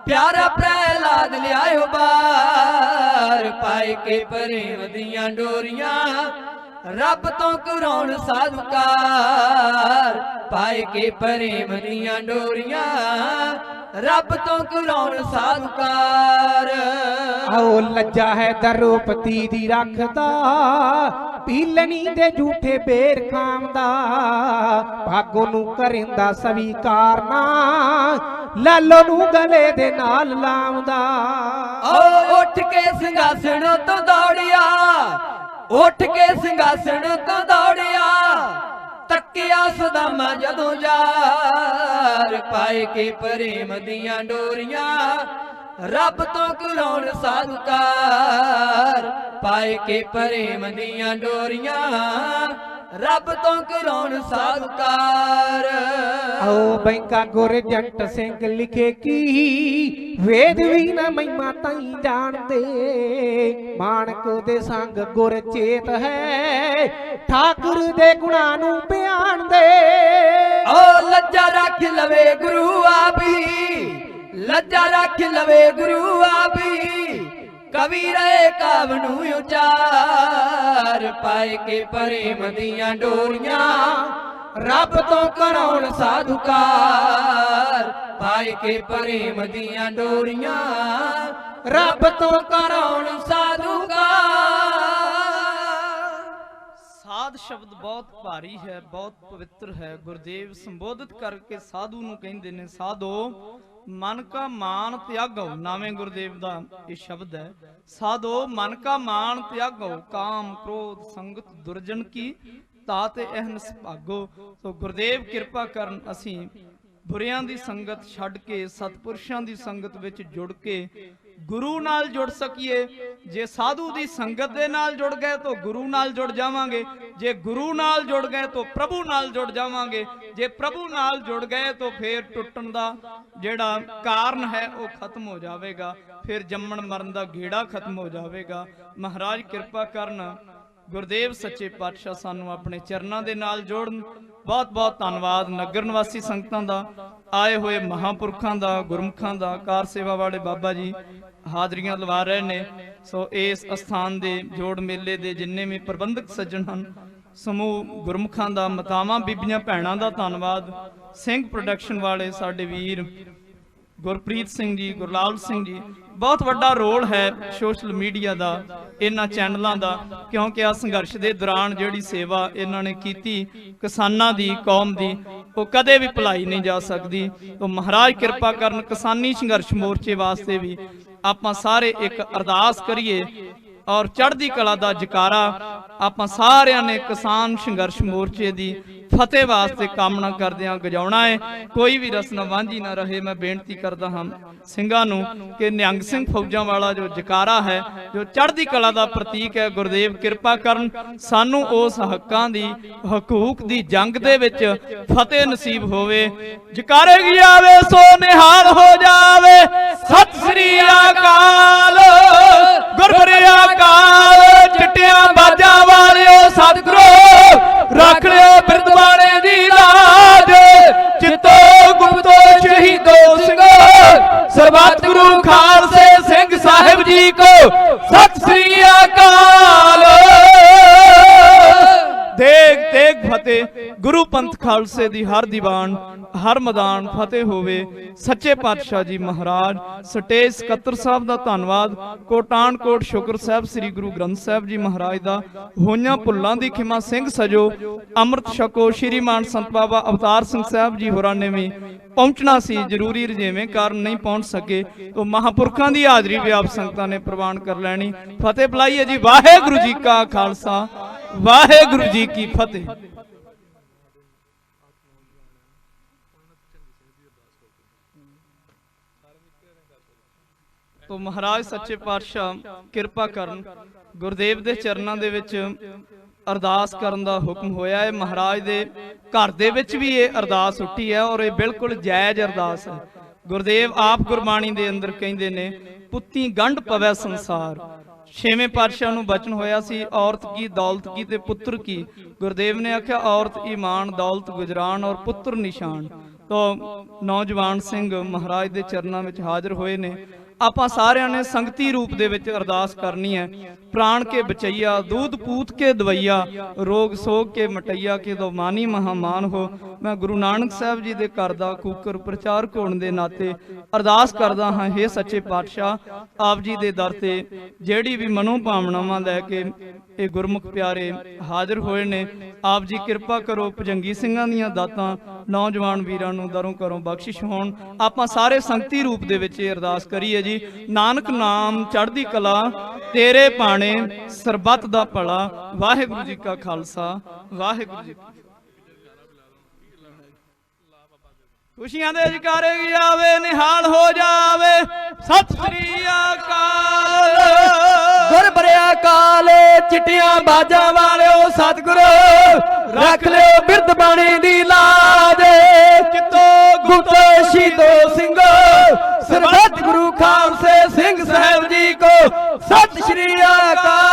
ਪਿਆਰਾ ਪ੍ਰਹਿਲਾਦ ਲਿਆਇਓ ਬਾਰ ਪਾਏ ਕੇ ਪ੍ਰੇਮ ਦੀਆਂ ਡੋਰੀਆਂ ਰੱਬ ਤੋਂ ਕਰਾਉਣ ਸਾਧੂਕਾਰ ਪਾਏ ਕੇ ਪ੍ਰੇਮ ਦੀਆਂ ਡੋਰੀਆਂ ਰੱਬ ਤੋਂ ਕਰਾਉਣ ਸਾਧੂਕਾਰ ਆਓ ਲੱਜਾ ਹੈ ਦਰੋਪਤੀ ਦੀ ਰੱਖਦਾ ਪੀਲਣੀ ਦੇ ਝੂਠੇ ਬੇਰ ਖਾਂਦਾ ਭਾਗੋ ਨੂੰ ਕਰਿੰਦਾ ਸਵੀਕਾਰ ਨਾ ਲਾਲੋ ਨੂੰ ਗਲੇ ਦੇ ਨਾਲ ਲਾਉਂਦਾ ਓ ਉੱਠ ਕੇ ਸਿੰਘਾਸਣ ਤੋਂ ਦੌੜਿਆ ਉੱਠ ਕੇ ਸਿੰਘਾਸਣ ਤੋਂ ਦੌੜਿਆ ਤੱਕਿਆ ਸੁਦਾਮਾ ਜਦੋਂ ਯਾਰ ਪਾਏ ਕੇ ਪ੍ਰੇਮ ਦੀਆਂ ਡੋਰੀਆਂ ਰੱਬ ਤੋਂ ਕਰਾਉਣ ਸਾਧੂਕਾਰ ਪਾਏ ਕੇ ਪ੍ਰੇਮ ਦੀਆਂ ਡੋਰੀਆਂ ਰੱਬ ਤੋਂ ਕਰਾਉਣ ਸਾਧੂਕਾਰ ਆਓ ਬੈਂਕਾ ਗੁਰਜੰਟ ਸਿੰਘ ਲਿਖੇ ਕੀ ਵੇਦ ਵੀ ਨਾ ਮਹਿਮਾ ਤਾਈ ਜਾਣਦੇ ਮਾਨਕ ਦੇ ਸੰਗ ਗੁਰ ਚੇਤ ਹੈ ਠਾਕੁਰ ਦੇ ਗੁਣਾਂ ਨੂੰ ਬਿਆਨ ਦੇ ਓ ਲੱਜਾ ਰੱਖ ਲਵੇ ਗੁਰੂ ਆਪੀ ਲੱਜਾ ਰੱਖ ਲਵੇ ਗੁਰੂ ਆਪੀ ਕਵੀ ਰੇ ਕਾਵ ਨੂੰ ਉਚਾਰ ਪਾਏ ਕੇ ਪ੍ਰੇਮ ਦੀਆਂ ਡੋਰੀਆਂ ਰੱਬ ਤੋਂ ਕਰਾਉਣ ਸਾਧੂਕਾਰ ਪਾਏ ਕੇ ਪ੍ਰੇਮ ਦੀਆਂ ਡੋਰੀਆਂ ਰੱਬ ਤੋਂ ਕਰਾਉਣ ਸਾਧੂਕਾਰ ਸਾਧ ਸ਼ਬਦ ਬਹੁਤ ਭਾਰੀ ਹੈ, ਬਹੁਤ ਪਵਿੱਤਰ ਹੈ। ਗੁਰਦੇਵ ਸੰਬੋਧਿਤ ਕਰਕੇ ਸਾਧੂ ਨੂੰ ਕਹਿੰਦੇ ਨੇ ਸਾਧੋ ਮਨ ਕਾ ਮਾਨ ਤਿਆਗੋ। ਨਾਵੇਂ ਗੁਰਦੇਵ ਦਾ ਇਹ ਸ਼ਬਦ ਹੈ, ਸਾਧੋ ਮਨ ਕਾ ਮਾਨ ਤਿਆਗੋ ਕਾਮ ਕ੍ਰੋਧ ਸੰਗਤ ਦੁਰਜਨ ਕੀ ਤਾਤੇ ਅਹਨਸ ਭਾਗੋ। ਸੋ ਗੁਰਦੇਵ ਕਿਰਪਾ ਕਰਨ ਅਸੀਂ ਬੁਰਿਆਂ ਦੀ ਸੰਗਤ ਛੱਡ ਕੇ ਸਤਪੁਰਸ਼ਾਂ ਦੀ ਸੰਗਤ ਵਿੱਚ ਜੁੜ ਕੇ ਗੁਰੂ ਨਾਲ ਜੁੜ ਸਕੀਏ। ਜੇ ਸਾਧੂ ਦੀ ਸੰਗਤ ਦੇ ਨਾਲ ਜੁੜ ਗਏ ਤਾਂ ਗੁਰੂ ਨਾਲ ਜੁੜ ਜਾਵਾਂਗੇ, ਜੇ ਗੁਰੂ ਨਾਲ ਜੁੜ ਗਏ ਤਾਂ ਪ੍ਰਭੂ ਨਾਲ ਜੁੜ ਜਾਵਾਂਗੇ, ਜੇ ਪ੍ਰਭੂ ਨਾਲ ਜੁੜ ਗਏ ਤਾਂ ਫੇਰ ਟੁੱਟਣ ਦਾ ਜਿਹੜਾ ਕਾਰਨ ਹੈ ਉਹ ਖਤਮ ਹੋ ਜਾਵੇਗਾ, ਫਿਰ ਜੰਮਣ ਮਰਨ ਦਾ ਗੇੜਾ ਖਤਮ ਹੋ ਜਾਵੇਗਾ। ਮਹਾਰਾਜ ਕਿਰਪਾ ਕਰਨ ਗੁਰਦੇਵ ਸੱਚੇ ਪਾਤਸ਼ਾਹ ਸਾਨੂੰ ਆਪਣੇ ਚਰਨਾਂ ਦੇ ਨਾਲ ਜੋੜਨ। ਬਹੁਤ ਬਹੁਤ ਧੰਨਵਾਦ ਨਗਰ ਨਿਵਾਸੀ ਸੰਗਤਾਂ ਦਾ, ਆਏ ਹੋਏ ਮਹਾਂਪੁਰਖਾਂ ਦਾ, ਗੁਰਮੁਖਾਂ ਦਾ। ਕਾਰ ਸੇਵਾ ਵਾਲੇ ਬਾਬਾ ਜੀ ਹਾਜ਼ਰੀਆਂ ਲਵਾ ਰਹੇ ਨੇ। ਸੋ ਇਸ ਅਸਥਾਨ ਦੇ ਜੋੜ ਮੇਲੇ ਦੇ ਜਿੰਨੇ ਵੀ ਪ੍ਰਬੰਧਕ ਸੱਜਣ ਹਨ, ਸਮੂਹ ਗੁਰਮੁਖਾਂ ਦਾ, ਮਾਤਾਵਾਂ ਬੀਬੀਆਂ ਭੈਣਾਂ ਦਾ ਧੰਨਵਾਦ। ਸਿੰਘ ਪ੍ਰੋਡਕਸ਼ਨ ਵਾਲੇ ਸਾਡੇ ਵੀਰ ਗੁਰਪ੍ਰੀਤ ਸਿੰਘ ਜੀ, ਗੁਰਲਾਲ ਸਿੰਘ ਜੀ, ਬਹੁਤ ਵੱਡਾ ਰੋਲ ਹੈ ਸੋਸ਼ਲ ਮੀਡੀਆ ਦਾ, ਇਹਨਾਂ ਚੈਨਲਾਂ ਦਾ, ਕਿਉਂਕਿ ਆ ਸੰਘਰਸ਼ ਦੇ ਦੌਰਾਨ ਜਿਹੜੀ ਸੇਵਾ ਇਹਨਾਂ ਨੇ ਕੀਤੀ ਕਿਸਾਨਾਂ ਦੀ, ਕੌਮ ਦੀ, ਉਹ ਕਦੇ ਵੀ ਭੁਲਾਈ ਨਹੀਂ ਜਾ ਸਕਦੀ। ਉਹ ਮਹਾਰਾਜ ਕਿਰਪਾ ਕਰਨ ਕਿਸਾਨੀ ਸੰਘਰਸ਼ ਮੋਰਚੇ ਵਾਸਤੇ ਵੀ ਆਪਾਂ ਸਾਰੇ ਇੱਕ ਅਰਦਾਸ ਕਰੀਏ ਔਰ ਚੜ੍ਹਦੀ ਕਲਾ ਦਾ ਜਕਾਰਾ ਆਪਾਂ ਸਾਰਿਆਂ ਨੇ ਕਿਸਾਨ ਸੰਘਰਸ਼ ਮੋਰਚੇ ਦੀ ਫਤਿਹ ਵਾਸਤੇ ਕਾਮਨਾ ਕਰਦਿਆਂ ਗਜਾਉਣਾ ਹੈ। ਕੋਈ ਵੀ ਰਸਨਾ ਵਾਂਝੀ ਨਾ ਰਹੇ। ਮੈਂ ਬੇਨਤੀ ਕਰਦਾ ਹਾਂ ਸਿੰਘਾਂ ਨੂੰ ਕਿ ਨਿਹੰਗ ਸਿੰਘ ਫੌਜਾਂ ਵਾਲਾ ਜੋ ਜਕਾਰਾ ਹੈ, ਜੋ ਚੜ੍ਹਦੀ ਕਲਾ ਦਾ ਪ੍ਰਤੀਕ ਹੈ, ਗੁਰਦੇਵ ਕਿਰਪਾ ਕਰਨ ਸਾਨੂੰ ਉਸ ਹੱਕਾਂ ਦੀ, ਹਕੂਕ ਦੀ ਜੰਗ ਦੇ ਵਿੱਚ ਫਤਿਹ ਨਸੀਬ ਹੋਵੇ। ਜਕਾਰੇ ਕੀ ਆਵੇ ਸੋ ਨਿਹਾਲ ਹੋ ਜਾਵੇ। ਸਤਿ ਸ੍ਰੀ ਅਕਾਲ। ਗੁਰਪੁਰੇ ਅਕਾਲ। ਚਿੱਟਿਆਂ ਬਾਜਾਂ ਵਾਲਿਓ ਸਤਿਗੁਰੂ ਰੱਖ ਲਿਓ ਬਿਰਦਵਾਣੇ ਦੀ ਲਾਜ। ਚਿੱਤੋ ਗੁਪਤੋ ਸ਼ਹੀਦੋ ਸਿੰਘੋ ਸਰਬੱਤ ਗੁਰੂ ਖਾਲਸੇ ਸਿੰਘ ਸਾਹਿਬ ਜੀ ਕੋ ਸਤਿ ਸ੍ਰੀ ਅਕਾਲ। ਦੇਗ ਦੇਗ ਫਤਿਹ। ਗੁਰੂ ਪੰਥ ਖਾਲਸੇ ਦੀ ਹਰ ਦੀਵਾਨ, ਹਰ ਮੈਦਾਨ ਫਤਿਹ ਹੋਵੇ। ਸੱਚੇ ਪਾਤਸ਼ਾਹ ਜੀ ਮਹਾਰਾਜ। ਸਟੇਜ ਸਕੱਤਰ ਸਾਹਿਬ ਦਾ ਧੰਨਵਾਦ। ਕੋਟਾਨਕੋਟ ਸ਼ੁਕਰ ਸਾਹਿਬ ਸ੍ਰੀ ਗੁਰੂ ਗ੍ਰੰਥ ਸਾਹਿਬ ਜੀ ਮਹਾਰਾਜ ਦਾ। ਹੋਈਆਂ ਭੁੱਲਾਂ ਦੀ ਖਿਮਾ ਸਿੰਘ ਸਜੋ, ਅੰਮ੍ਰਿਤ ਛਕੋ। ਸ਼੍ਰੀਮਾਨ ਸੰਤ ਬਾਬਾ ਅਵਤਾਰ ਸਿੰਘ ਸਾਹਿਬ ਜੀ ਹੋਰਾਂ ਨੇ ਵੀ ਪਹੁੰਚਣਾ ਸੀ, ਜ਼ਰੂਰੀ ਰਜੇਵੇਂ ਕਾਰਨ ਨਹੀਂ ਪਹੁੰਚ ਸਕੇ। ਉਹ ਮਹਾਂਪੁਰਖਾਂ ਦੀ ਹਾਜ਼ਰੀ ਵੀ ਆਪ ਸੰਗਤਾਂ ਨੇ ਪ੍ਰਵਾਨ ਕਰ ਲੈਣੀ। ਫਤਿਹ ਬੁਲਾਈਏ ਜੀ। ਵਾਹਿਗੁਰੂ ਜੀ ਕਾ ਖਾਲਸਾ, ਵਾਹਿਗੁਰੂ ਜੀ ਕੀ ਫਤਿਹ। ਤੋ ਮਹਾਰਾਜ ਸੱਚੇ ਪਾਤਸ਼ਾਹ ਕਿਰਪਾ ਕਰਨ। ਗੁਰਦੇਵ ਦੇ ਚਰਨਾਂ ਦੇ ਵਿੱਚ ਅਰਦਾਸ ਕਰਨ ਦਾ ਹੁਕਮ ਹੋਇਆ ਹੈ। ਮਹਾਰਾਜ ਦੇ ਘਰ ਦੇ ਵਿੱਚ ਵੀ ਇਹ ਅਰਦਾਸ ਉੱਠੀ ਹੈ ਔਰ ਇਹ ਬਿਲਕੁਲ ਜਾਇਜ਼ ਅਰਦਾਸ ਹੈ। ਗੁਰਦੇਵ ਆਪ ਗੁਰਬਾਣੀ ਦੇ ਅੰਦਰ ਕਹਿੰਦੇ ਨੇ, ਪੁੱਤੀ ਗੰਢ ਪਵੈ ਸੰਸਾਰ। ਛੇਵੇਂ ਪਾਤਸ਼ਾਹ ਨੂੰ ਬਚਨ ਹੋਇਆ ਸੀ, ਔਰਤ ਕੀ ਦੌਲਤ ਕੀ ਤੇ ਪੁੱਤਰ ਕੀ। ਗੁਰਦੇਵ ਨੇ ਆਖਿਆ ਔਰਤ ਈਮਾਨ, ਦੌਲਤ ਗੁਜਰਾਨ ਔਰ ਪੁੱਤਰ ਨਿਸ਼ਾਨ। ਤੋ ਨੌਜਵਾਨ ਸਿੰਘ ਮਹਾਰਾਜ ਦੇ ਚਰਨਾਂ ਵਿੱਚ ਹਾਜ਼ਰ ਹੋਏ ਨੇ। ਆਪਾਂ ਸਾਰਿਆਂ ਨੇ ਸੰਗਤੀ ਰੂਪ ਦੇ ਵਿੱਚ ਅਰਦਾਸ ਕਰਨੀ ਹੈ। ਪ੍ਰਾਣ ਕੇ ਬਚਈਆ, ਦੂਧ ਪੂਤ ਕੇ ਦਵਈਆ, ਰੋਗ ਸੋਗ ਕੇ ਮਟਈਆ, ਕੇ ਦੋ ਮਾਨੀ ਮਹਾਮਾਨ ਹੋ। ਮੈਂ ਗੁਰੂ ਨਾਨਕ ਸਾਹਿਬ ਜੀ ਦੇ ਘਰ ਦਾ ਕੂਕਰ ਪ੍ਰਚਾਰਕ ਹੋਣ ਦੇ ਨਾਤੇ ਅਰਦਾਸ ਕਰਦਾ ਹਾਂ, ਹੇ ਸੱਚੇ ਪਾਤਸ਼ਾਹ ਆਪ ਜੀ ਦੇ ਦਰ ਤੇ ਜਿਹੜੀ ਵੀ ਮਨੋ ਭਾਵਨਾਵਾਂ ਲੈ ਕੇ ਇਹ ਗੁਰਮੁਖ ਪਿਆਰੇ ਹਾਜ਼ਰ ਹੋਏ ਨੇ, ਆਪ ਜੀ ਕਿਰਪਾ ਕਰੋ ਭਜੰਗੀ ਸਿੰਘਾਂ ਦੀਆਂ ਦਾਤਾਂ ਨੌਜਵਾਨ ਵੀਰਾਂ ਨੂੰ ਦਰੋਂ ਘਰੋਂ ਬਖਸ਼ਿਸ਼ ਹੋਣ। ਆਪਾਂ ਸਾਰੇ ਸੰਗਤੀ ਰੂਪ ਦੇ ਵਿੱਚ ਇਹ ਅਰਦਾਸ ਕਰੀਏ ਜੀ। ਨਾਨਕ ਨਾਮ ਚੜ੍ਹਦੀ ਕਲਾ, ਤੇਰੇ ਬਾਣੇ ਸਰਬੱਤ ਦਾ ਭਲਾ। ਵਾਹਿਗੁਰੂ ਜੀ ਕਾ ਖਾਲਸਾ, ਵਾਹਿਗੁਰੂ ਜੀ ਕੀ ਖੁਸ਼ੀਆਂ ਦੇ ਜਕਾਰੇ ਕੀ ਆਵੇ, ਨਿਹਾਲ ਹੋ ਜਾਵੇ। ਸਤਿ ਸ੍ਰੀ ਅਕਾਲ। ਗੁਰਪੁਰੇ ਅਕਾਲ। ਚਿੱਟੀਆਂ ਬਾਜਾਂ ਵਾਲਿਓ ਸਤਿਗੁਰੂ ਰੱਖ ਲਿਓ ਬਿਰਦ ਬਾਣੀ ਦੀ ਲਾਜ। ਚਿੱਤੋ ਗੁਪਤੋ ਸ਼ਹੀਦੋ ਸਿੰਘੋ ਸਰਬੱਤ ਗੁਰੂ ਖਾਲਸੇ ਸਿੰਘ ਸਾਹਿਬ ਜੀ ਕੋ ਸਤਿ ਸ੍ਰੀ ਅਕਾਲ।